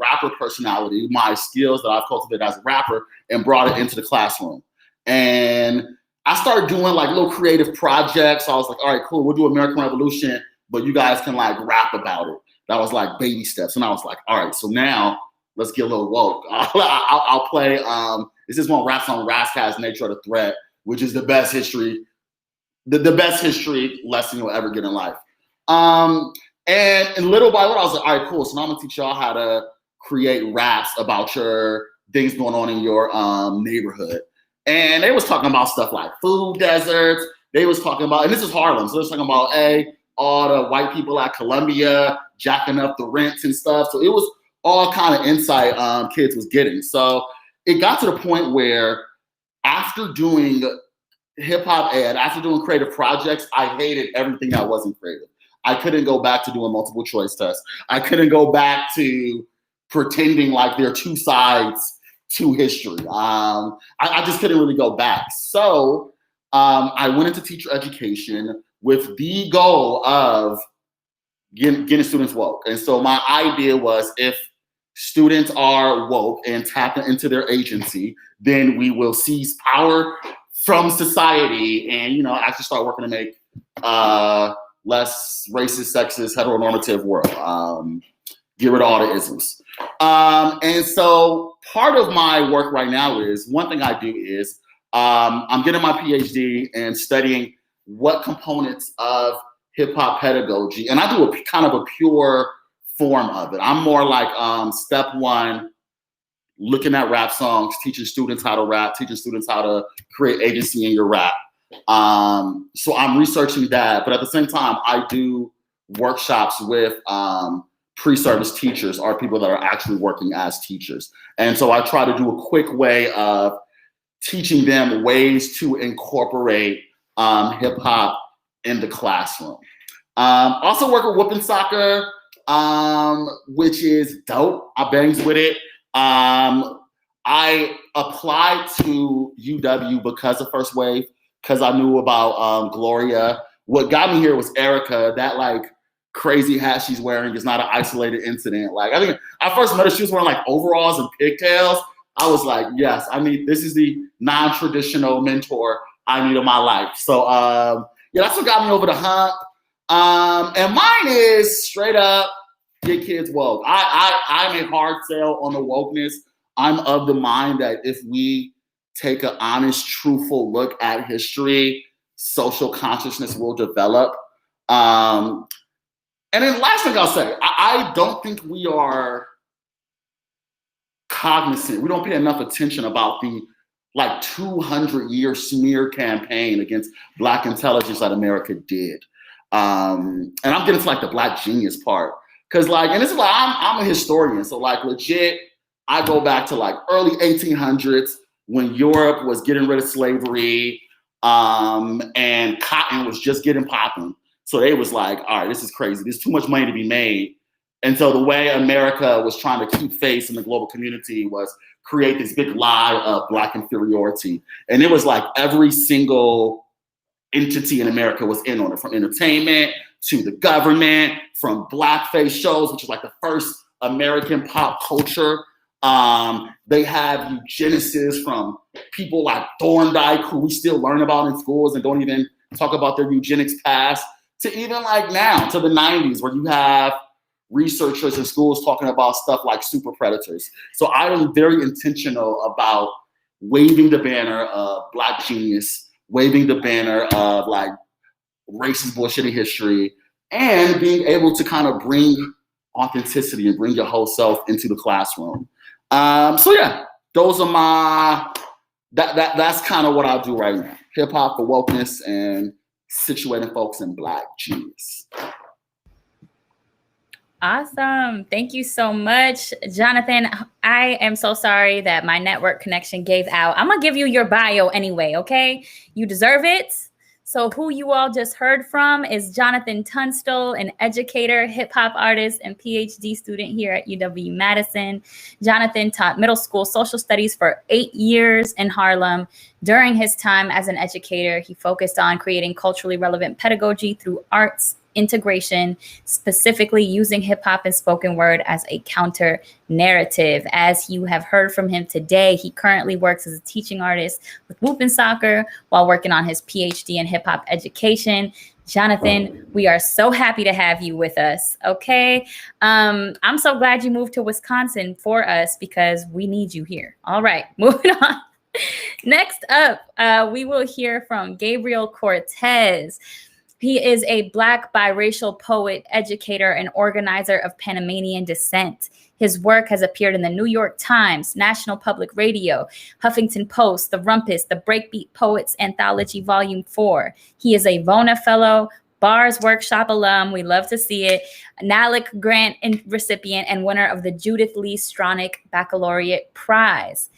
rapper personality, my skills that I've cultivated as a rapper, and brought it into the classroom. And I started doing like little creative projects. I was like, all right, cool, we'll do American Revolution, but you guys can like rap about it. That was like baby steps. And I was like, all right, so now let's get a little woke. I'll play, this is one rap song, Raskat's Nature of the Threat, which is the best history, the best history lesson you'll ever get in life. And little by little, I was like, all right, cool. So now I'm gonna teach y'all how to create raps about your things going on in your neighborhood. And they was talking about stuff like food deserts. They was talking about, and this is Harlem, so they was talking about, all the white people at Columbia jacking up the rents and stuff. So it was all kind of insight kids was getting. So it got to the point where after doing hip hop ed, after doing creative projects, I hated everything that wasn't creative. I couldn't go back to doing multiple choice tests. I couldn't go back to pretending like there are two sides to history. I just couldn't really go back. So I went into teacher education with the goal of getting students woke. And so my idea was, if students are woke and tap into their agency, then we will seize power from society and, actually start working to make less racist, sexist, heteronormative world. Get rid of all the isms. And so part of my work right now is, one thing I do is I'm getting my PhD and studying what components of hip hop pedagogy, and I do a kind of a pure form of it. I'm more like step one, looking at rap songs, teaching students how to rap, teaching students how to create agency in your rap. So I'm researching that, but at the same time, I do workshops with pre-service teachers, or people that are actually working as teachers. And so I try to do a quick way of teaching them ways to incorporate hip hop in the classroom. Also work with whooping soccer, which is dope. I bangs with it. I applied to UW because of First Wave, because I knew about Gloria. What got me here was Erica. That like crazy hat she's wearing is not an isolated incident. Like I think I first met her, she was wearing like overalls and pigtails. I was like, yes, this is the non-traditional mentor I need in my life. So yeah, that's what got me over the hump. And mine is straight up, get kids woke. I'm a hard sell on the wokeness. I'm of the mind that if we take an honest, truthful look at history, social consciousness will develop. And then the last thing I'll say, I don't think we are cognizant. We don't pay enough attention about the like 200-year smear campaign against Black intelligence that America did. And I'm getting to like the Black genius part. Cause like, and this is like, I'm a historian. So like legit, I go back to like early 1800s when Europe was getting rid of slavery and cotton was just getting popping. So they was like, all right, this is crazy. There's too much money to be made. And so the way America was trying to keep face in the global community was create this big lie of Black inferiority. And it was like every single entity in America was in on it, from entertainment to the government, from blackface shows, which is like the first American pop culture. They have eugenicists from people like Thorndike, who we still learn about in schools and don't even talk about their eugenics past, to even like now, to the 90s, where you have researchers in schools talking about stuff like super predators. So I am very intentional about waving the banner of Black genius, waving the banner of like racist bullshit in history, and being able to kind of bring authenticity and bring your whole self into the classroom. So yeah, those are my, that's kind of what I do right now. Hip hop for wokeness and situating folks in Black genius. Awesome. Thank you so much, Jonathan. I am so sorry that my network connection gave out. I'm going to give you your bio anyway, okay? You deserve it. So who you all just heard from is Jonathan Tunstall, an educator, hip hop artist, and PhD student here at UW-Madison. Jonathan taught middle school social studies for 8 years in Harlem. During his time as an educator, he focused on creating culturally relevant pedagogy through arts integration, specifically using hip hop and spoken word as a counter narrative. As you have heard from him today, he currently works as a teaching artist with Whoopin' Soccer while working on his PhD in hip hop education. Jonathan, we are so happy to have you with us. Okay. I'm so glad you moved to Wisconsin for us because we need you here. All right, moving on. Next up, we will hear from Gabriel Cortez. He is a Black biracial poet, educator, and organizer of Panamanian descent. His work has appeared in the New York Times, National Public Radio, Huffington Post, The Rumpus, The Breakbeat Poets Anthology Volume 4. He is a Vona Fellow, Bars Workshop alum, we love to see it, NALIC Grant recipient, and winner of the Judith Lee Stronach Baccalaureate Prize.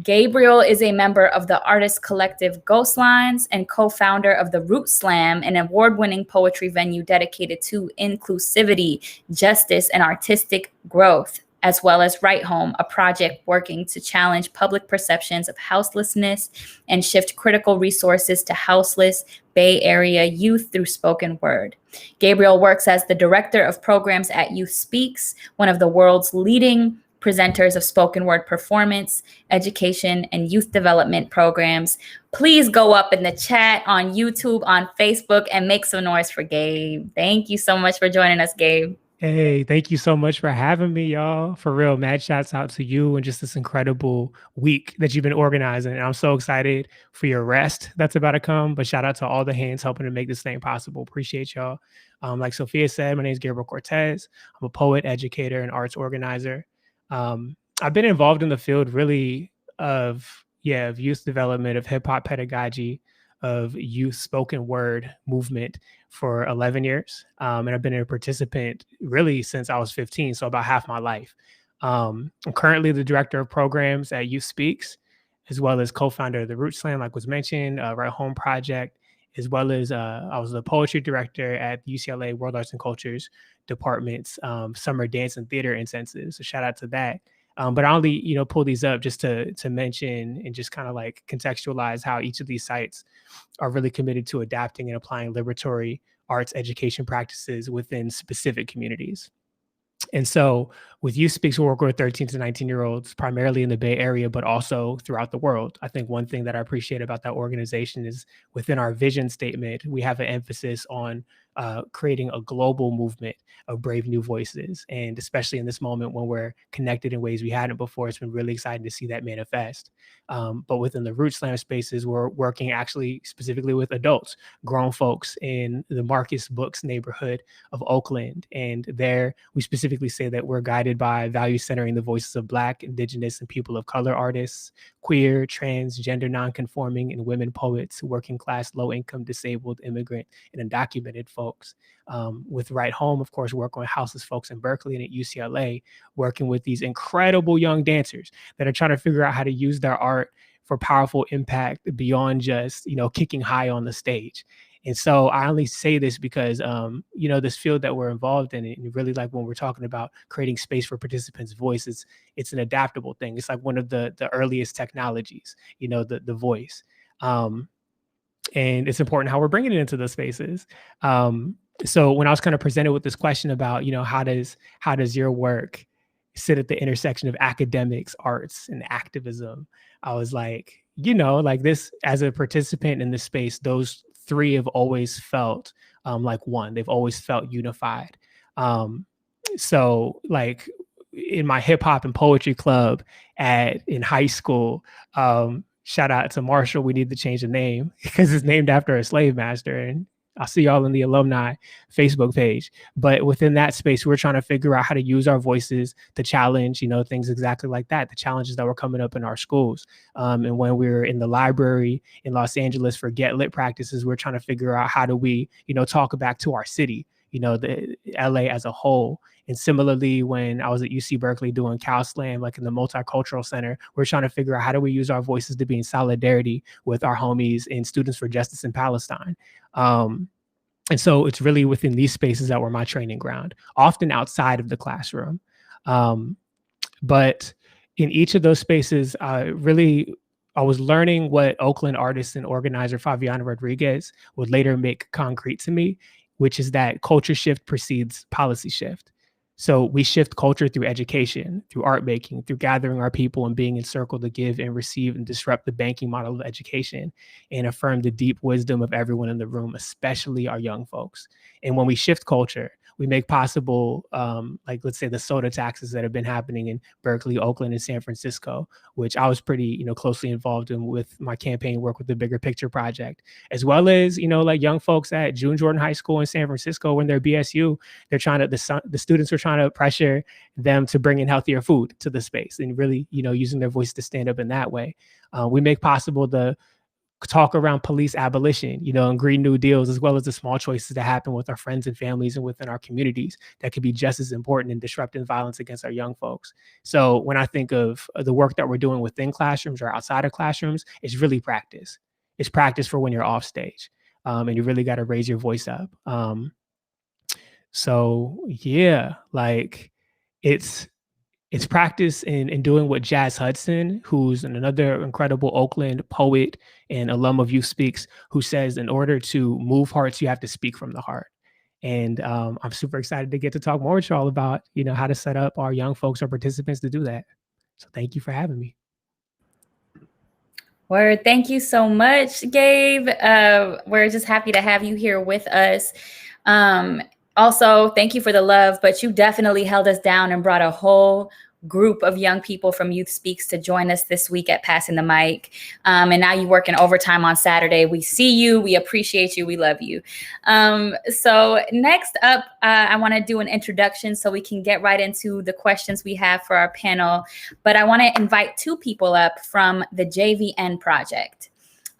Gabriel is a member of the artist collective Ghostlines and co-founder of the Root Slam, an award-winning poetry venue dedicated to inclusivity, justice, and artistic growth, as well as Right Home, a project working to challenge public perceptions of houselessness and shift critical resources to houseless Bay Area youth through spoken word. Gabriel works as the director of programs at Youth Speaks, one of the world's leading presenters of spoken word performance, education, and youth development programs. Please go up in the chat on YouTube, on Facebook, and make some noise for Gabe. Thank you so much for joining us, Gabe. Hey, thank you so much for having me, y'all. For real, mad shouts out to you and just this incredible week that you've been organizing. And I'm so excited for your rest that's about to come. But shout out to all the hands helping to make this thing possible. Appreciate y'all. Like Sophia said, my name is Gabriel Cortez. I'm a poet, educator, and arts organizer. I've been involved in the field really of youth development, of hip hop pedagogy, of youth spoken word movement for 11 years. And I've been a participant really since I was 15, so about half my life. I'm currently the director of programs at Youth Speaks. as well as co-founder of the Root Slam, like was mentioned, Right Home Project, as well as I was the poetry director at UCLA World Arts and Cultures Department's Summer Dance and Theater Intensive. So shout out to that. But I only, pull these up just to mention and just kind of like contextualize how each of these sites are really committed to adapting and applying liberatory arts education practices within specific communities. And so with Youth Speaks, we work with 13 to 19-year-olds, primarily in the Bay Area, but also throughout the world. I think one thing that I appreciate about that organization is within our vision statement, we have an emphasis on creating a global movement of brave new voices. And especially in this moment when we're connected in ways we hadn't before, it's been really exciting to see that manifest. But within the Root Slam spaces, we're working actually specifically with adults, grown folks in the Marcus Books neighborhood of Oakland. And there we specifically say that we're guided by values centering the voices of Black, Indigenous, and people of color artists, queer, trans, gender nonconforming, and women poets, working class, low income, disabled, immigrant, and undocumented folks. With Right Home, of course, working with houseless folks in Berkeley and at UCLA, working with these incredible young dancers that are trying to figure out how to use their art for powerful impact beyond just, kicking high on the stage. And so I only say this because, this field that we're involved in, and really like when we're talking about creating space for participants' voices, it's an adaptable thing. It's like one of the earliest technologies, the voice. And it's important how we're bringing it into those spaces. So when I was kind of presented with this question about, how does your work sit at the intersection of academics, arts, and activism, I was like, like this, as a participant in this space, those three have always felt like one. They've always felt unified. So like in my hip hop and poetry club in high school, shout out to Marshall. We need to change the name because it's named after a slave master. And I'll see y'all in the alumni Facebook page. But within that space, we're trying to figure out how to use our voices to challenge, things exactly like that, the challenges that were coming up in our schools. And when we were in the library in Los Angeles for Get Lit practices, we're trying to figure out how do we, talk back to our city, the LA as a whole. And similarly, when I was at UC Berkeley doing Cal Slam, like in the Multicultural Center, we're trying to figure out how do we use our voices to be in solidarity with our homies and Students for Justice in Palestine. And so it's really within these spaces that were my training ground, often outside of the classroom. But in each of those spaces, I was learning what Oakland artist and organizer Fabiana Rodriguez would later make concrete to me, which is that culture shift precedes policy shift. So we shift culture through education, through art making, through gathering our people and being in circle to give and receive and disrupt the banking model of education and affirm the deep wisdom of everyone in the room, especially our young folks. And when we shift culture, we make possible, like, let's say the soda taxes that have been happening in Berkeley, Oakland, and San Francisco, which I was pretty, closely involved in with my campaign work with the Bigger Picture Project, as well as, like young folks at June Jordan High School in San Francisco, when they're BSU, they're trying to, the students are trying to pressure them to bring in healthier food to the space and really, using their voice to stand up in that way. We make possible the talk around police abolition, and Green New Deals, as well as the small choices that happen with our friends and families and within our communities that could be just as important in disrupting violence against our young folks. So when I think of the work that we're doing within classrooms or outside of classrooms, it's really practice. It's practice for when you're off stage, and you really got to raise your voice up. So yeah, like it's practice in doing what Jazz Hudson, who's another incredible Oakland poet and alum of Youth Speaks, who says, in order to move hearts, you have to speak from the heart. And I'm super excited to get to talk more with y'all about, how to set up our young folks or participants to do that. So thank you for having me. Word. Thank you so much, Gabe. We're just happy to have you here with us. Also, thank you for the love, but you definitely held us down and brought a whole group of young people from Youth Speaks to join us this week at Passing the Mic. And now you work in overtime on Saturday. We see you. We appreciate you. We love you. So next up, I want to do an introduction so we can get right into the questions we have for our panel. But I want to invite two people up from the JVN Project.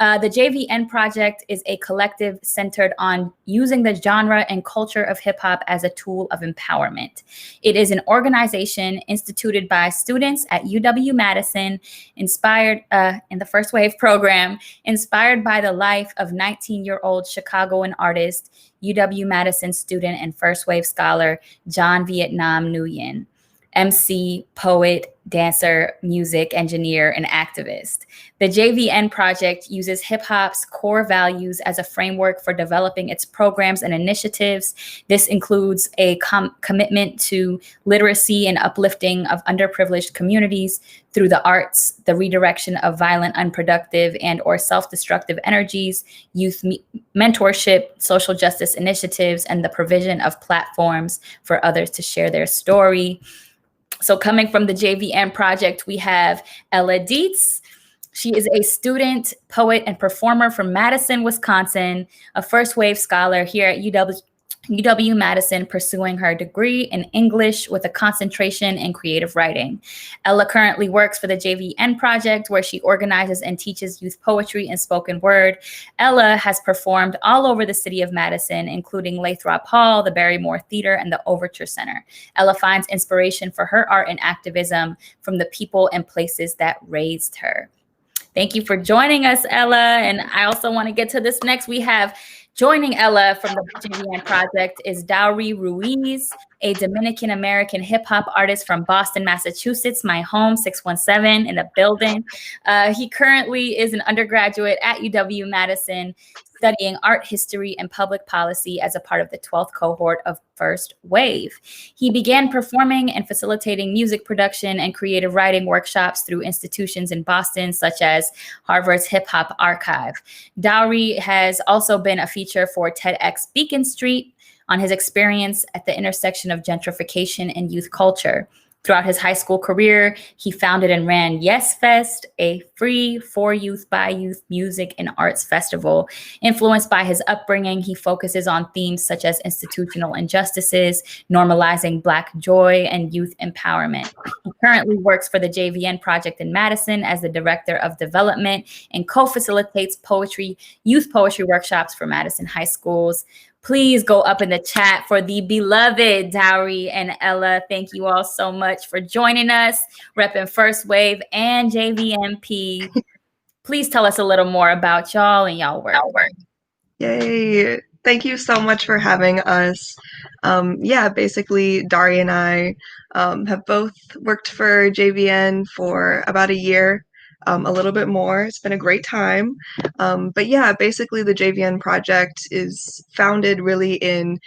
The JVN Project is a collective centered on using the genre and culture of hip hop as a tool of empowerment. It is an organization instituted by students at UW-Madison, inspired in the First Wave program, inspired by the life of 19-year-old Chicagoan artist, UW-Madison student and First Wave scholar John Vietnam Nguyen, MC, poet, dancer, music engineer, and activist. The JVN Project uses hip hop's core values as a framework for developing its programs and initiatives. This includes a commitment to literacy and uplifting of underprivileged communities through the arts, the redirection of violent, unproductive, and or self-destructive energies, youth mentorship, social justice initiatives, and the provision of platforms for others to share their story. So coming from the JVN Project, we have Ella Dietz. She is a student, poet, and performer from Madison, Wisconsin, a first wave scholar here at UW-Madison, pursuing her degree in English with a concentration in creative writing. Ella currently works for the JVN Project, where she organizes and teaches youth poetry and spoken word. Ella has performed all over the city of Madison, including Lathrop Hall, the Barrymore Theater, and the Overture Center. Ella finds inspiration for her art and activism from the people and places that raised her. Thank you for joining us, Ella. And I also want to get to this next. We have joining Ella from the JVN Project is Dowry Ruiz, a Dominican-American hip-hop artist from Boston, Massachusetts, my home, 617 in the building. He currently is an undergraduate at UW-Madison, studying art history and public policy as a part of the 12th cohort of First Wave. He began performing and facilitating music production and creative writing workshops through institutions in Boston, such as Harvard's Hip Hop Archive. Dowry has also been a feature for TEDx Beacon Street on his experience at the intersection of gentrification and youth culture. Throughout his high school career, he founded and ran Yes Fest, a free for youth by youth music and arts festival. Influenced by his upbringing, he focuses on themes such as institutional injustices, normalizing Black joy, and youth empowerment. He currently works for the JVN Project in Madison as the Director of Development and co-facilitates youth poetry workshops for Madison high schools. Please go up in the chat for the beloved Dowry and Ella. Thank you all so much for joining us, repping First Wave and JVMP. Please tell us a little more about y'all and y'all work. Yay. Thank you so much for having us. Basically, Dari and I have both worked for JVN for about a year. A little bit more. It's been a great time. Basically the JVN Project is founded really in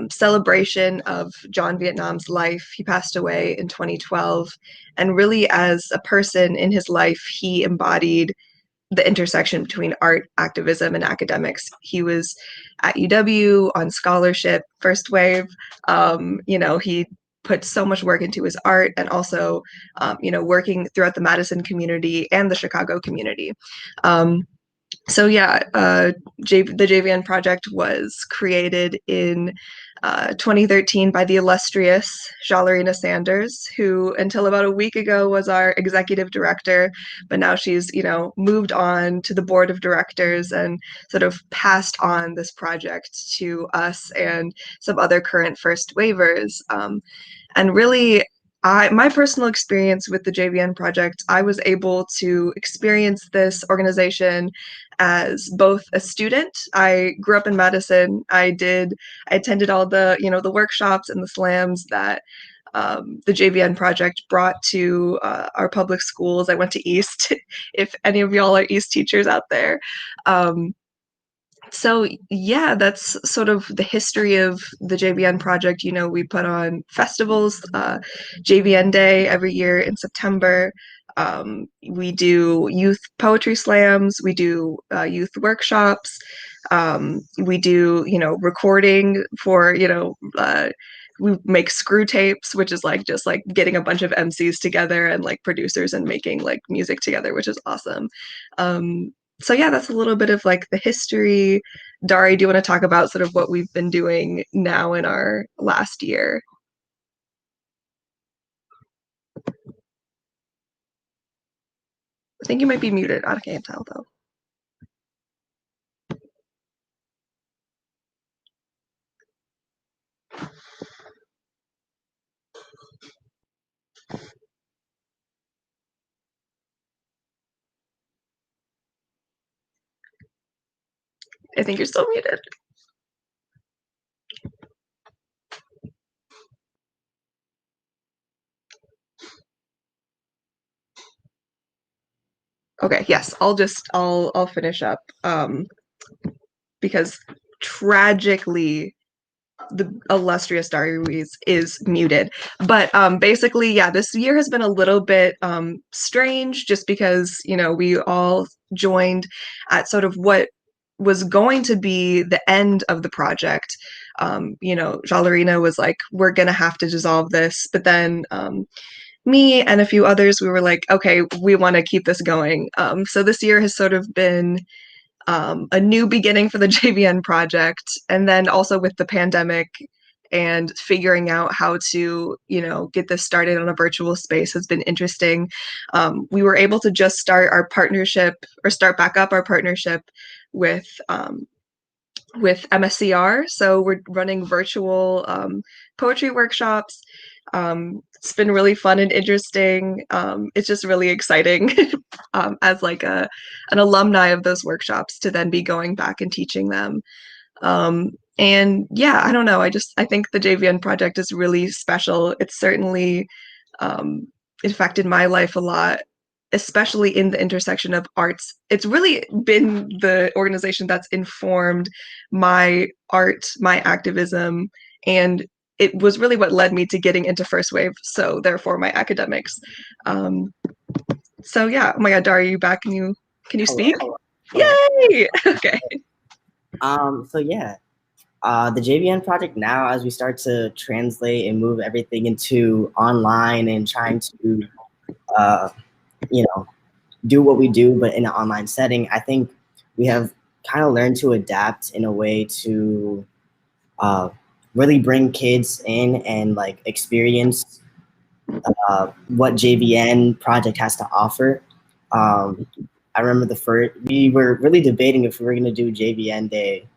celebration of John Vietnam's life. He passed away in 2012. And really as a person in his life, he embodied the intersection between art, activism, and academics. He was at UW on scholarship, First Wave. He put so much work into his art and also, working throughout the Madison community and the Chicago community. The JVN Project was created in 2013 by the illustrious Jalarina Sanders, who until about a week ago was our executive director, but now she's, moved on to the board of directors and sort of passed on this project to us and some other current First Wavers. And really, my personal experience with the JVN Project, I was able to experience this organization as both a student. I grew up in Madison. I attended all the, the workshops and the slams that the JVN Project brought to our public schools. I went to East, if any of y'all are East teachers out there. That's sort of the history of the JVN Project. We put on festivals, JVN Day every year in September. We do youth poetry slams. We do youth workshops. We do, recording for, we make screw tapes, which is just getting a bunch of MCs together and producers and making music together, which is awesome. That's a little bit of the history. Dari, do you want to talk about sort of what we've been doing now in our last year? I think you might be muted. I can't tell though. I think you're still muted. Okay, yes, I'll finish up because tragically the illustrious Dari Ruiz is muted. But basically, yeah, this year has been a little bit strange just because, you know, we all joined at sort of what was going to be the end of the project. You know, Jalarina was like, we're going to have to dissolve this. But then me and a few others, we were like, okay, we want to keep this going. So this year has sort of been a new beginning for the JVN project. And then also with the pandemic and figuring out how to, you know, get this started on a virtual space has been interesting. We were able to just start our partnership or start back up our partnership with MSCR. So we're running virtual poetry workshops. It's been really fun and interesting. It's just really exciting as like an alumni of those workshops to then be going back and teaching them. And yeah, I don't know. I think the JVN project is really special. It's certainly affected my life a lot, especially in the intersection of arts. It's really been the organization that's informed my art, my activism, and it was really what led me to getting into First Wave, so therefore my academics. So yeah, oh my God, Dari, are you back? Can you speak? Hello. Yay! Okay. So yeah, the JVN project now, as we start to translate and move everything into online and trying to, you know, do what we do, but in an online setting, I think we have kind of learned to adapt in a way to really bring kids in and like experience what JVN project has to offer. I remember we were really debating if we were going to do JVN Day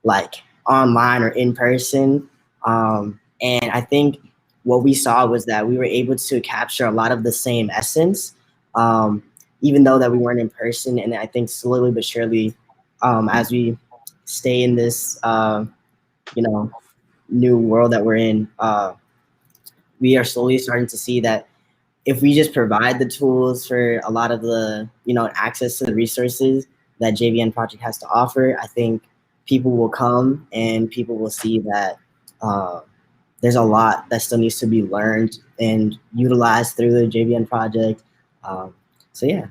like online or in person. And I think what we saw was that we were able to capture a lot of the same essence, even though that we weren't in person. And I think slowly but surely, as we stay in this, you know, new world that we're in, we are slowly starting to see that if we just provide the tools for a lot of the, you know, access to the resources that JVN project has to offer, I think people will come and people will see that there's a lot that still needs to be learned and utilized through the JVN project. So yeah,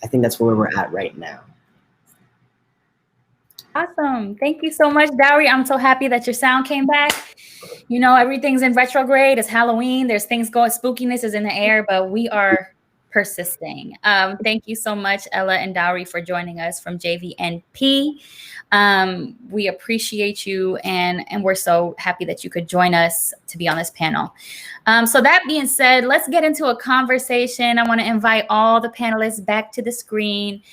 I think that's where we're at right now. Awesome. Thank you so much, Dowry. I'm so happy that your sound came back. You know, everything's in retrograde. It's Halloween. There's things going, spookiness is in the air, but we are persisting. Thank you so much, Ella and Dowry, for joining us from JVNP. We appreciate you, and we're so happy that you could join us to be on this panel. So that being said, let's get into a conversation. I want to invite all the panelists back to the screen.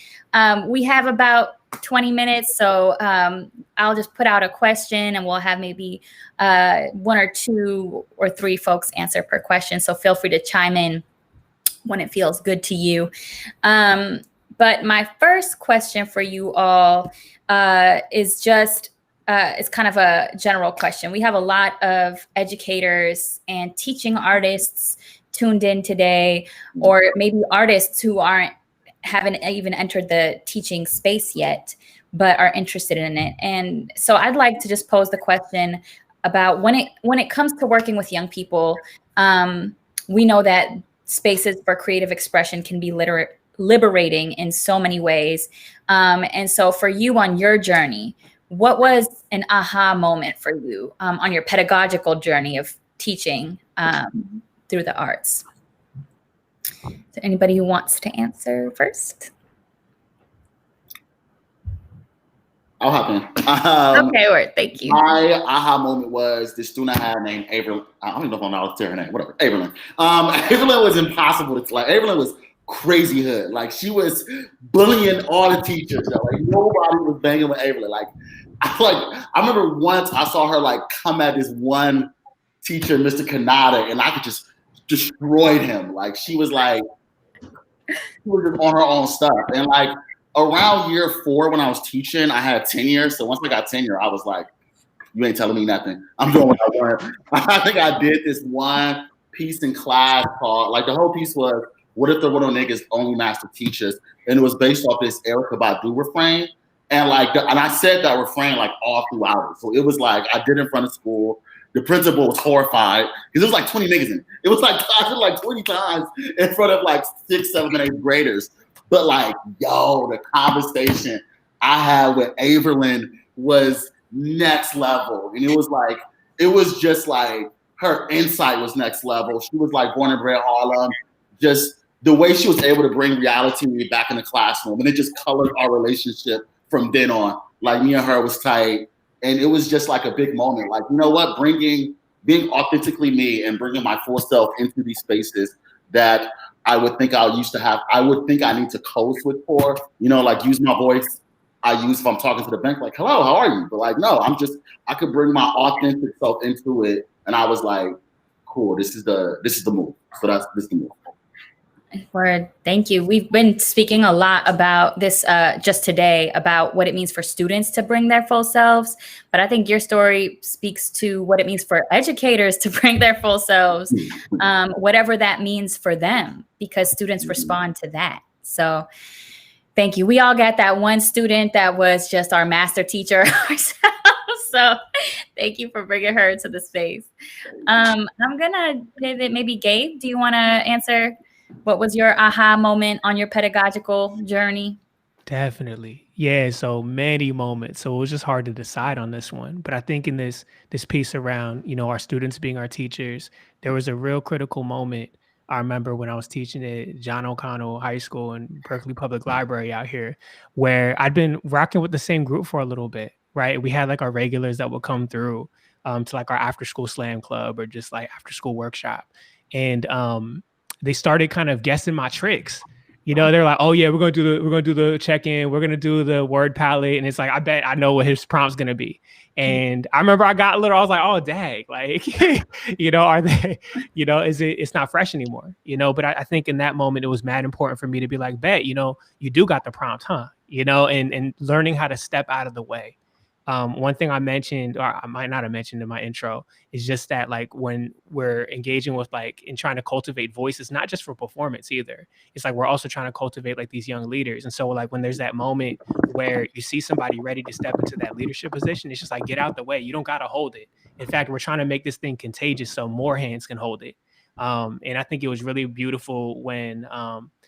We have about 20 minutes, so I'll just put out a question and we'll have maybe 1 or 2 or 3 folks answer per question. So feel free to chime in when it feels good to you. But my first question for you all is just, it's kind of a general question. We have a lot of educators and teaching artists tuned in today, or maybe artists who haven't even entered the teaching space yet, but are interested in it. And so I'd like to just pose the question about when it comes to working with young people, we know that spaces for creative expression can be liberating in so many ways. And so for you on your journey, what was an aha moment for you on your pedagogical journey of teaching through the arts? Is there anybody who wants to answer first? I'll hop in. Okay, word. Thank you. My aha moment was this student I had named Avril. I don't even know if I'm allowed to tell her name. Whatever. Avril. Avril was impossible to like. Avril was crazy hood. Like she was bullying all the teachers. Like nobody was banging with Avril. Like I remember once I saw her like come at this one teacher, Mr. Kanata, and I could just destroyed him. Like she was just on her own stuff. And like around year 4 when I was teaching, I had tenure. So once I got tenure, I was like, you ain't telling me nothing. I'm doing what I want. I think I did this one piece in class called, like the whole piece was, what if the little niggas only master teachers? And it was based off this Erica Badu refrain. And and I said that refrain like all throughout it. So it was like, I did it in front of school. The principal was horrified because it was like 20 niggas in it. It was like, I did like 20 times in front of like 6th, 7th, and 8th graders. But like, yo, the conversation I had with Averlyn was next level. And it was just like, her insight was next level. She was like born and bred Harlem. Just the way she was able to bring reality back in the classroom. And it just colored our relationship from then on. Like me and her was tight. And it was just like a big moment. Like, you know what? Being authentically me and bringing my full self into these spaces that I would think I used to have, I would think I need to code switch for, like use my voice. I use if I'm talking to the bank, like, hello, how are you? But like, no, I could bring my authentic self into it. And I was like, cool, this is the move. So this is the move. Word. Thank you. We've been speaking a lot about this just today, about what it means for students to bring their full selves. But I think your story speaks to what it means for educators to bring their full selves, whatever that means for them, because students respond to that. So thank you. We all got that one student that was just our master teacher ourselves. So thank you for bringing her to the space. I'm going to pivot. Maybe Gabe, do you want to answer? What was your aha moment on your pedagogical journey? Definitely. Yeah, so many moments. So it was just hard to decide on this one. But I think in this piece around, our students being our teachers, there was a real critical moment. I remember when I was teaching at John O'Connell High School and Berkeley Public Library out here, where I'd been rocking with the same group for a little bit, right? We had like our regulars that would come through to like our after school slam club or just like after school workshop. And they started kind of guessing my tricks. They're like, oh yeah, we're gonna do the check-in, we're gonna do the word palette, and it's like, I bet I know what his prompt's gonna be. And I remember I got a little, I was like, oh dang, like, are they, it's not fresh anymore, but I think in that moment it was mad important for me to be like, bet, you do got the prompt, huh? And learning how to step out of the way. One thing I mentioned, or I might not have mentioned in my intro, is just that like when we're engaging with like and trying to cultivate voices, not just for performance either. It's like we're also trying to cultivate like these young leaders. And so like when there's that moment where you see somebody ready to step into that leadership position, it's just like, get out the way. You don't got to hold it. In fact, we're trying to make this thing contagious so more hands can hold it. And I think it was really beautiful when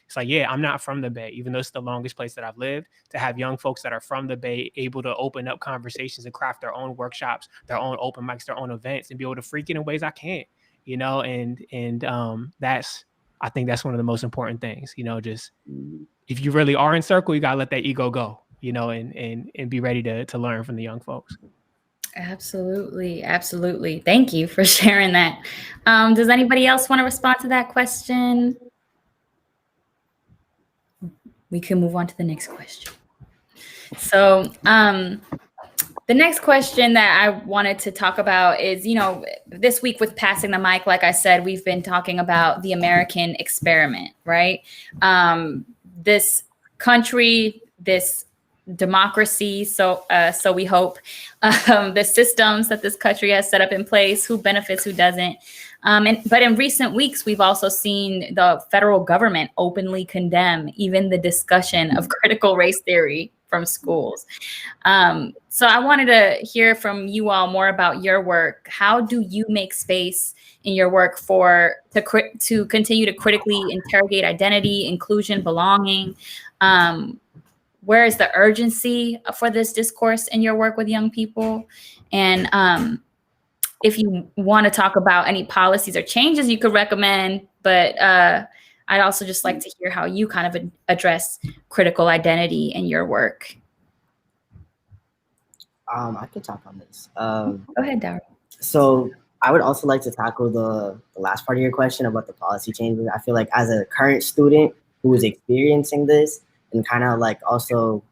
it's like, yeah, I'm not from the Bay, even though it's the longest place that I've lived, to have young folks that are from the Bay able to open up conversations and craft their own workshops, their own open mics, their own events, and be able to freak it in ways I can't, and I think that's one of the most important things, just if you really are in circle, you gotta let that ego go, and be ready to learn from the young folks. Absolutely. Absolutely. Thank you for sharing that. Does anybody else want to respond to that question? We can move on to the next question. So the next question that I wanted to talk about is, this week with Passing the Mic, like I said, we've been talking about the American experiment, right? This country, this democracy, so we hope, the systems that this country has set up in place, who benefits, who doesn't. But in recent weeks, we've also seen the federal government openly condemn even the discussion of critical race theory from schools. So I wanted to hear from you all more about your work. How do you make space in your work to continue to critically interrogate identity, inclusion, belonging? Where is the urgency for this discourse in your work with young people? And if you want to talk about any policies or changes you could recommend, but I'd also just like to hear how you kind of address critical identity in your work. I could talk on this. Go ahead, Dara. So I would also like to tackle the last part of your question about the policy changes. I feel like as a current student who is experiencing this and kind of like also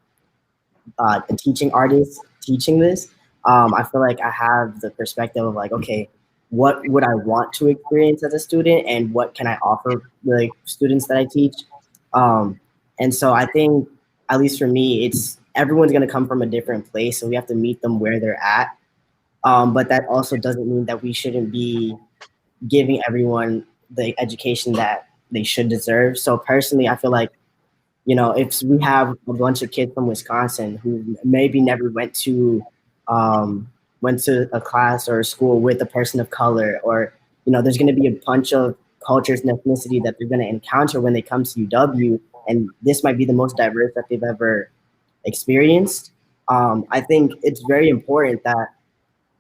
a teaching artist teaching this, I feel like I have the perspective of like, okay, what would I want to experience as a student and what can I offer the students that I teach? And so I think at least for me, it's everyone's going to come from a different place, so we have to meet them where they're at. But that also doesn't mean that we shouldn't be giving everyone the education that they should deserve. So personally, I feel like, you know, if we have a bunch of kids from Wisconsin who maybe never went to a class or a school with a person of color, or, you know, there's going to be a bunch of cultures and ethnicity that they're going to encounter when they come to UW, and this might be the most diverse that they've ever experienced. I think it's very important that,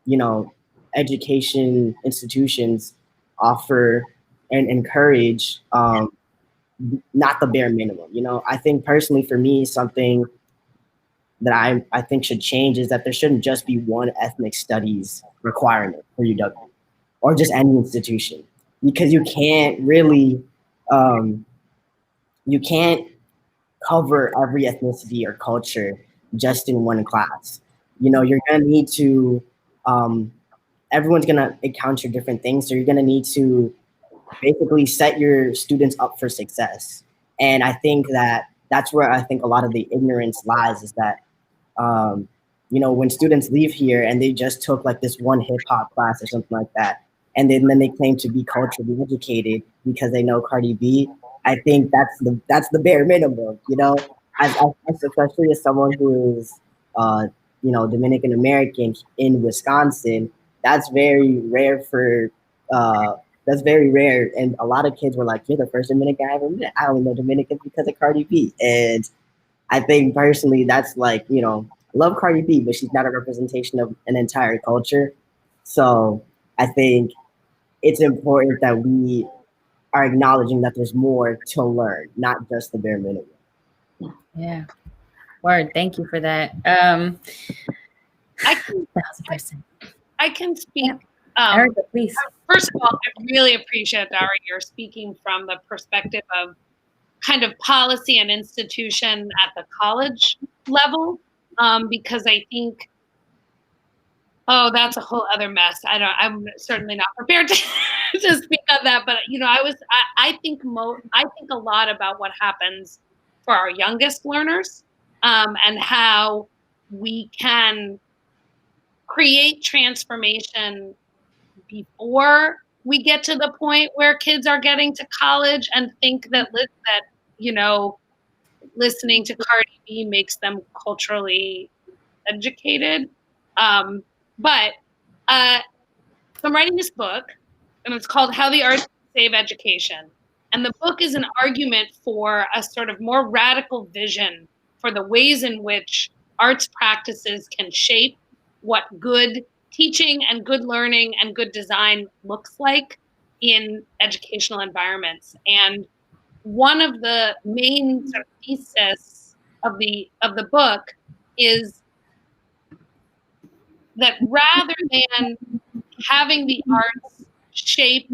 you know, education institutions offer and encourage not the bare minimum. You know, I think personally for me, something that I think should change is that there shouldn't just be one ethnic studies requirement for UW or just any institution, because you can't really, you can't cover every ethnicity or culture just in one class. You know, you're gonna need to, everyone's gonna encounter different things, so you're gonna need to basically set your students up for success. And I think that that's where I think a lot of the ignorance lies, is that, you know, when students leave here and they just took like this one hip hop class or something like that, and then they claim to be culturally educated because they know Cardi B, I think that's the bare minimum, you know, as especially as someone who is, you know, Dominican American in Wisconsin. That's very rare for, that's very rare. And a lot of kids were like, you're the first Dominican I ever met. I only know Dominicans because of Cardi B. And I think personally, that's like, you know, I love Cardi B, but she's not a representation of an entire culture. So I think it's important that we are acknowledging that there's more to learn, not just the bare minimum. Yeah. Word. Thank you for that. I can speak. Erica, please. First of all, I really appreciate, Dara, you're speaking from the perspective of kind of policy and institution at the college level, because I think, oh, that's a whole other mess. I'm certainly not prepared to, to speak on that, but you know, I think a lot about what happens for our youngest learners, and how we can create transformation before we get to the point where kids are getting to college and think that you know, listening to Cardi B makes them culturally educated. But so I'm writing this book, and it's called How the Arts Save Education. And the book is an argument for a sort of more radical vision for the ways in which arts practices can shape what good teaching and good learning and good design looks like in educational environments. And one of the main sort of thesis of the book is that rather than having the arts shape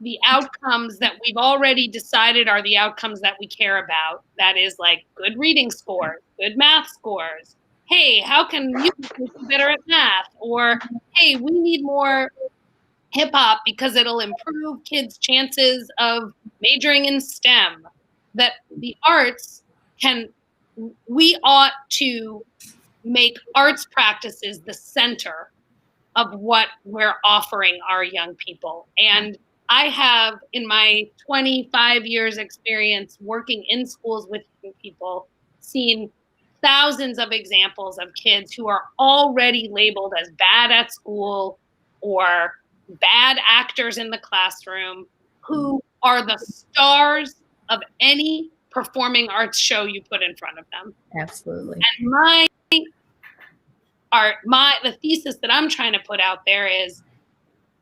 the outcomes that we've already decided are the outcomes that we care about, that is like good reading scores, good math scores, hey, how can you be better at math? Or, hey, we need more hip hop because it'll improve kids' chances of majoring in STEM. That the arts we ought to make arts practices the center of what we're offering our young people. And I have, in my 25 years experience working in schools with young people, seen thousands of examples of kids who are already labeled as bad at school or bad actors in the classroom, who are the stars of any performing arts show you put in front of them. Absolutely. And the thesis that I'm trying to put out there is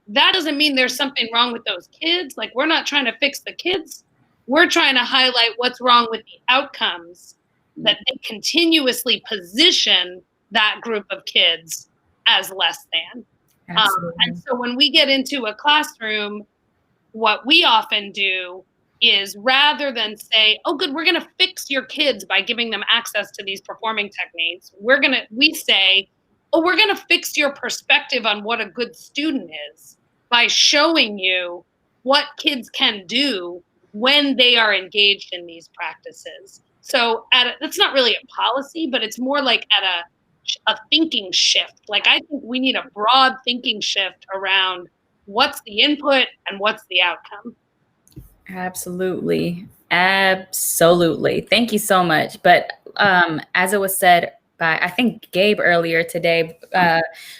that doesn't mean there's something wrong with those kids. Like, we're not trying to fix the kids. We're trying to highlight what's wrong with the outcomes that they continuously position that group of kids as less than. And so when we get into a classroom, what we often do is, rather than say, oh, good, we're going to fix your kids by giving them access to these performing techniques, we say, oh, we're going to fix your perspective on what a good student is by showing you what kids can do when they are engaged in these practices. So it's not really a policy, but it's more like at a thinking shift. Like I think we need a broad thinking shift around what's the input and what's the outcome. Absolutely. Absolutely. Thank you so much. But as it was said by, I think, Gabe earlier today,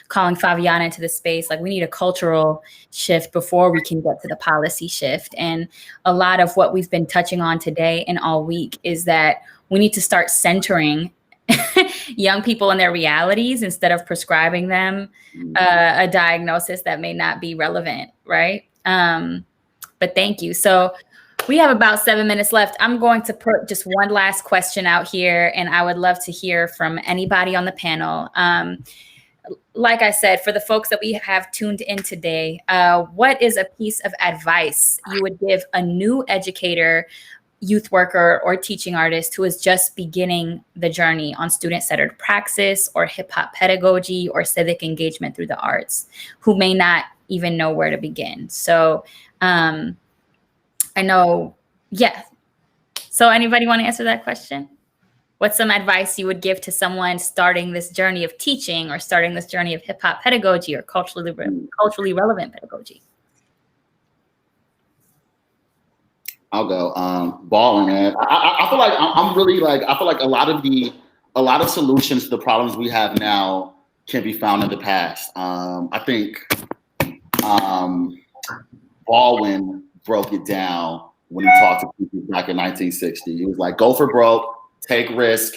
calling Faviana into the space, like we need a cultural shift before we can get to the policy shift. And a lot of what we've been touching on today and all week is that we need to start centering young people in their realities instead of prescribing them a diagnosis that may not be relevant, right? But thank you. So we have about 7 minutes left. I'm going to put just one last question out here, and I would love to hear from anybody on the panel. Like I said, for the folks that we have tuned in today, what is a piece of advice you would give a new educator, youth worker, or teaching artist who is just beginning the journey on student-centered praxis or hip-hop pedagogy or civic engagement through the arts, who may not even know where to begin? So I know, yeah. So anybody want to answer that question? What's some advice you would give to someone starting this journey of teaching or starting this journey of hip-hop pedagogy or culturally relevant pedagogy? I'll go. Balling, man. I feel like I'm really like, I feel like a lot of solutions to the problems we have now can be found in the past. I think Baldwin broke it down when he talked to people back in 1960. He was like, go for broke, take risk,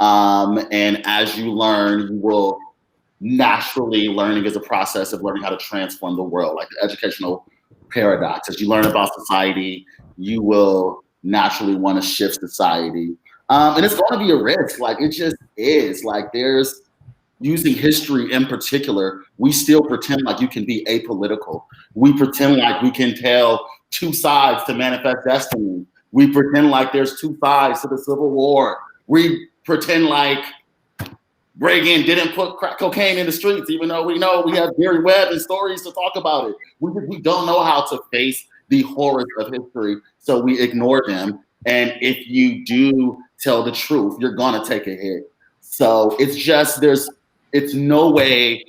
and as you learn, you will naturally, learning is a process of learning how to transform the world, like the educational paradox. As you learn about society, you will naturally want to shift society. And it's going to be a risk, like it just is. Like there's, using history in particular, we still pretend like you can be apolitical. We pretend like we can tell two sides to Manifest Destiny. We pretend like there's two sides to the Civil War. We pretend like Reagan didn't put crack cocaine in the streets, even though we know we have Gary Webb and stories to talk about it. We don't know how to face the horrors of history, so we ignore them. And if you do tell the truth, you're gonna take a hit. So it's just, it's no way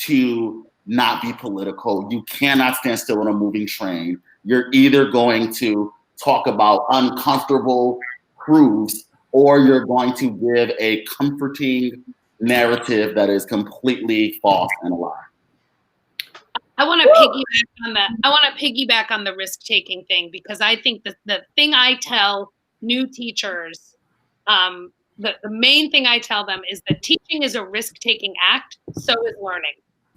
to not be political. You cannot stand still on a moving train. You're either going to talk about uncomfortable truths or you're going to give a comforting narrative that is completely false and a lie. I want to piggyback on the risk-taking thing, because I think that the thing I tell new teachers, the main thing I tell them is that teaching is a risk-taking act, so is learning.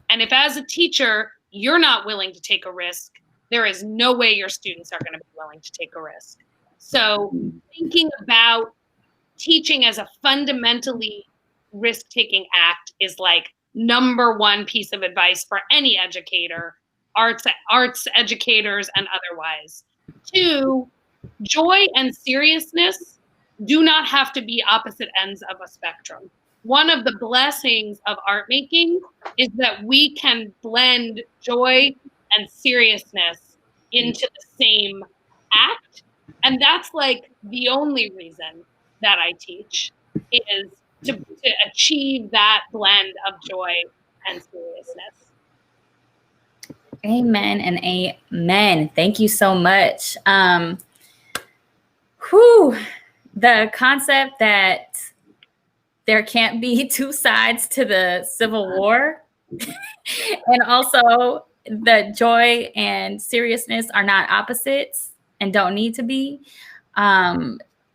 And if as a teacher, you're not willing to take a risk, there is no way your students are going to be willing to take a risk. So thinking about teaching as a fundamentally risk-taking act is like number one piece of advice for any educator, arts educators and otherwise. 2, joy and seriousness do not have to be opposite ends of a spectrum. One of the blessings of art making is that we can blend joy and seriousness into the same act. And that's like the only reason that I teach, is to achieve that blend of joy and seriousness. Amen and amen. Thank you so much. The concept that there can't be two sides to the Civil War and also the joy and seriousness are not opposites and don't need to be.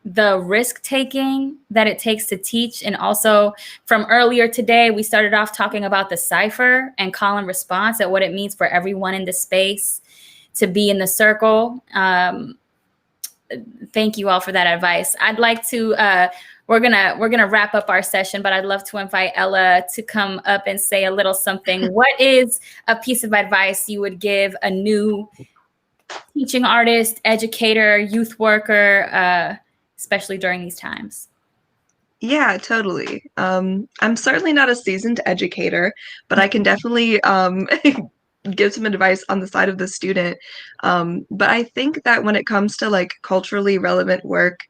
The risk-taking that it takes to teach. And also from earlier today, we started off talking about the cipher and call and response, at what it means for everyone in the space to be in the circle. Thank you all for that advice. I'd like to, we're gonna wrap up our session, but I'd love to invite Ella to come up and say a little something. What is a piece of advice you would give a new teaching artist, educator, youth worker, especially during these times? Yeah, totally. I'm certainly not a seasoned educator, but I can definitely give some advice on the side of the student. But I think that when it comes to like culturally relevant work,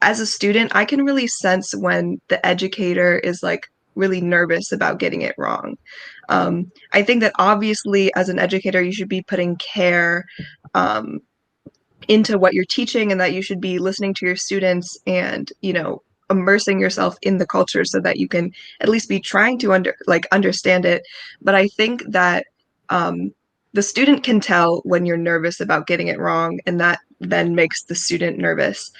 as a student, I can really sense when the educator is like really nervous about getting it wrong. I think that obviously as an educator, you should be putting care into what you're teaching, and that you should be listening to your students and, you know, immersing yourself in the culture so that you can at least be trying to understand it. But I think that the student can tell when you're nervous about getting it wrong, and that then makes the student nervous.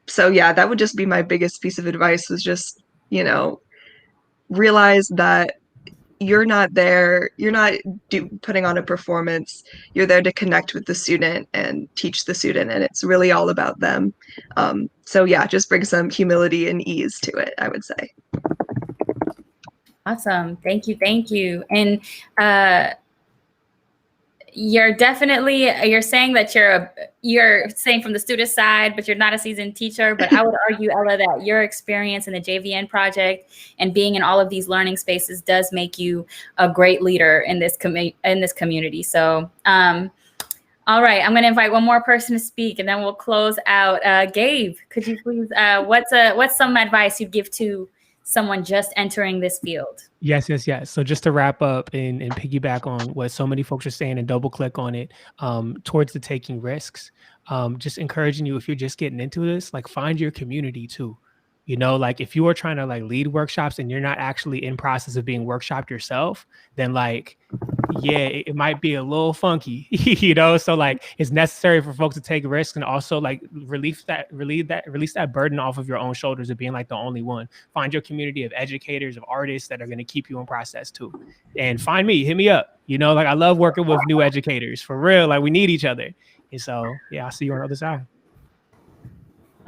So yeah, that would just be my biggest piece of advice, was just, you know, realize that you're not there, you're not putting on a performance, you're there to connect with the student and teach the student, and it's really all about them. So yeah, just bring some humility and ease to it, I would say. Awesome. Thank you. And you're saying that you're saying from the student side, but you're not a seasoned teacher. But I would argue, Ella, that your experience in the JVN project and being in all of these learning spaces does make you a great leader in this community. So, all right, I'm going to invite one more person to speak, and then we'll close out. Gabe, could you please? What's some advice you'd give to someone just entering this field? Yes. So just to wrap up and piggyback on what so many folks are saying and double click on it, towards the taking risks, just encouraging you, if you're just getting into this, like find your community too. You know, like if you are trying to like lead workshops and you're not actually in process of being workshopped yourself, then like, yeah, it might be a little funky, you know? So like it's necessary for folks to take risks and also like release that burden off of your own shoulders of being like the only one. Find your community of educators, of artists that are going to keep you in process too. And find me, hit me up. You know, like I love working with new educators, for real. Like we need each other. And so, yeah, I'll see you on the other side.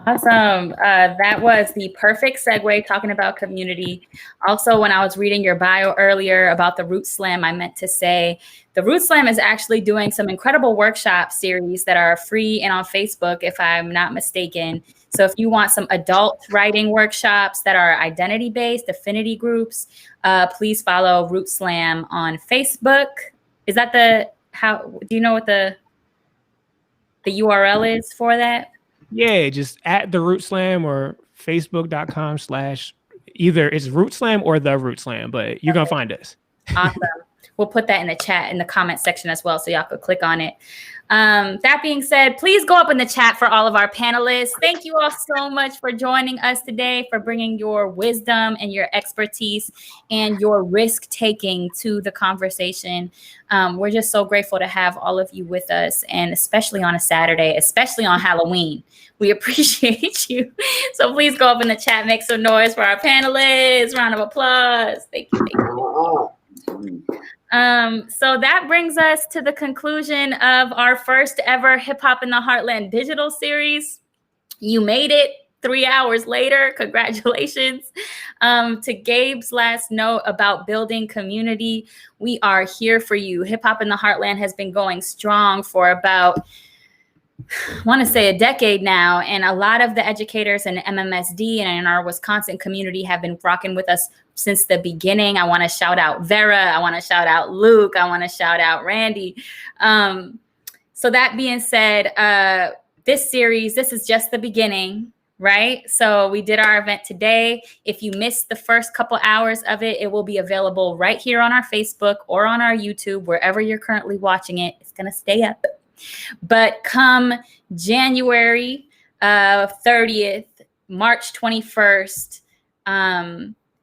Awesome. That was the perfect segue, talking about community. Also, when I was reading your bio earlier about the Root Slam, I meant to say the Root Slam is actually doing some incredible workshop series that are free and on Facebook, if I'm not mistaken. So if you want some adult writing workshops that are identity-based, affinity groups, please follow Root Slam on Facebook. Is that do you know what the URL is for that? Yeah, just at the Root Slam or facebook.com/ either it's Root Slam or the Root Slam, but you're going to find us. Awesome. We'll put that in the chat, in the comment section as well, so y'all could click on it. That being said, please go up in the chat for all of our panelists. Thank you all so much for joining us today, for bringing your wisdom and your expertise and your risk-taking to the conversation. We're just so grateful to have all of you with us, and especially on a Saturday, especially on Halloween. We appreciate you. So please go up in the chat, make some noise for our panelists. Round of applause. Thank you. So that brings us to the conclusion of our first ever Hip Hop in the Heartland digital series. You made it 3 hours later. Congratulations. To Gabe's last note about building community, we are here for you. Hip Hop in the Heartland has been going strong for about, I want to say, a decade now. And a lot of the educators in MMSD and in our Wisconsin community have been rocking with us since the beginning. I want to shout out Vera. I want to shout out Luke. I want to shout out Randy. So that being said, this series, this is just the beginning, right? So we did our event today. If you missed the first couple hours of it, it will be available right here on our Facebook or on our YouTube, wherever you're currently watching it. It's going to stay up. But come January 30th, March 21st,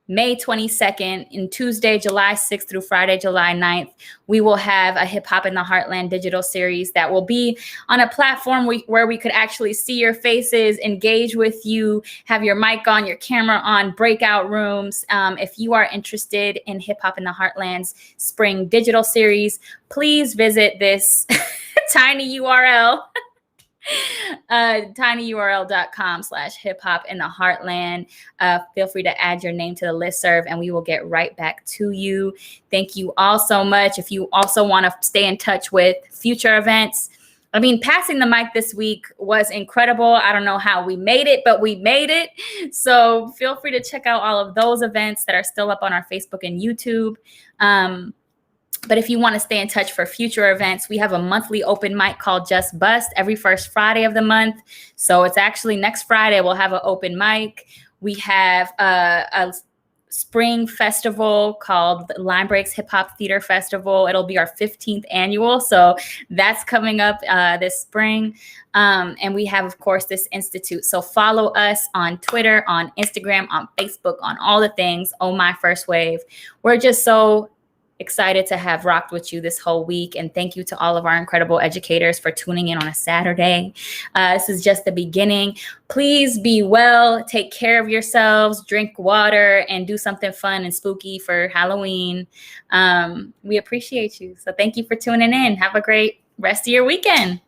May 22nd, and Tuesday, July 6th through Friday, July 9th, we will have a Hip Hop in the Heartland digital series that will be on a platform where we could actually see your faces, engage with you, have your mic on, your camera on, breakout rooms. If you are interested in Hip Hop in the Heartland's spring digital series, please visit this tiny URL. tinyurl.com/hip-hop in the Heartland. Feel free to add your name to the listserv and we will get right back to you. Thank you all so much. If you also want to stay in touch with future events, I mean, passing the mic this week was incredible. I don't know how we made it, but we made it. So feel free to check out all of those events that are still up on our Facebook and YouTube. But if you want to stay in touch for future events, we have a monthly open mic called Just Bust every first Friday of the month. So it's actually next Friday, we'll have an open mic. We have a spring festival called Line Breaks Hip Hop Theater Festival. It'll be our 15th annual. So that's coming up this spring. And we have, of course, this institute. So follow us on Twitter, on Instagram, on Facebook, on all the things. Oh My First Wave. We're just so excited to have rocked with you this whole week. And thank you to all of our incredible educators for tuning in on a Saturday. This is just the beginning. Please be well, take care of yourselves, drink water, and do something fun and spooky for Halloween. We appreciate you. So thank you for tuning in. Have a great rest of your weekend.